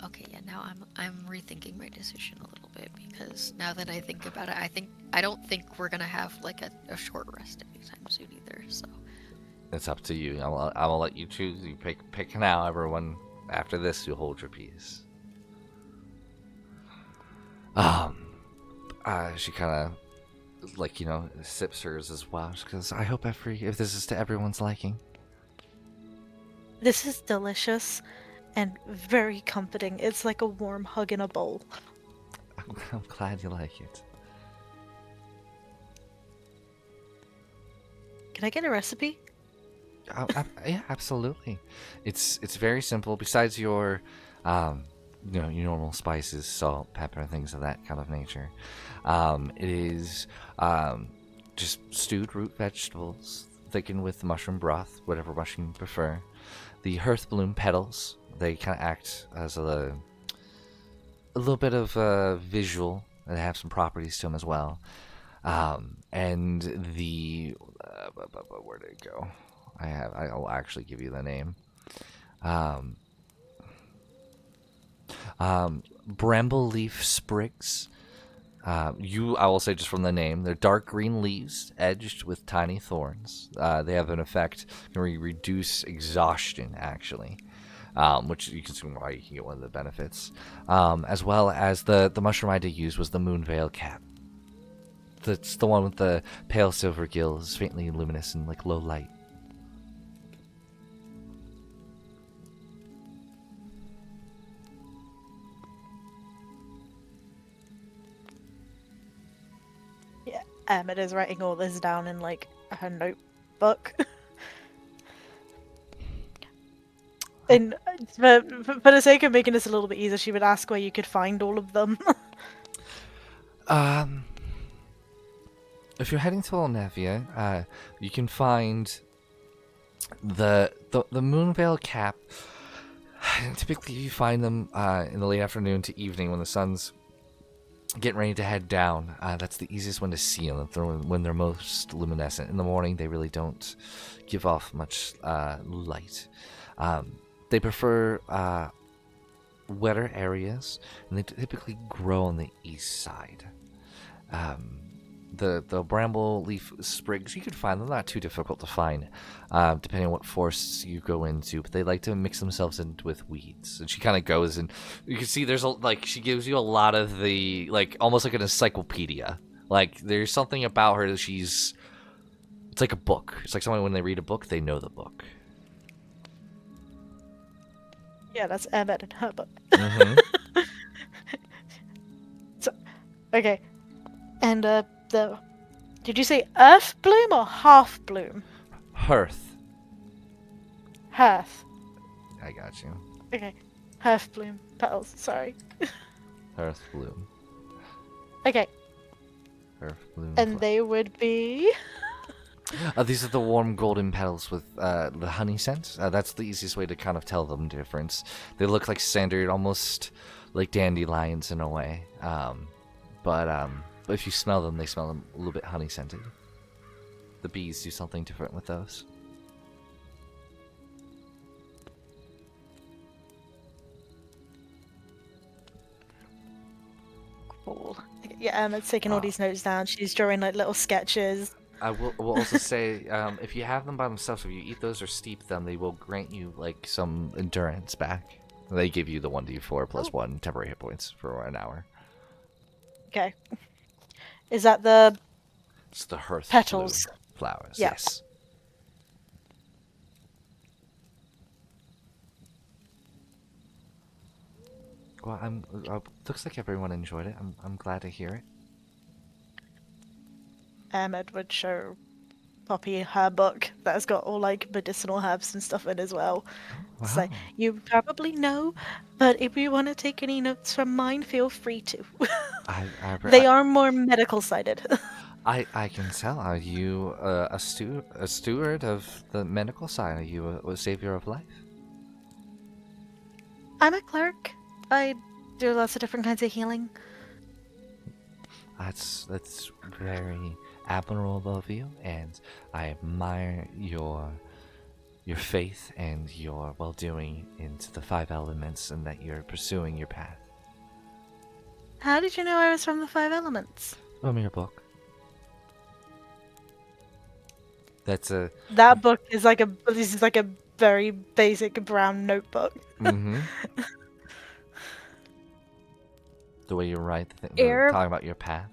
Okay, yeah, now I'm rethinking my decision a little bit, because now that I think about it, I don't think we're gonna have like a short rest anytime soon either. So It's up to you. I'll let you choose. You pick now. Everyone, after this, you hold your peace. She kind of, like, sips hers as well. Because I hope if this is to everyone's liking. This is delicious and very comforting. It's like a warm hug in a bowl. I'm glad you like it. Can I get a recipe? Yeah, absolutely. It's very simple. Besides your, your normal spices, salt, pepper, things of that kind of nature, it is just stewed root vegetables thickened with mushroom broth, whatever mushroom you prefer. The Hearth bloom petals, they kind of act as a little bit of visual, and they have some properties to them as well. And the where did it go? I'll actually give you the name. Bramble leaf sprigs. I will say just from the name, they're dark green leaves edged with tiny thorns. They have an effect to reduce exhaustion, actually, which you can see why you can get one of the benefits. As well as the mushroom I did use was the Moonveil cap. That's the one with the pale silver gills, faintly luminous and like low light. It is writing all this down in like her notebook. And for the sake of making this a little bit easier, she would ask where you could find all of them. If you're heading to Olnevia, you can find the Moonveil cap. Typically, you find them in the late afternoon to evening when the sun's getting ready to head down. That's the easiest one to see them when they're most luminescent. In the morning, they really don't give off much light. They prefer wetter areas, and they typically grow on the east side. The bramble leaf sprigs, you can find them, not too difficult to find, depending on what forests you go into, but they like to mix themselves in with weeds. And she kind of goes, and you can see she gives you a lot of the, almost like an encyclopedia. Like, there's something about her that it's like a book. It's like someone, when they read a book, they know the book. Yeah, that's Emmett in her book. Mm-hmm. So, okay. And, did you say Earth Bloom or Half Bloom? Hearth. Hearth. I got you. Okay. Hearth Bloom petals, sorry. Hearth bloom. Okay, Earth, bloom, and flower. they would be. These are the warm golden petals with the honey scent. That's the easiest way to kind of tell them difference. They look like standard, almost like dandelions in a way. But if you smell them, they smell a little bit honey scented. The bees do something different with those. Cool. Yeah, Emma's taking all these notes down. She's drawing like little sketches. I will also say, if you have them by themselves, if you eat those or steep them, they will grant you like some endurance back. They give you the 1d4 plus 1 temporary hit points for an hour. Okay. Is that the It's the Hearth petals? bloom flowers. Yeah. Yes. Well, looks like everyone enjoyed it. I'm glad to hear it. Ahmed would show Poppy her book that's got all like medicinal herbs and stuff in as well. Wow. So you probably know, but if you want to take any notes from mine, feel free to. They are more medical sided. I can tell. Are you a steward of the medical side? Are you a savior of life? I'm a cleric. I do lots of different kinds of healing. That's very admirable of you, and I admire your faith and your well-doing into the 5 elements, and that you're pursuing your path. How did you know I was from the 5 elements? From your book. That book is like a very basic brown notebook. Mm-hmm. The way you write, talking about your path.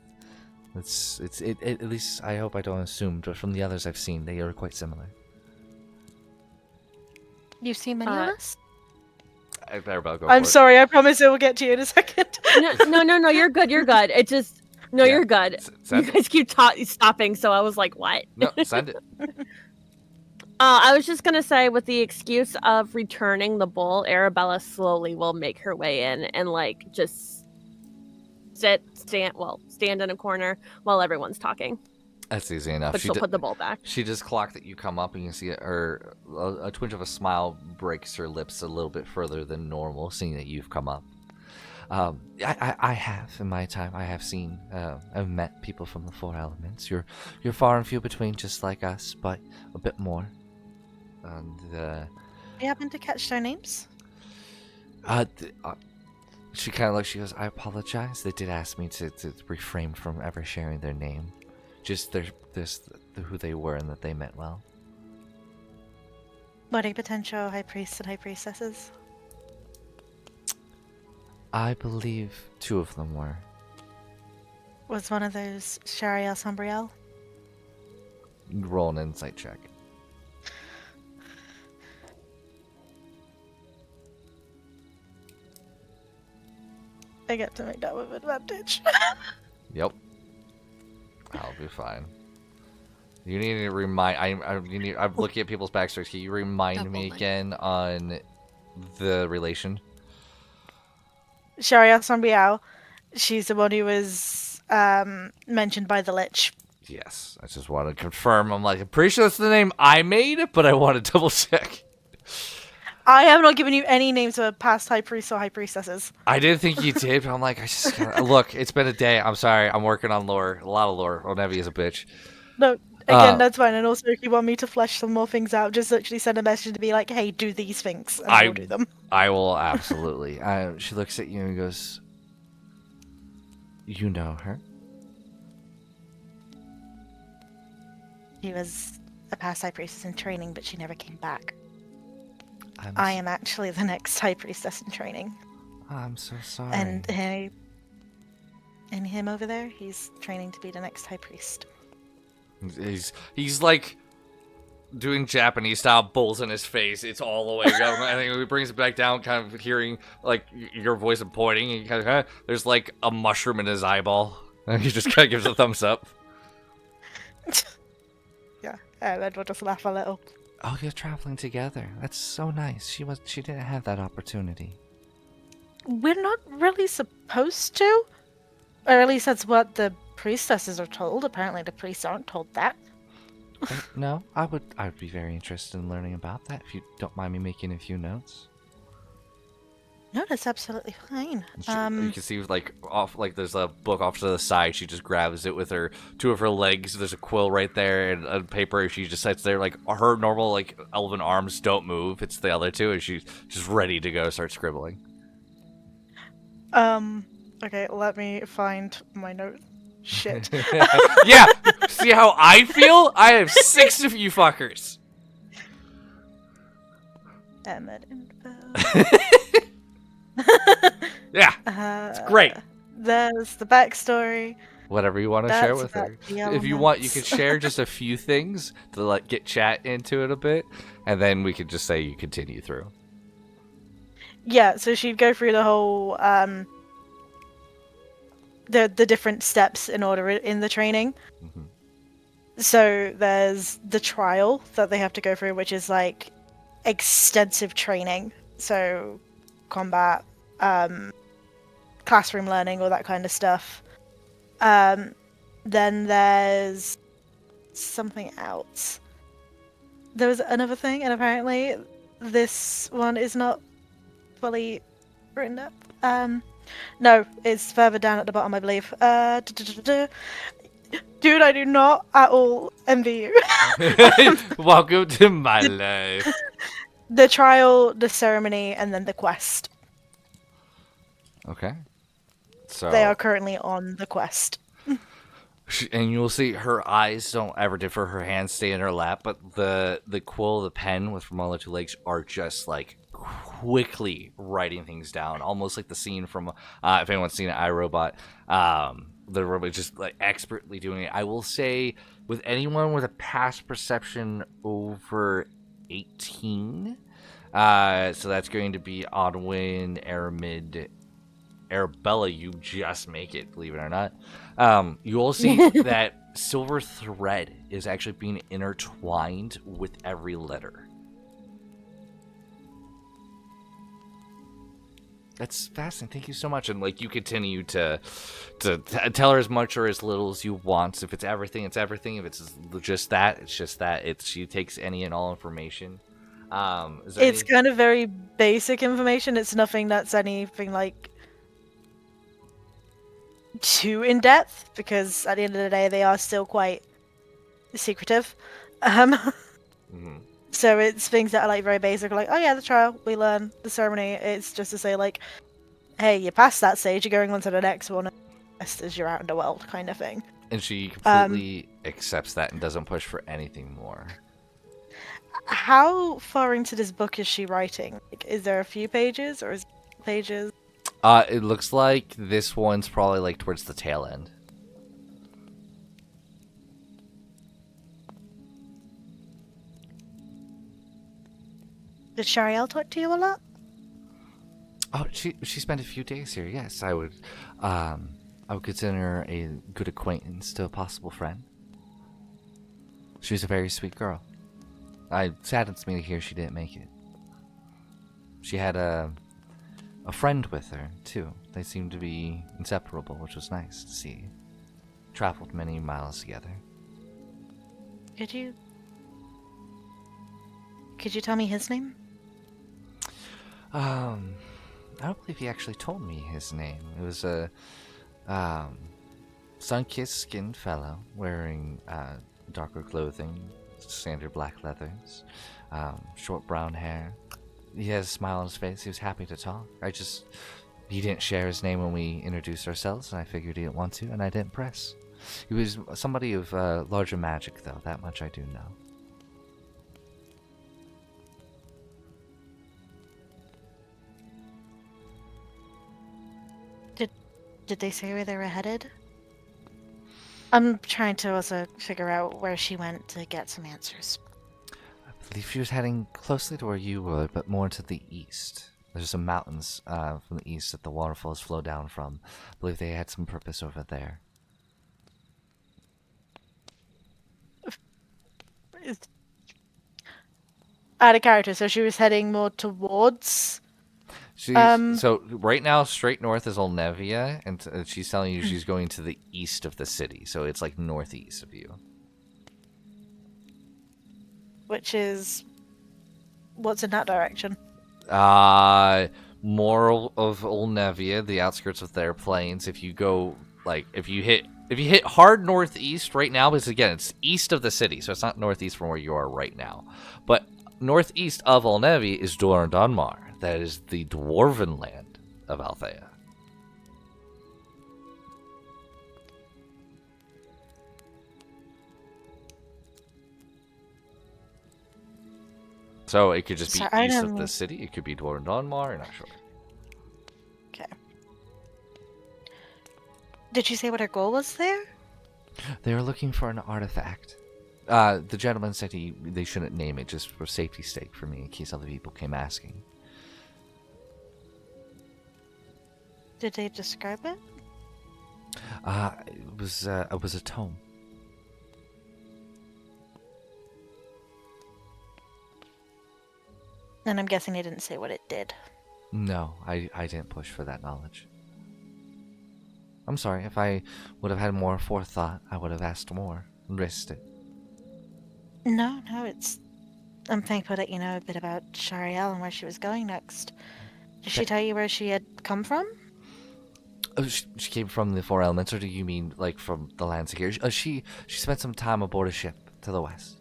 It's at least I hope I don't assume, but from the others I've seen, they are quite similar. You've seen many of us? I better about go. I'm sorry. I promise it will get to you in a second. No. You're good. You're good. It just you're good. You guys keep stopping, so I was like, what? No, send it. I was just gonna say, with the excuse of returning the bowl, Arabella slowly will make her way in and like just stand in a corner while everyone's talking. That's easy enough. But she'll put the bowl back. She just clocked that you come up, and you see a twinge of a smile breaks her lips a little bit further than normal, seeing that you've come up. I have in my time. I have seen. I've met people from the 4 elements. You're far and few between, just like us, but a bit more. And You happen to catch their names? She kind of looks. She goes, "I apologize. They did ask me to refrain from ever sharing their name, just who they were and that they meant well." Were they potential high priests and high priestesses? I believe 2 of them were. Was one of those Shariel Sombriel? Roll an insight check. I get to make that with advantage. Yep. I'll be fine. You need to remind. I'm looking at people's backstories. Can you remind me again on the relation? Shariel Sombriel. She's the one who was mentioned by the Lich. Yes. I just want to confirm. I'm pretty sure that's the name I made, but I want to double check. I have not given you any names of past high priests or high priestesses. I didn't think you did, but I'm I just gotta, look. It's been a day. I'm sorry. I'm working on lore. A lot of lore. Olnevia is a bitch. No, again, that's fine. And also, if you want me to flesh some more things out, just literally send a message to be like, "Hey, do these things," and I will do them. I will absolutely. She looks at you and goes, "You know her?" She was a past high priestess in training, but she never came back. I am actually the next high priestess in training. I'm so sorry. And him over there, he's training to be the next high priest. He's like doing Japanese style bulls in his face. It's all the way up. I think he brings it back down, kind of hearing like your voice and pointing. And kind of, there's like a mushroom in his eyeball, and he just kind of gives a thumbs up. Yeah, Ed will just laugh a little. Oh, you're traveling together. That's so nice. She didn't have that opportunity. We're not really supposed to. Or at least that's what the priestesses are told. Apparently the priests aren't told that. No, I'd be very interested in learning about that if you don't mind me making a few notes. No, that's absolutely fine. You can see there's a book off to the side. She just grabs it with her two of her legs. There's a quill right there and a paper. She just sits there like her normal like elven arms don't move. It's the other two, and she's just ready to go start scribbling. Okay, let me find my note. Shit. Yeah, see how I feel? I have 6 of you fuckers. Emmett info. Yeah, it's great. There's the backstory. Whatever you want to share with her. The If you want, you elements. could share just a few things to like get chat into it a bit, and then we could just say you continue through. Yeah, so she'd go through the whole the different steps in order in the training. Mm-hmm. So there's the trial that they have to go through, which is like extensive training. So combat, classroom learning, all that kind of stuff. Then there's something else. There was another thing, and apparently this one is not fully written up. No, it's further down at the bottom, I believe. Dude, I do not at all envy you. Welcome to my life. The trial, the ceremony, and then the quest. Okay. So They are currently on the quest. and you'll see her eyes don't ever differ. Her hands stay in her lap, but the quill, the pen with from all the 2 legs are just like quickly writing things down, almost like the scene from if anyone's seen iRobot, the robot just like expertly doing it. I will say with anyone with a past perception over 18, so that's going to be Odwin, Aramid, Arabella. You just make it, believe it or not. You will see that silver thread is actually being intertwined with every letter. That's fascinating. Thank you so much. And like you continue to tell her as much or as little as you want. If it's everything, it's everything. If it's just that, it's just that. She takes any and all information. It's kind of very basic information. It's nothing that's anything like too in depth, because at the end of the day they are still quite secretive. Mm-hmm. So it's things that are like very basic, like, oh yeah, the trial, we learn the ceremony. It's just to say like, hey, you passed that stage, you're going on to the next one, as you're out in the world, kind of thing. And she completely accepts that and doesn't push for anything more. How far into this book is she writing? Like, is there a few pages, or is it pages? It looks like this one's probably like towards the tail end. Did Shariel talk to you a lot? Oh, she spent a few days here. Yes, I would consider her a good acquaintance to a possible friend. She was a very sweet girl. It saddens me to hear she didn't make it. She had a friend with her too. They seemed to be inseparable, which was nice to see. Traveled many miles together. Could you tell me his name? I don't believe he actually told me his name. It was a sun-kissed skinned fellow wearing darker clothing, standard black leathers, short brown hair. He has a smile on his face. He was happy to talk. He didn't share his name when we introduced ourselves, and I figured he didn't want to, and I didn't press. He was somebody of larger magic, though. That much I do know. Did they say where they were headed? I'm trying to also figure out where she went to get some answers. I believe she was heading closely to where you were, but more to the east. There's some mountains from the east that the waterfalls flow down from. I believe they had some purpose over there. Out of character, so she was heading more towards So right now, straight north is Olnevia, and she's telling you she's going to the east of the city. So it's like northeast of you. Which is what's in that direction? More of Olnevia, the outskirts of their plains. If you go if you hit hard northeast right now, because again it's east of the city, so it's not northeast from where you are right now. But northeast of Olnevia is Dor Donmar. That is the dwarven land of Althea. So it could just be east of the city. It could be Dor Donmar. I'm not sure. Okay. Did you say what her goal was there? They were looking for an artifact. The gentleman said they shouldn't name it, just for safety's sake for me, in case other people came asking. Did they describe it? It was a tome. And I'm guessing they didn't say what it did. No, I didn't push for that knowledge. I'm sorry. If I would have had more forethought, I would have asked more and risked it. No, it's... I'm thankful that you know a bit about Shariel and where she was going next. Did she tell you where she had come from? Oh, she came from the Four Elements, or do you mean like from the lands here? She spent some time aboard a ship to the west.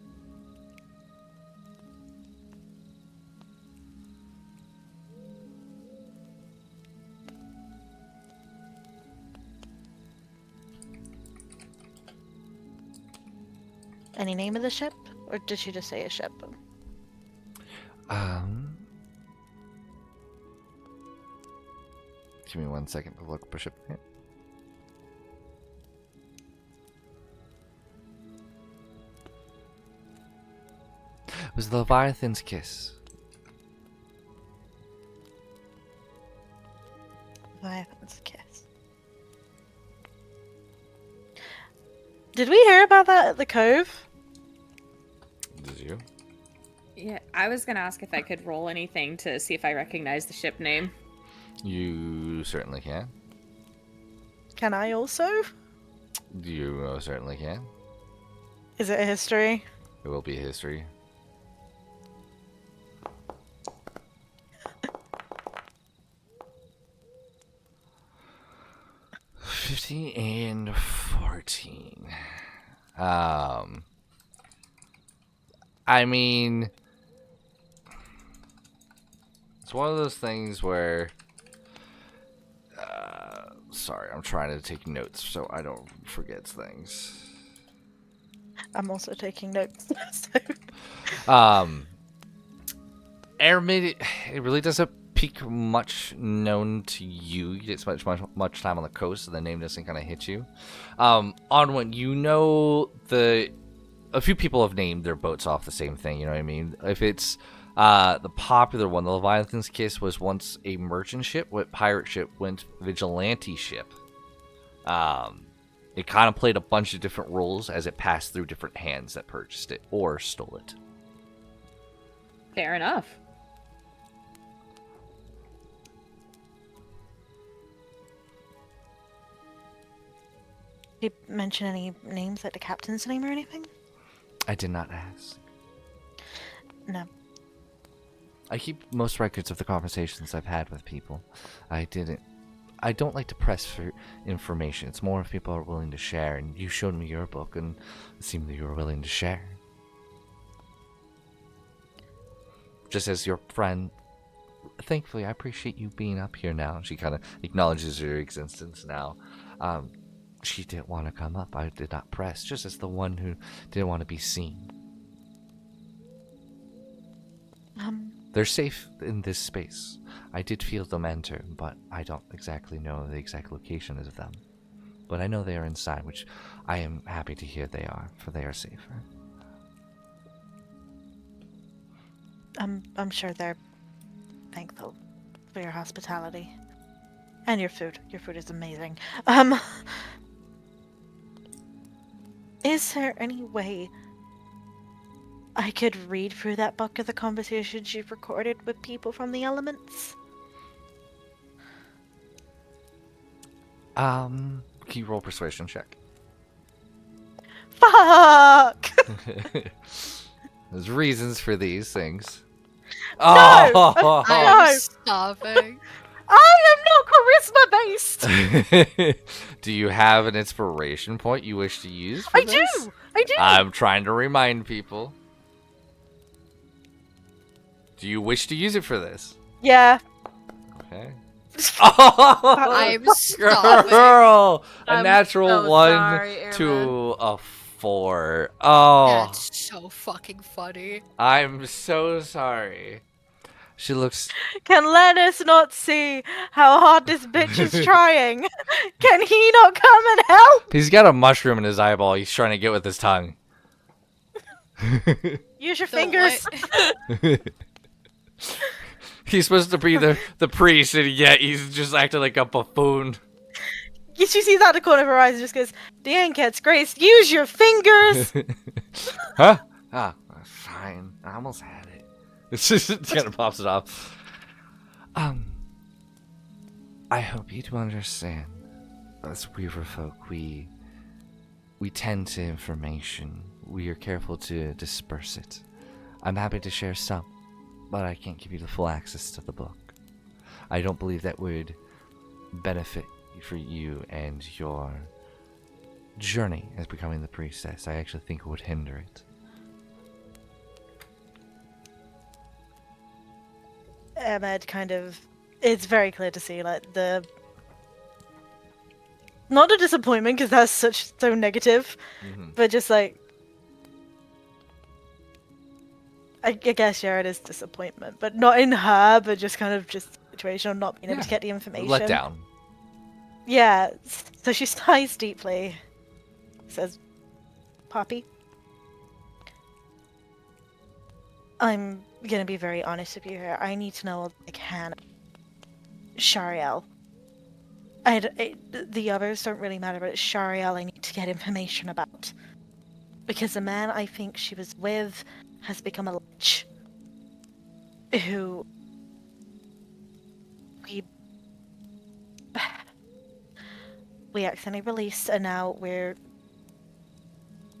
Any name of the ship? Or did she just say a ship? Give me 1 second to look for ship. Yeah. It was the Leviathan's Kiss. Leviathan's Kiss. Did we hear about that at the Cove? Did you? Yeah, I was gonna ask if I could roll anything to see if I recognize the ship name. You certainly can. Can I also? You certainly can. Is it a history? It will be history. $15 and $14. I mean, it's one of those things where, sorry, I'm trying to take notes so I don't forget things. I'm also taking notes. Aramid, it really doesn't peak much known to you. You get much time on the coast, so the name doesn't kind of hit you. Onwin, you know a few people have named their boats off the same thing, you know what I mean? If it's the popular one, the Leviathan's Kiss was once a merchant ship, what pirate ship went vigilante ship. It kind of played a bunch of different roles as it passed through different hands that purchased it or stole it. Fair enough. Did you mention any names, like the captain's name or anything? I did not ask. No. I keep most records of the conversations I've had with people. I don't like to press for information. It's more if people are willing to share, and you showed me your book, and it seemed that you were willing to share. Just as your friend, thankfully, I appreciate you being up here now. She kind of acknowledges your existence now. She didn't want to come up. I did not press, just as the one who didn't want to be seen. They're safe in this space. I did feel them enter, but I don't exactly know the exact location of them. But I know they are inside, which I am happy to hear they are, for they are safer. I'm sure they're thankful for your hospitality. And your food. Your food is amazing. Is there any way I could read through that book of the conversations you've recorded with people from the elements? Can you roll persuasion check? Fuck! There's reasons for these things. I Oh! am stopping. I am not charisma based. Do you have an inspiration point you wish to use for I this? do. I do. I'm trying to remind people. Do you wish to use it for this? Yeah. Okay. I'm stopping. Girl! A I'm natural so 1 sorry, to a 4. Oh, That's so fucking funny. I'm so sorry. She looks. Can Lennis not see how hard this bitch is trying? Can he not come and help? He's got a mushroom in his eyeball. He's trying to get with his tongue. Use your The fingers. what? He's supposed to be the priest, and yet he's just acting like a buffoon. She sees out the corner of her eyes and just goes, "The Anket's grace, use your fingers!" Huh? Ah, fine. I almost had it. It's just it kind of pops it off. I hope you do understand. As Weaver folk, we tend to information. We are careful to disperse it. I'm happy to share some, but I can't give you the full access to the book. I don't believe that would benefit for you and your journey as becoming the priestess. I actually think it would hinder it. Ahmed it's very clear to see, like, not the disappointment, because that's so negative, but just like, I guess, yeah, it is disappointment, but not in her, but just kind of just situation of not being able to get the information. Let down. Yeah, so she sighs deeply, says, "Poppy, I'm gonna be very honest with you here. I need to know all I can. Shariel. The others don't really matter, but it's Shariel I need to get information about. Because the man I think she was with has become a lich. Who... we accidentally released, and now we're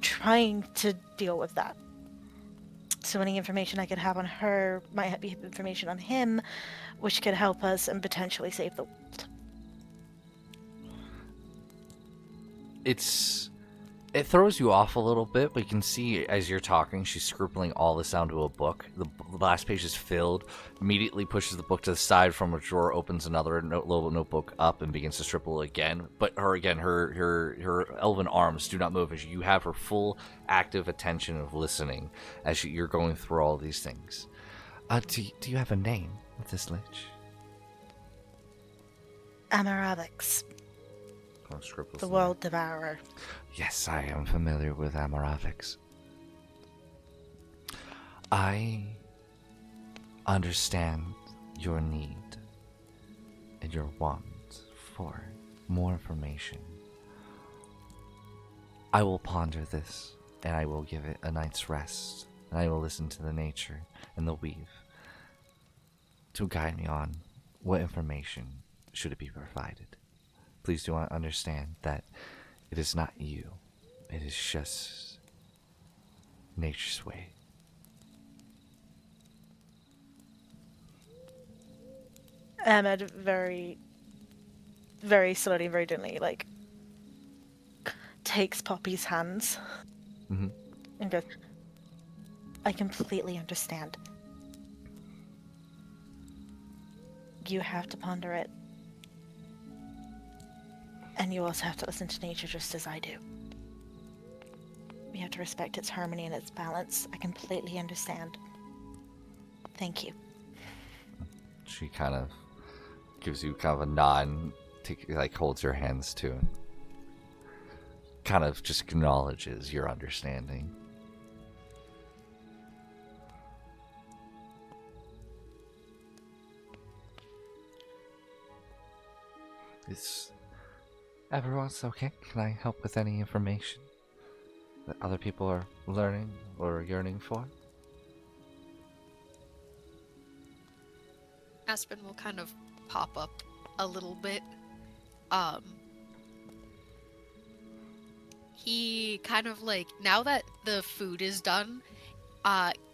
trying to deal with that. So any information I could have on her might be information on him, which could help us and potentially save the world." It throws you off a little bit, but you can see as you're talking, she's scribbling all this onto a book. The last page is filled. Immediately pushes the book to the side from a drawer, opens another little notebook up, and begins to scribble again. But her elven arms do not move as you have her full active attention of listening as you're going through all these things. Do you have a name with this lich? Amaravix, the World Devourer. Yes, I am familiar with Amaravix. I understand your need and your want for more information. I will ponder this, and I will give it a night's rest, and I will listen to the nature and the weave to guide me on what information should it be provided. Please do understand that it is not you. It is just nature's way. Ahmed very, very slowly, very gently, like, takes Poppy's hands and goes, "I completely understand. You have to ponder it. And you also have to listen to nature just as I do. We have to respect its harmony and its balance. I completely understand. Thank you." She kind of gives you kind of a nod and holds your hands too. And kind of just acknowledges your understanding. Is everyone's okay? Can I help with any information that other people are learning or yearning for? Aspen will kind of pop up a little bit. he kind of like, now that the food is done,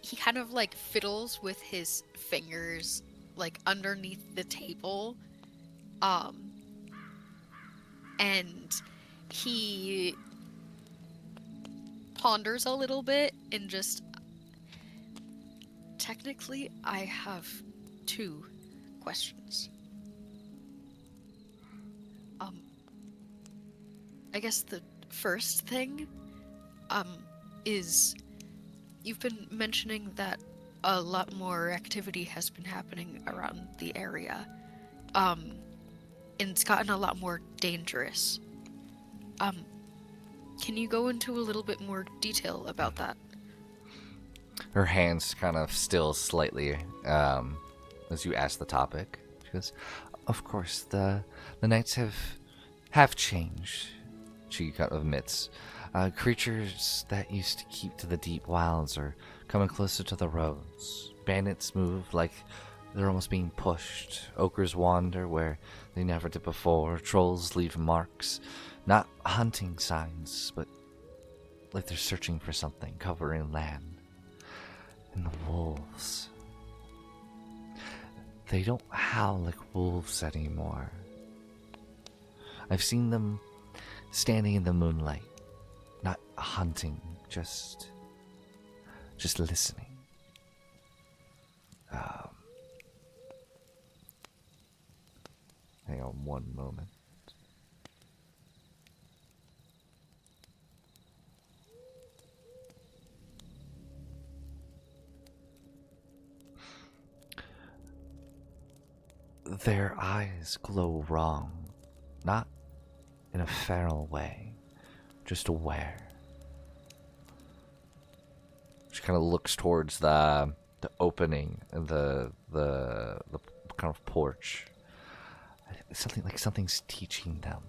he kind of like fiddles with his fingers like underneath the table, and he ponders a little bit and just, technically I have 2 questions. I guess the first thing is, you've been mentioning that a lot more activity has been happening around the area, and it's gotten a lot more dangerous. Can you go into a little bit more detail about that? Her hands kind of still slightly as you ask the topic. She goes, "Of course, the nights have changed." She kind of admits, creatures that used to keep to the deep wilds are coming closer to the roads. Bandits move like they're almost being pushed. Ogres wander where they never did before. Trolls leave marks, not hunting signs, but like they're searching for something covering land. And the wolves, they don't howl like wolves anymore. I've seen them standing in the moonlight, not hunting, just listening. Hang on one moment. Their eyes glow wrong, not in a feral way, just aware. She kind of looks towards the opening and the kind of porch. Something like something's teaching them.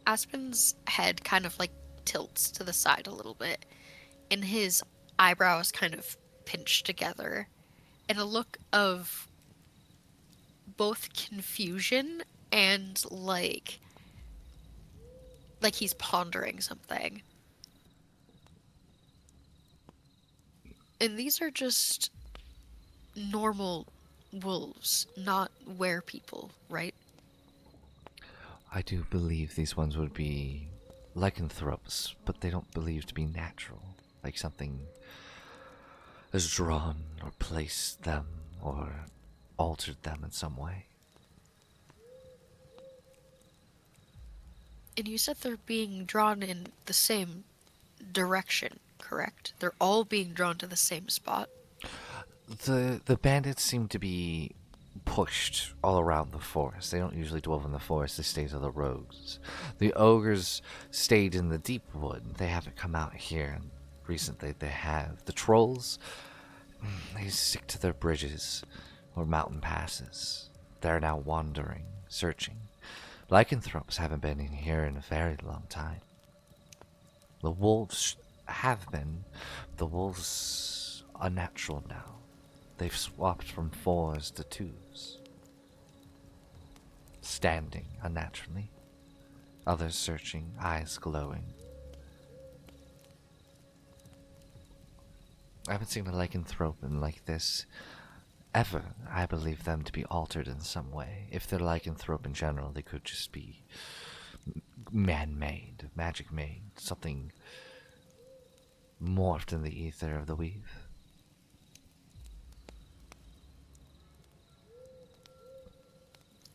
Aspen's head kind of like tilts to the side a little bit, and his eyebrows kind of pinch together, and a look of both confusion and like he's pondering something. And these are just normal wolves, not were-people, right? I do believe these ones would be lycanthropes, but they don't believe to be natural. Like something has drawn or placed them or altered them in some way. And you said they're being drawn in the same direction, correct? They're all being drawn to the same spot? The bandits seem to be pushed all around the forest. They don't usually dwell in the forest, they stay to the roads. The ogres stayed in the deep wood. They haven't come out here, and recently they have. The trolls, they stick to their bridges or mountain passes. They're now wandering, searching. Lycanthropes haven't been in here in a very long time. The wolves have been. The wolves are natural now. They've swapped from 4s to 2s. Standing unnaturally. Others searching, eyes glowing. I haven't seen a lycanthrope like this ever. I believe them to be altered in some way. If they're lycanthrope in general, they could just be man-made, magic-made, something morphed in the ether of the weave.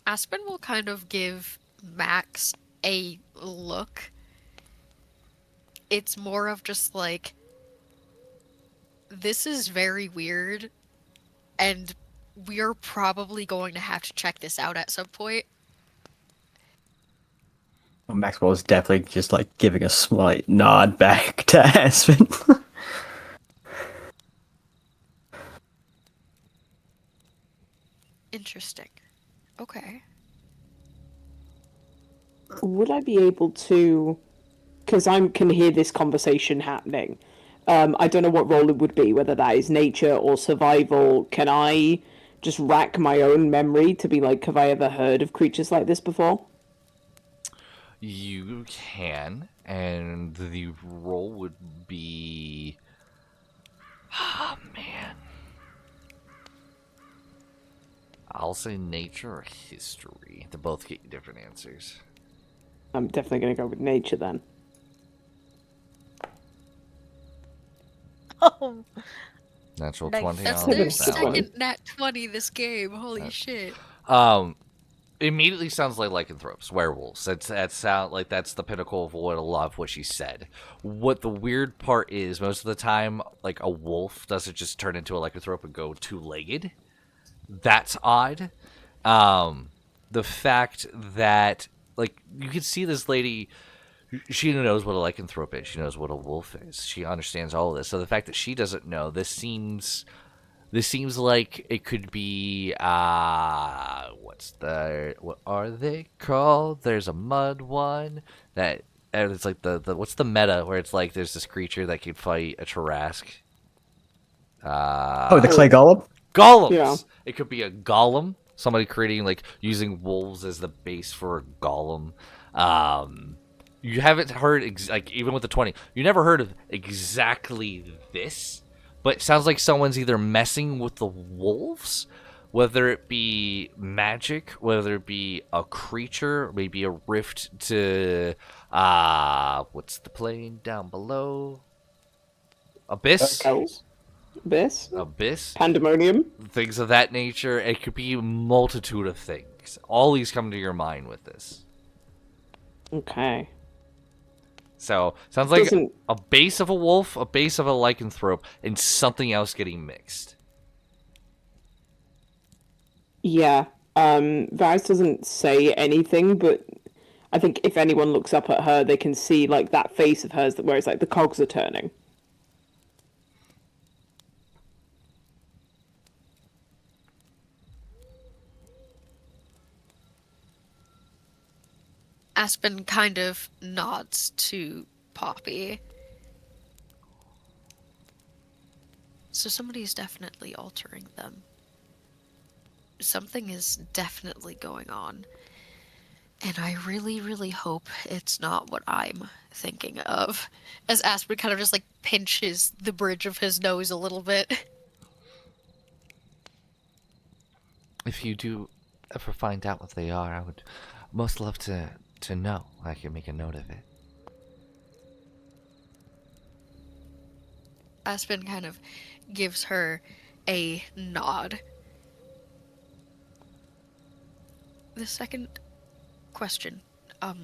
Aspen will kind of give Max a look. It's more of just like, this is very weird, and we are probably going to have to check this out at some point. Well, Maxwell is definitely just like giving a slight nod back to Aspen. Interesting. Okay. Would I be able to, because I can hear this conversation happening, I don't know what role it would be, whether that is nature or survival. Can I just rack my own memory to be like, have I ever heard of creatures like this before? You can, and the role would be... Oh, man. I'll say nature or history. They both get you different answers. I'm definitely going to go with nature then. Oh, Natural Nice. 20 That's on their that second one. nat 20 this game. Holy shit. Immediately sounds like lycanthropes, werewolves. That sound like that's the pinnacle of what a lot of what she said. What the weird part is, most of the time, like a wolf doesn't just turn into a lycanthrope and go two-legged. That's odd. The fact that like you can see this lady, she knows what a lycanthrope is. She knows what a wolf is. She understands all of this. So the fact that she doesn't know, this seems like it could be what are they called? There's a mud one that and it's like the what's the meta where it's like there's this creature that can fight a Tarrasque. The clay golem? Golems. Yeah. It could be a golem. Somebody creating like using wolves as the base for a golem. You haven't heard like even with the 20, you never heard of exactly this. But it sounds like someone's either messing with the wolves, whether it be magic, whether it be a creature, maybe a rift to, what's the plane down below? Abyss? Hells? Abyss? Abyss? Pandemonium? Things of that nature. It could be a multitude of things. All these come to your mind with this. Okay. So, sounds like Doesn't- a base of a wolf, a base of a lycanthrope, and something else getting mixed. Yeah. Varys doesn't say anything, but I think if anyone looks up at her, they can see like that face of hers where it's like the cogs are turning. Aspen kind of nods to Poppy. So somebody's definitely altering them. Something is definitely going on. And I really, really hope it's not what I'm thinking of. As Aspen kind of just like pinches the bridge of his nose a little bit. If you do ever find out what they are, I would most love to know. I can make a note of it. Aspen kind of gives her a nod. The second question, I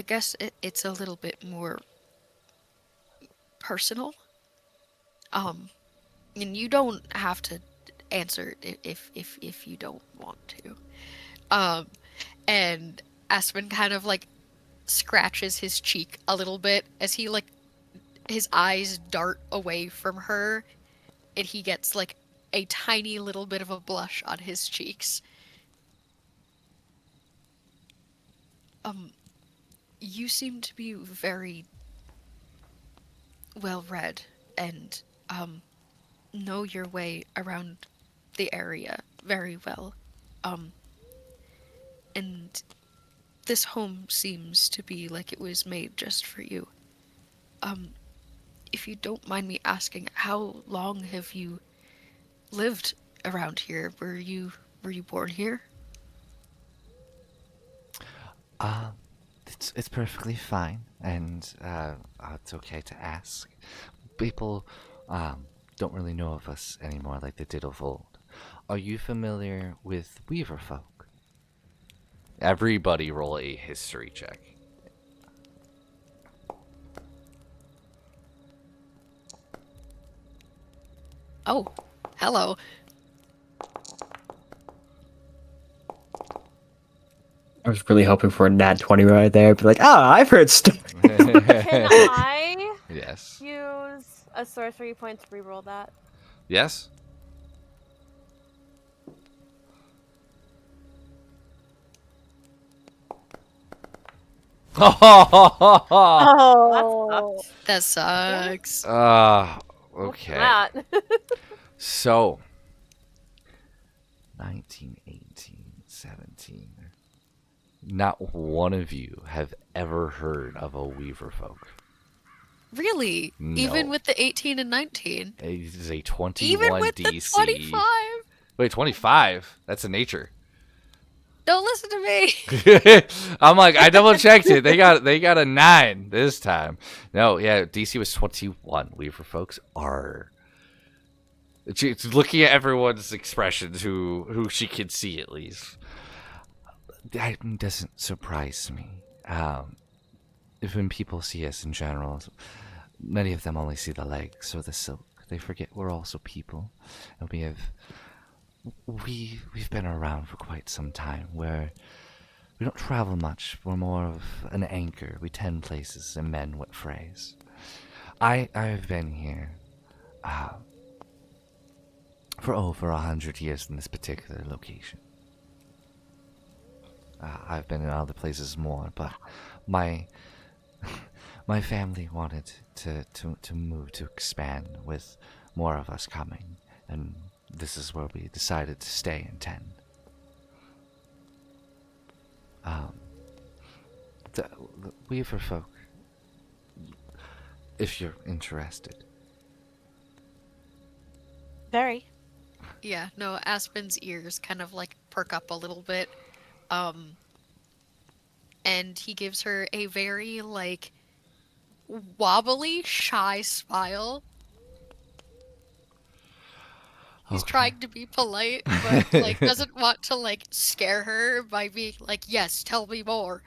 guess it's a little bit more personal. And you don't have to answer it if you don't want to. And Aspen kind of like scratches his cheek a little bit as he like his eyes dart away from her, and he gets like a tiny little bit of a blush on his cheeks. You seem to be very well read and know your way around the area very well. And this home seems to be like it was made just for you. If you don't mind me asking, how long have you lived around here? Were you born here? It's perfectly fine, and it's okay to ask. People don't really know of us anymore like they did of old. Are you familiar with Weaver folk? Everybody roll a history check. Oh, hello. I was really hoping for a nat 20 right there. Be like, I've heard stuff. Can I Yes. use a sorcery point to reroll that? Yes? Oh, That sucks. Okay. That. So, 19, 18, 17. Not one of you have ever heard of a Weaver folk. Really? No. Even with the 18 and 19? It is a 21 Even with DC. the 25? Wait, 25? That's a nature. Don't listen to me. I'm like, I double checked it. They got a 9 this time. No, yeah, DC was 21. Weaver folks are. She's looking at everyone's expressions who she can see at least. That doesn't surprise me. If when people see us in general, many of them only see the legs or the silk. They forget we're also people, and we've been around for quite some time. Where we don't travel much. We're more of an anchor. We tend places and mend what frays. I've been here for over 100 years in this particular location. I've been in other places more, but my family wanted to move, to expand, with more of us coming, and this is where we decided to stay and tend. The Weaver folk, if you're interested. Very. Yeah, no, Aspen's ears kind of like perk up a little bit. And he gives her a very like wobbly, shy smile. He's Okay. trying to be polite, but like doesn't want to like scare her by being like, "Yes, tell me more."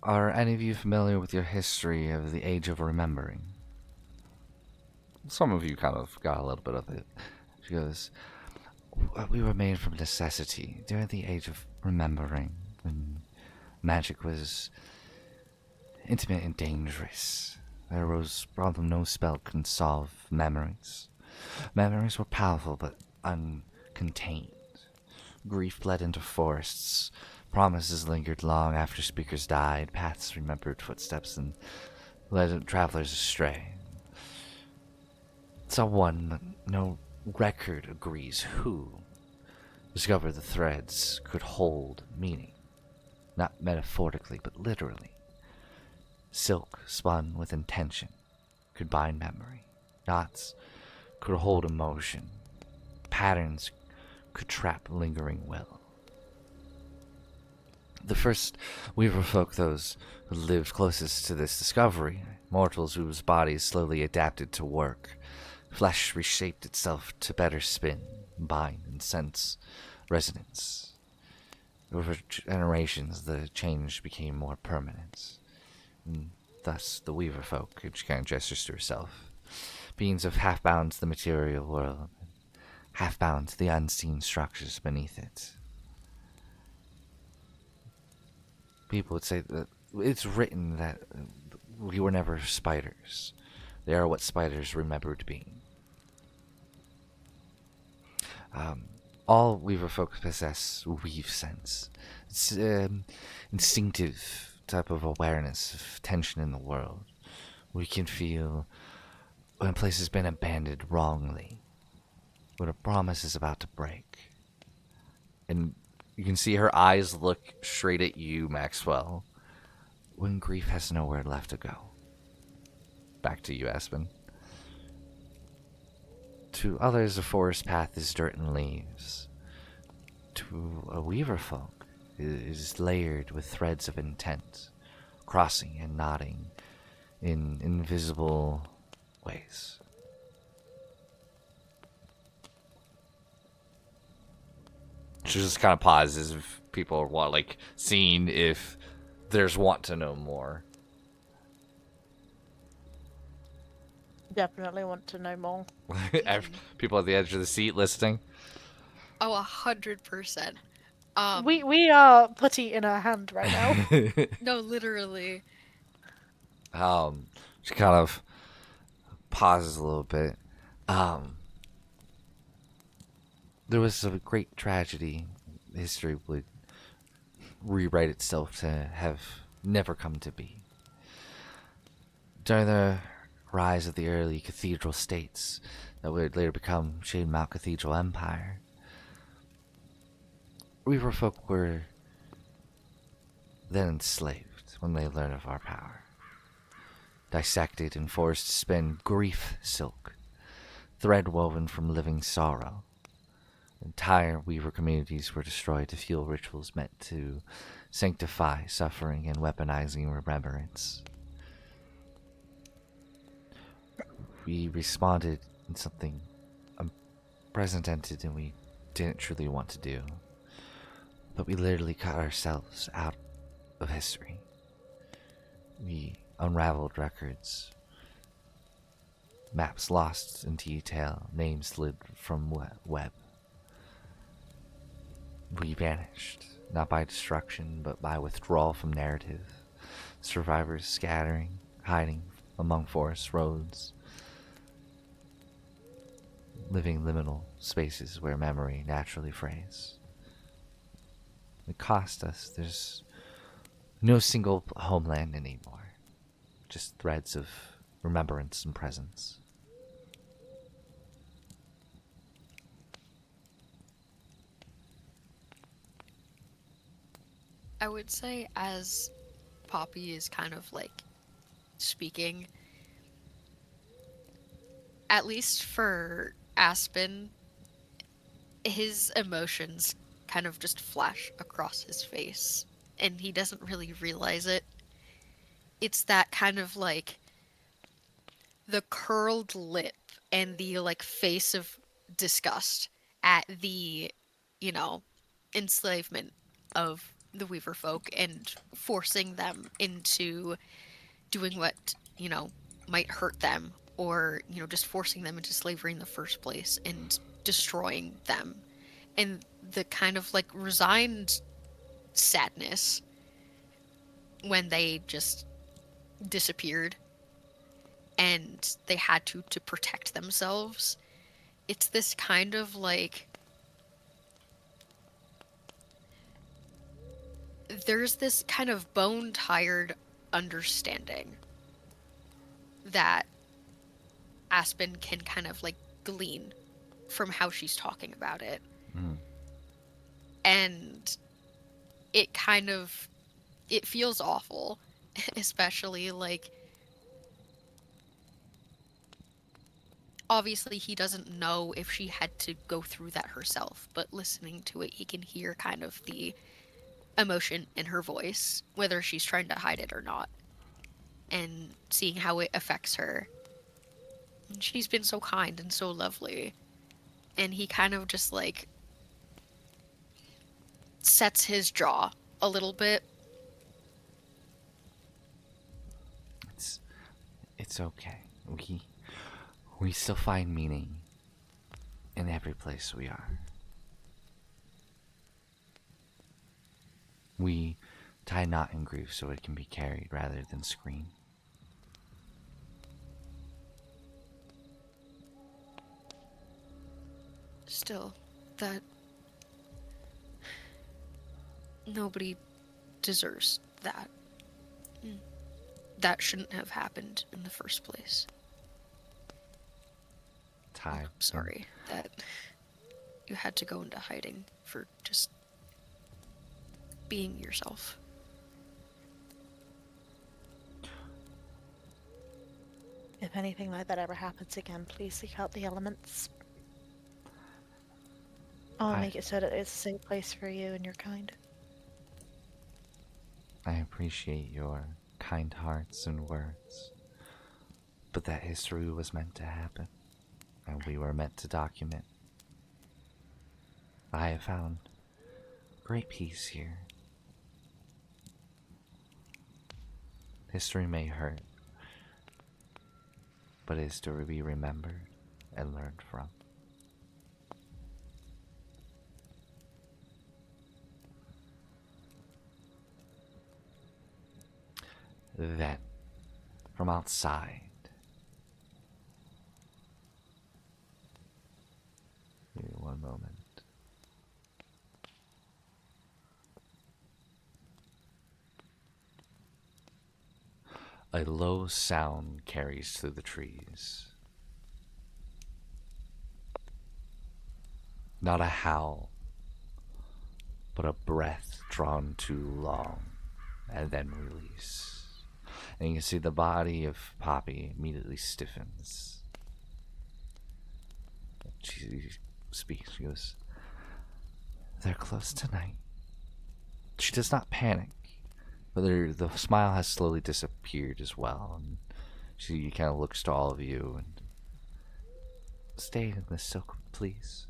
Are any of you familiar with your history of the Age of Remembering? Some of you kind of got a little bit of it. She goes, we were made from necessity during the Age of Remembering, when magic was intimate and dangerous. There was a problem no spell could solve: memories. Memories were powerful but uncontained. Grief bled into forests. Promises lingered long after speakers died. Paths remembered footsteps and led travelers astray. Someone, but no record agrees who, discovered the threads could hold meaning. Not metaphorically, but literally. Silk spun with intention could bind memory. Knots could hold emotion. Patterns could trap lingering will. The first Weaver folk, those who lived closest to this discovery, mortals whose bodies slowly adapted to work. Flesh reshaped itself to better spin, bind, and sense resonance. Over generations, the change became more permanent. And thus, the Weaver folk, she kind of gestures to herself, beings of half-bound to the material world, half-bound to the unseen structures beneath it. People would say that it's written that we were never spiders. They are what spiders remembered being. All Weaver folk possess weave sense. It's instinctive type of awareness of tension in the world. We can feel when a place has been abandoned wrongly, when a promise is about to break. And you can see her eyes look straight at you, Maxwell, when grief has nowhere left to go. Back to you, Aspen. To others, a forest path is dirt and leaves. To a Weaver folk, it is layered with threads of intent, crossing and knotting in invisible ways. She just kind of pauses if people want, like, seeing if there's want to know more. Definitely want to know more. People at the edge of the seat listening. Oh, 100%. We are putty in our hand right now. No, literally. She kind of pauses a little bit. There was a great tragedy. History would rewrite itself to have never come to be. During the rise of the early cathedral states that would later become Shademount Cathedral Empire, Weaver folk were then enslaved when they learned of our power. Dissected and forced to spin grief silk, thread woven from living sorrow. Entire Weaver communities were destroyed to fuel rituals meant to sanctify suffering and weaponizing remembrance. We responded in something unprecedented and we didn't truly want to do. But we literally cut ourselves out of history. We unraveled records, maps lost in detail, names slid from web. We vanished, not by destruction, but by withdrawal from narrative. Survivors scattering, hiding among forest roads, living liminal spaces where memory naturally frays. It cost us. There's no single homeland anymore. Just threads of remembrance and presence. I would say as Poppy is kind of like speaking, at least for Aspen, his emotions kind of just flash across his face and he doesn't really realize it. It's that kind of like the curled lip and the like face of disgust at the, you know, enslavement of the Weaver folk and forcing them into doing what, you know, might hurt them or, you know, just forcing them into slavery in the first place and destroying them. And the kind of like resigned sadness when they just disappeared and they had to protect themselves. It's this kind of like there's this kind of bone-tired understanding that Aspen can kind of like glean from how she's talking about it. And it kind of it feels awful, especially like obviously he doesn't know if she had to go through that herself, but listening to it he can hear kind of the emotion in her voice, whether she's trying to hide it or not, and seeing how it affects her. And she's been so kind and so lovely, and he kind of just like sets his jaw a little bit. It's okay. We still find meaning in every place we are. We tie knot in grief so it can be carried rather than scream. Still, that nobody deserves that. That shouldn't have happened in the first place. Time. I'm sorry that you had to go into hiding for just being yourself. If anything like that ever happens again, please seek out the elements. I'll make it so that it's a safe place for you and your kind. I appreciate your kind hearts and words, but that history was meant to happen, and we were meant to document. I have found great peace here. History may hurt, but it is to be remembered and learned from. Then, from outside, give me one moment. A low sound carries through the trees. Not a howl, but a breath drawn too long and then release. And you can see the body of Poppy immediately stiffens. She speaks. She goes, "They're close tonight." She does not panic, but the smile has slowly disappeared as well. And she kind of looks to all of you and, "Stay in the silk, please."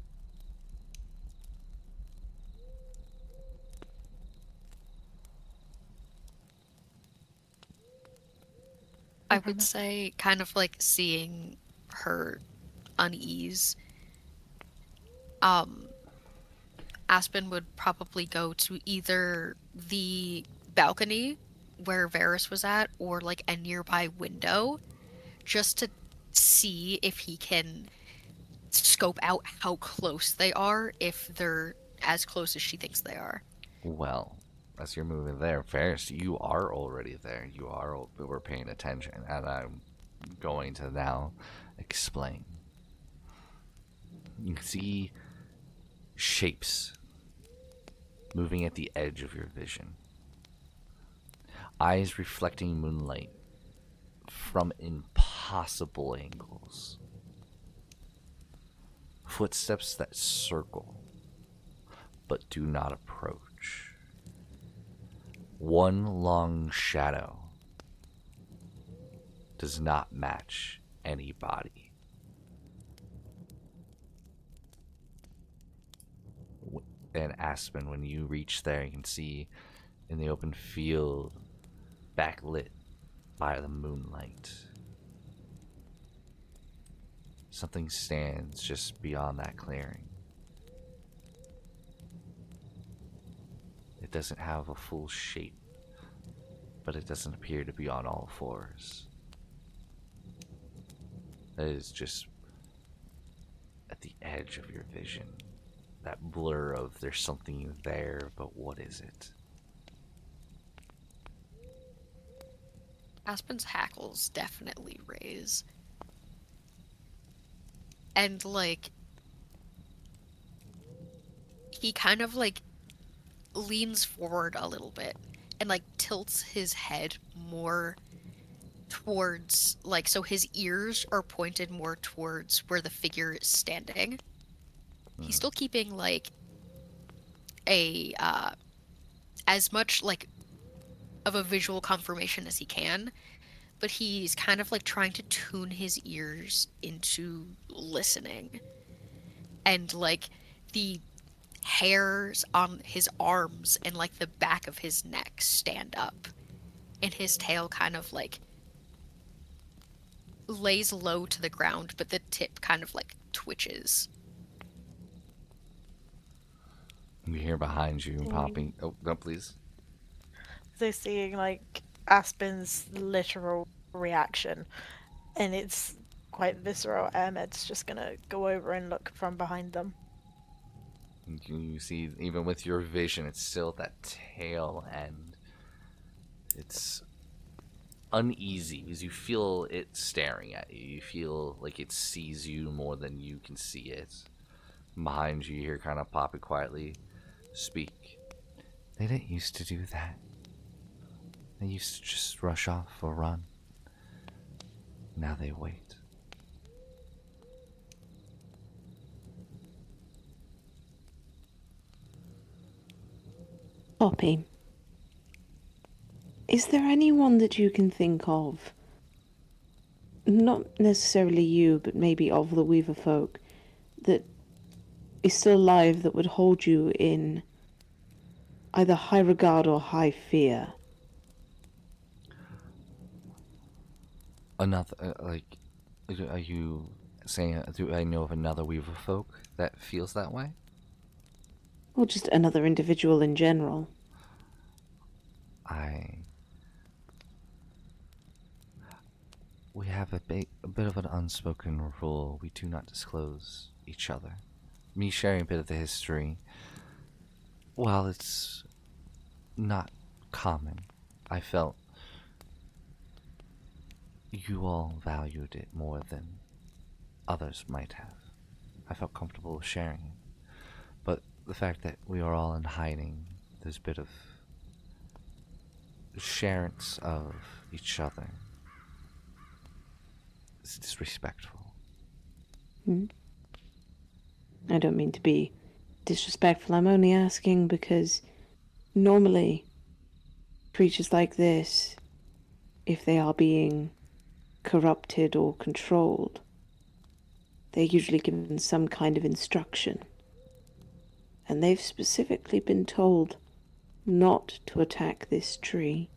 I would say, kind of like seeing her unease, Aspen would probably go to either the balcony where Varys was at or like a nearby window just to see if he can scope out how close they are, if they're as close as she thinks they are. Well, as you're moving there, Ferris, you are already there. We're paying attention, and I'm going to now explain. You can see shapes moving at the edge of your vision. Eyes reflecting moonlight from impossible angles. Footsteps that circle, but do not approach. One long shadow does not match any body. And Aspen, when you reach there, you can see in the open field, backlit by the moonlight, something stands just beyond that clearing. It doesn't have a full shape, but it doesn't appear to be on all fours. It is just at the edge of your vision. That blur of there's something there, but what is it? Aspen's hackles definitely raise. And like, he kind of like leans forward a little bit and like tilts his head more towards, like, so his ears are pointed more towards where the figure is standing. He's still keeping like a as much like of a visual confirmation as he can, but he's kind of like trying to tune his ears into listening. And like the hairs on his arms and like the back of his neck stand up, and his tail kind of like lays low to the ground, but the tip kind of like twitches. You hear behind you popping. Oh, no, please. So seeing like Aspen's literal reaction, and it's quite visceral. Ahmed's just gonna go over and look from behind them. You see, even with your vision, it's still that tail end. It's uneasy because you feel it staring at you. You feel like it sees you more than you can see it. Behind you, you hear kind of Poppy quietly speak. They didn't used to do that. They used to just rush off or run. Now they wait. Poppy, is there anyone that you can think of, not necessarily you, but maybe of the Weaver folk, that is still alive that would hold you in either high regard or high fear? Another, are you saying, do I know of another Weaver folk that feels that way? Or just another individual in general? We have a bit of an unspoken rule. We do not disclose each other. Me sharing a bit of the history, while it's not common, I felt you all valued it more than others might have. I felt comfortable sharing. But the fact that we are all in hiding, there's a bit of assurance of each other. It's disrespectful. I don't mean to be disrespectful. I'm only asking because normally creatures like this, if they are being corrupted or controlled, they're usually given some kind of instruction. And they've specifically been told not to attack this tree.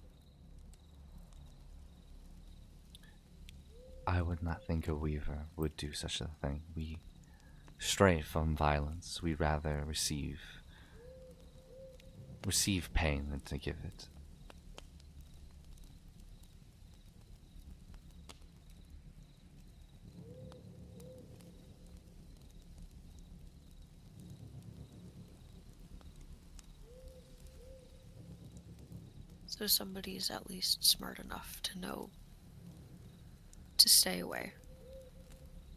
I would not think a weaver would do such a thing. We stray from violence. We rather receive pain than to give it. So somebody's at least smart enough to know to stay away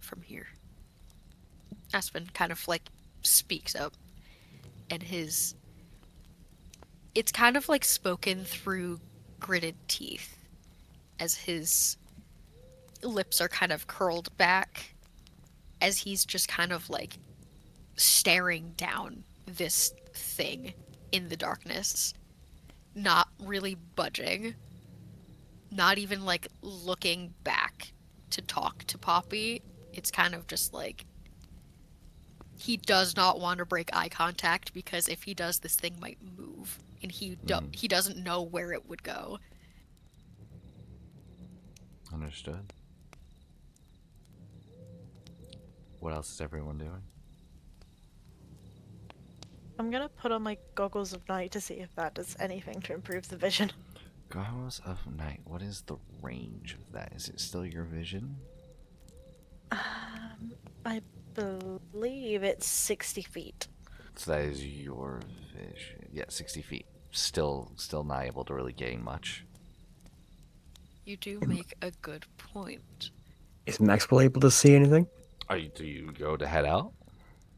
from here. Aspen kind of like speaks up, and it's kind of like spoken through gritted teeth as his lips are kind of curled back as he's just kind of like staring down this thing in the darkness, not really budging, not even like looking back to talk to Poppy. It's kind of just like he does not want to break eye contact because if he does, this thing might move, and he doesn't know where it would go. Understood. What else is everyone doing? I'm gonna put on my goggles of night to see if that does anything to improve the vision. Goggles of Night. What is the range of that? Is it still your vision? I believe it's 60 feet. So that is your vision. Yeah, 60 feet. Still not able to really gain much. You do make a good point. Is Maxwell able to see anything? Do you go to head out?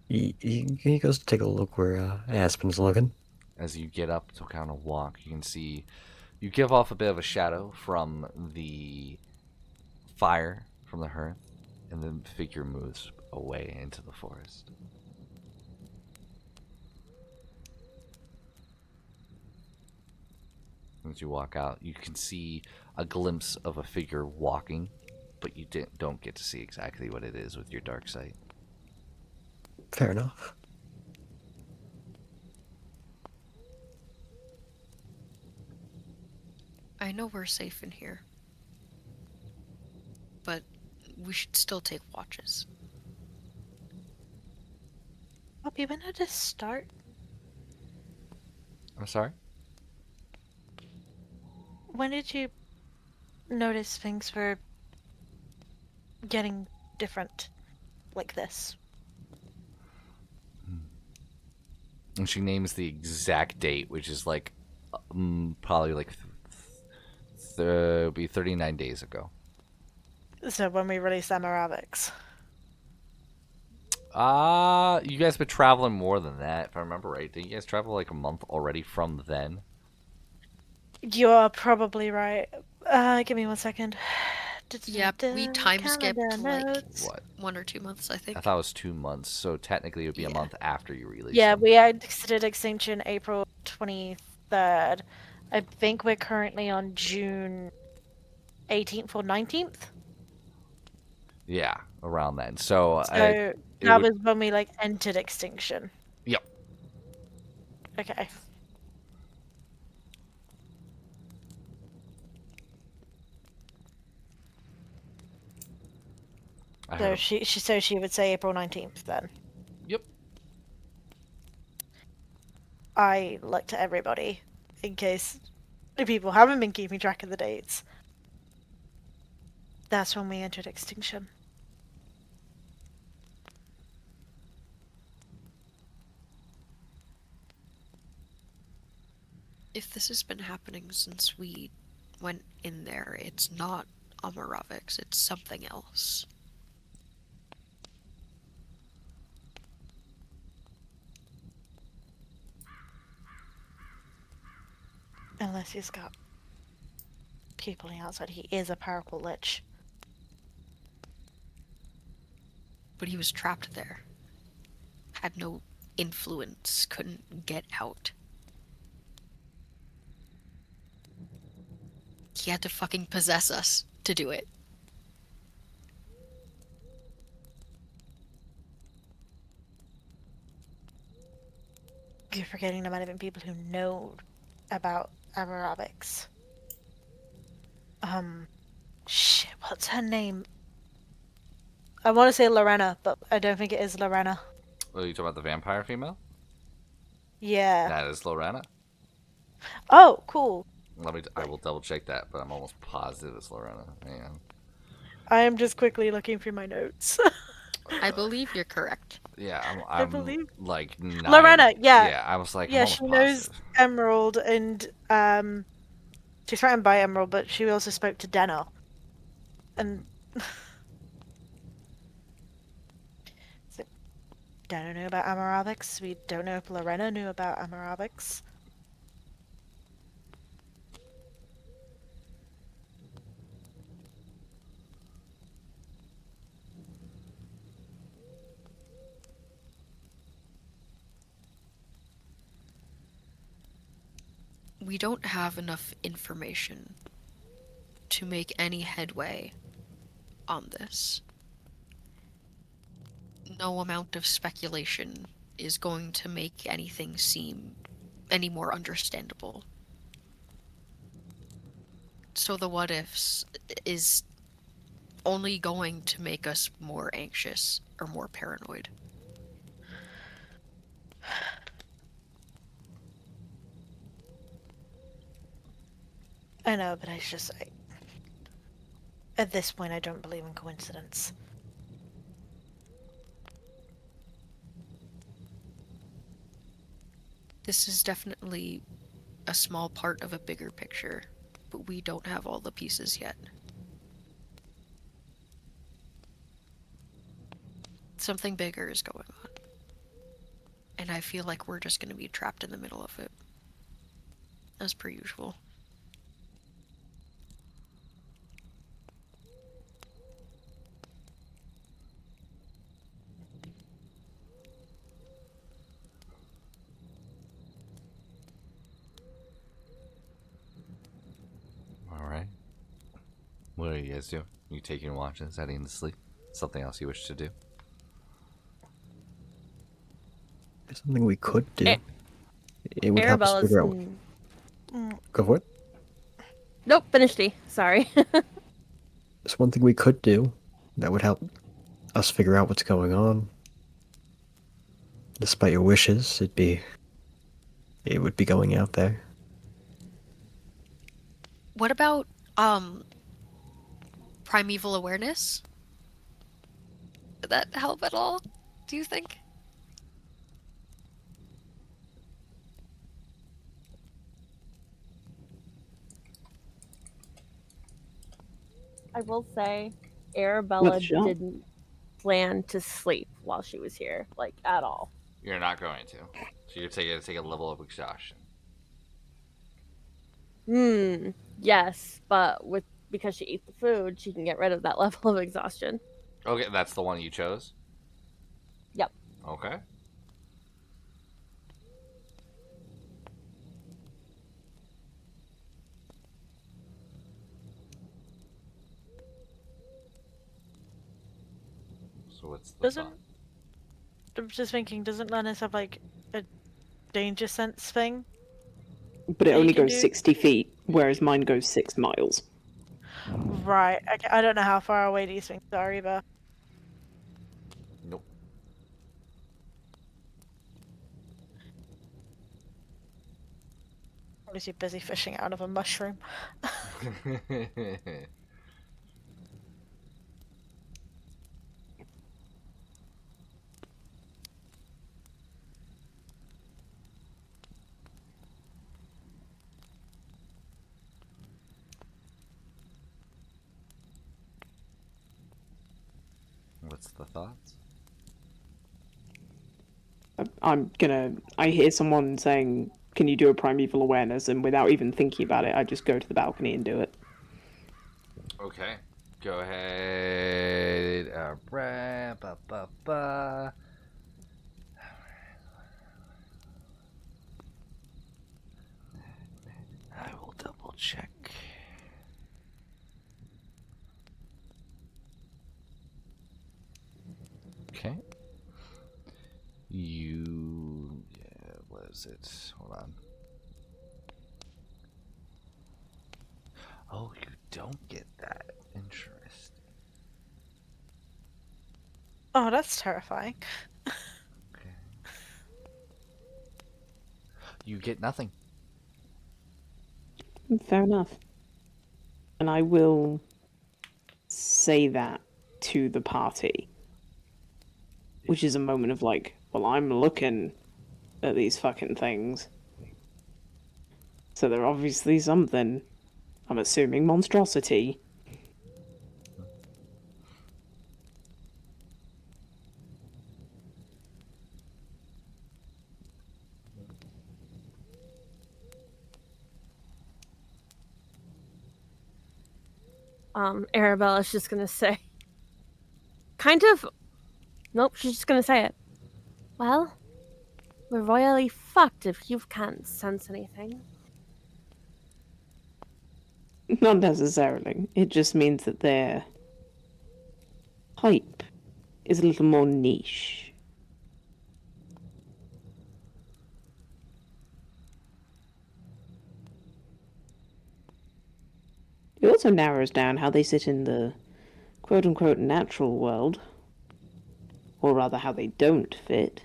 He goes to take a look where Aspen's looking. As you get up to kind of walk, you can see you give off a bit of a shadow from the fire from the hearth, and the figure moves away into the forest. As you walk out, you can see a glimpse of a figure walking, but you don't get to see exactly what it is with your dark sight. Fair enough. I know we're safe in here, but we should still take watches. Poppy, when did this start? I'm sorry? When did you notice things were getting different like this? And she names the exact date, which is like probably like it'll be 39 days ago. So when we released Amaravics. You guys been traveling more than that, if I remember right. Did you guys travel like a month already from then? You are probably right. Give me 1 second. Yep, we time skipped like What? 1 or 2 months, I think. I thought it was 2 months, so technically it would be a month after you released Yeah, them. we exited Extinction April 23rd. I think we're currently on June 18th or 19th. Yeah, around then. So that was when we like entered Extinction. Yep. Okay. So she would say April 19th then. Yep. I looked at everybody in case people haven't been keeping track of the dates. That's when we entered Extinction. If this has been happening since we went in there, it's not Amaravix. It's something else. Unless he's got people on the outside. He is a powerful lich. But he was trapped there. Had no influence, couldn't get out. He had to fucking possess us to do it. You're forgetting there might have been people who know about Amaravix. Shit, what's her name? I want to say Lorena, but I don't think it is Lorena. Oh, you talking about the vampire female? Yeah. That is Lorena. Oh, cool. I will double check that, but I'm almost positive it's Lorena. Man. I am just quickly looking through my notes. I believe you're correct. Yeah, I I'm believe like 9. Lorena. Yeah. Yeah, I was like, Yeah, I'm she almost knows positive. Emerald, and she's threatened by Emerald, but she also spoke to Denno. And so, Denno knew about Amaravix. We don't know if Lorena knew about Amaravix. We don't have enough information to make any headway on this. No amount of speculation is going to make anything seem any more understandable. So the what ifs is only going to make us more anxious or more paranoid. I know, but at this point, I don't believe in coincidence. This is definitely a small part of a bigger picture, but we don't have all the pieces yet. Something bigger is going on. And I feel like we're just going to be trapped in the middle of it. As per usual. Alright. What are you guys doing? You taking watches, heading to sleep? Something else you wish to do? There's something we could do. It would help us Arabella's. figure out. Go for it. Nope, finish D. Sorry. There's one thing we could do that would help us figure out what's going on. Despite your wishes, it would be going out there. What about, primeval awareness? Would that help at all, do you think? I will say, Worth Arabella a shot. didn't plan to sleep while she was here, like, at all. You're not going to. So you're take a level of exhaustion. Yes, but because she ate the food, she can get rid of that level of exhaustion. Okay, that's the one you chose? Yep. Okay. So what's the Doesn't... thought? I'm just thinking, doesn't Lennis have, like, a danger sense thing? But it that you only can goes do? 60 feet, whereas mine goes 6 miles. Right. I don't know how far away these things are either. Nope. Probably too busy fishing out of a mushroom. what's the thoughts? I hear someone saying, can you do a primeval awareness? And without even thinking about it, I just go to the balcony and do it. Okay. Go ahead. I will double check. Okay. What is it? Hold on. Oh, you don't get that. Interesting. Oh, that's terrifying. Okay. You get nothing. Fair enough. And I will say that to the party. Which is a moment of like, well, I'm looking at these fucking things. So they're obviously something. I'm assuming monstrosity. Arabella's just gonna say, kind of. Nope, she's just gonna say it. Well, we're royally fucked if you can't sense anything. Not necessarily. It just means that their hype is a little more niche. It also narrows down how they sit in the quote-unquote natural world. Or rather, how they don't fit.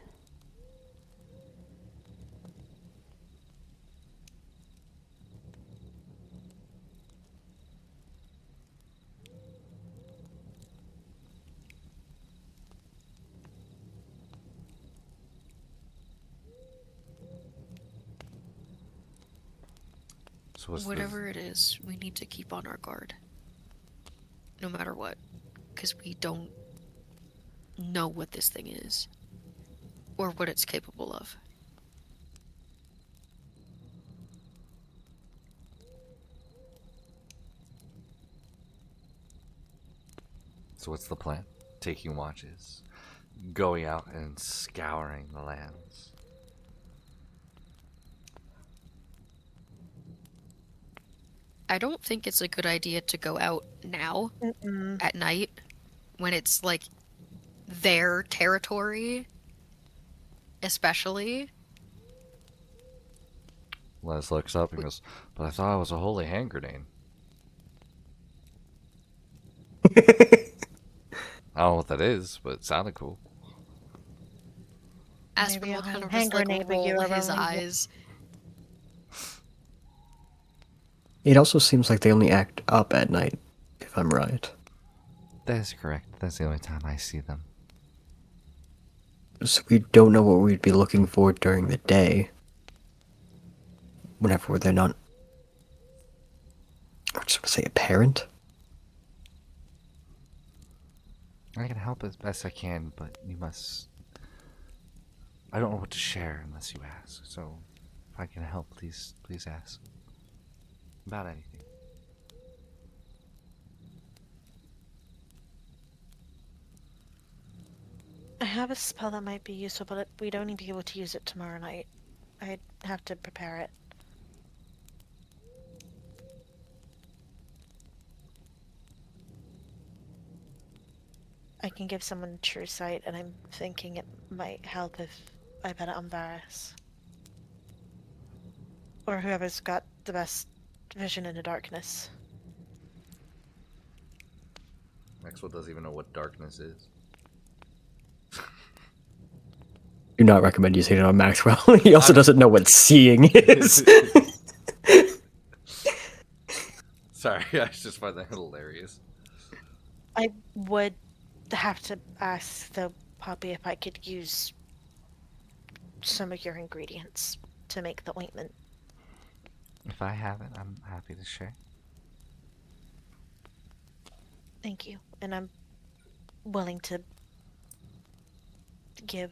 So Whatever it is, we need to keep on our guard. No matter what. Because we don't know what this thing is. Or what it's capable of. So what's the plan? Taking watches, going out and scouring the lands. I don't think it's a good idea to go out now at night when it's like their territory, especially. Les looks up and goes, but I thought it was a holy hand grenade. I don't know what that is, but it sounded cool. Aspen Maybe will a kind of hand just like grenade, but roll you're his only- eyes. It also seems like they only act up at night, if I'm right. That is correct. That's the only time I see them. So we don't know what we'd be looking for during the day. Whenever they're not, I just want to say, apparent. I can help as best I can, but you must... I don't know what to share unless you ask, so if I can help, please ask. About anything. I have a spell that might be useful, but we'd only be able to use it tomorrow night. I'd have to prepare it. I can give someone true sight, and I'm thinking it might help if I bet it on Varys. Or whoever's got the best vision in the darkness. Maxwell doesn't even know what darkness is. Do not recommend using it on Maxwell. He also doesn't know what seeing is. Sorry, I just find that hilarious. I would have to ask the Poppy if I could use some of your ingredients to make the ointment. If I have it, I'm happy to share. Thank you. And I'm willing to give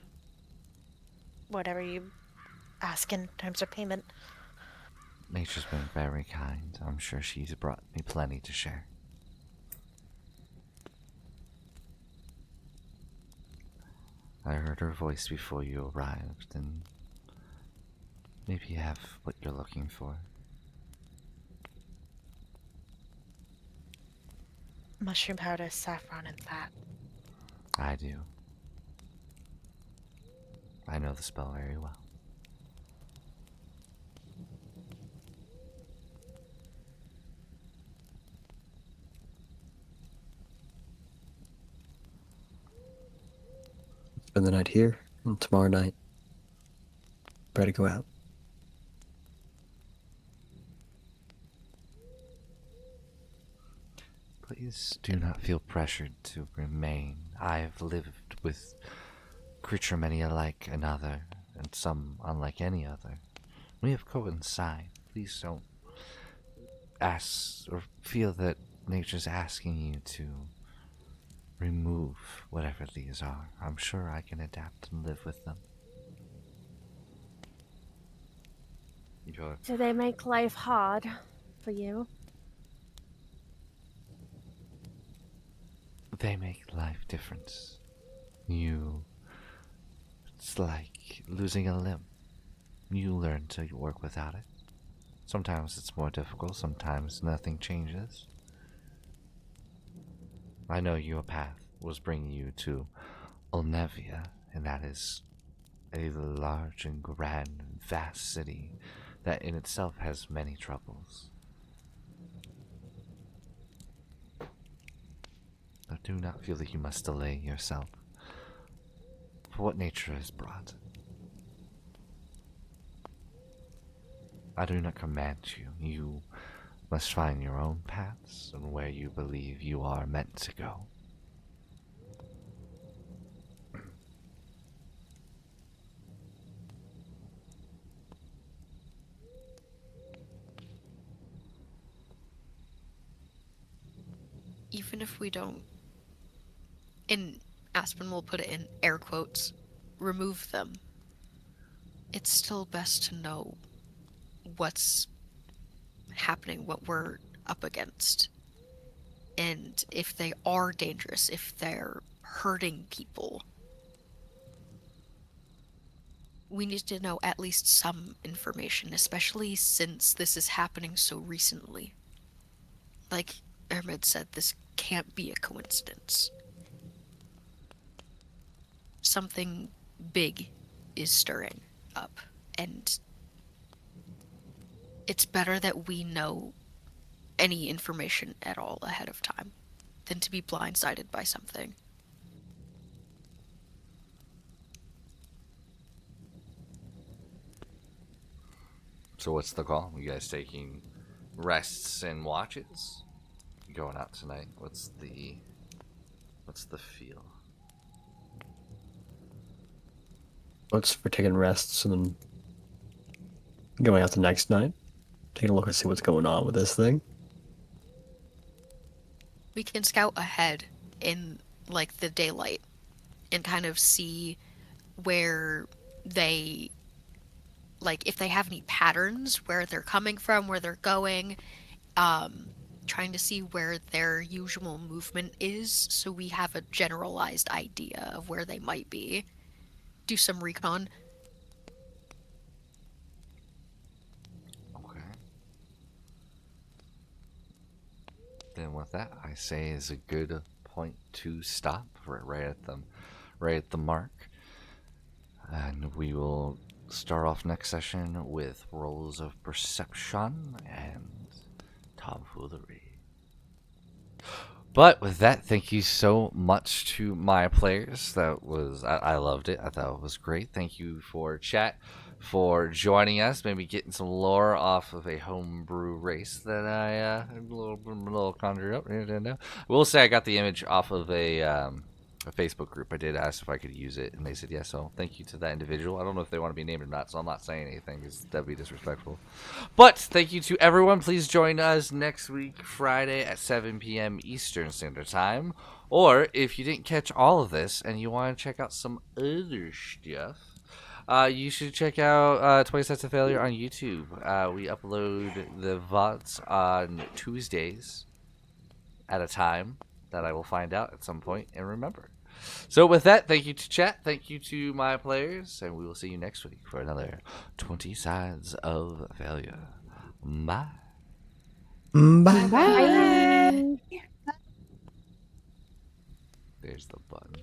whatever you ask in terms of payment. Nature's been very kind. I'm sure she's brought me plenty to share. I heard her voice before you arrived, and maybe you have what you're looking for. Mushroom powder, saffron, and fat. I do. I know the spell very well. Spend the night here, and tomorrow night, prepare to go out. Please do not feel pressured to remain. I have lived with creature many alike another, and some unlike any other. We have coincide. Please don't ask or feel that nature's asking you to remove whatever these are. I'm sure I can adapt and live with them. Do they make life hard for you? They make life different. It's like losing a limb. You learn to work without it. Sometimes it's more difficult, sometimes nothing changes. I know your path was bringing you to Olnevia, and that is a large and grand and vast city that in itself has many troubles. But do not feel that you must delay yourself for what nature has brought. I do not command you. You must find your own paths and where you believe you are meant to go. Even if we don't, and Aspen will put it in air quotes, remove them, it's still best to know what's happening, what we're up against. And if they are dangerous, if they're hurting people, we need to know at least some information, especially since this is happening so recently. Like Ermid said, this can't be a coincidence. Something big is stirring up, and it's better that we know any information at all ahead of time than to be blindsided by something. So what's the call? You guys taking rests and watches? Going out tonight? What's the feel? What's for taking rests and then going out the next night? Taking a look and see what's going on with this thing. We can scout ahead in, like, the daylight and kind of see where they, like, if they have any patterns, where they're coming from, where they're going, trying to see where their usual movement is, so we have a generalized idea of where they might be. Do some recon. Okay. Then with that, I say is a good point to stop. We're right at the mark, and we will start off next session with rolls of perception and tomfoolery. But with that, thank you so much to my players. I loved it. I thought it was great. Thank you for chat, for joining us. Maybe getting some lore off of a homebrew race that I a little conjured up. I will say I got the image off of a a Facebook group. I did ask if I could use it, and they said yes. So thank you to that individual. I don't know if they want to be named or not, so I'm not saying anything because that'd be disrespectful. But thank you to everyone. Please join us next week, Friday at 7 p.m. Eastern Standard Time. Or if you didn't catch all of this and you want to check out some other stuff, you should check out 20 Sides of Failure on YouTube. We upload the VODs on Tuesdays at a time that I will find out at some point and remember. So with that, thank you to chat, thank you to my players, and we will see you next week for another 20 Sides of Failure. Bye. Bye. Bye. There's the button.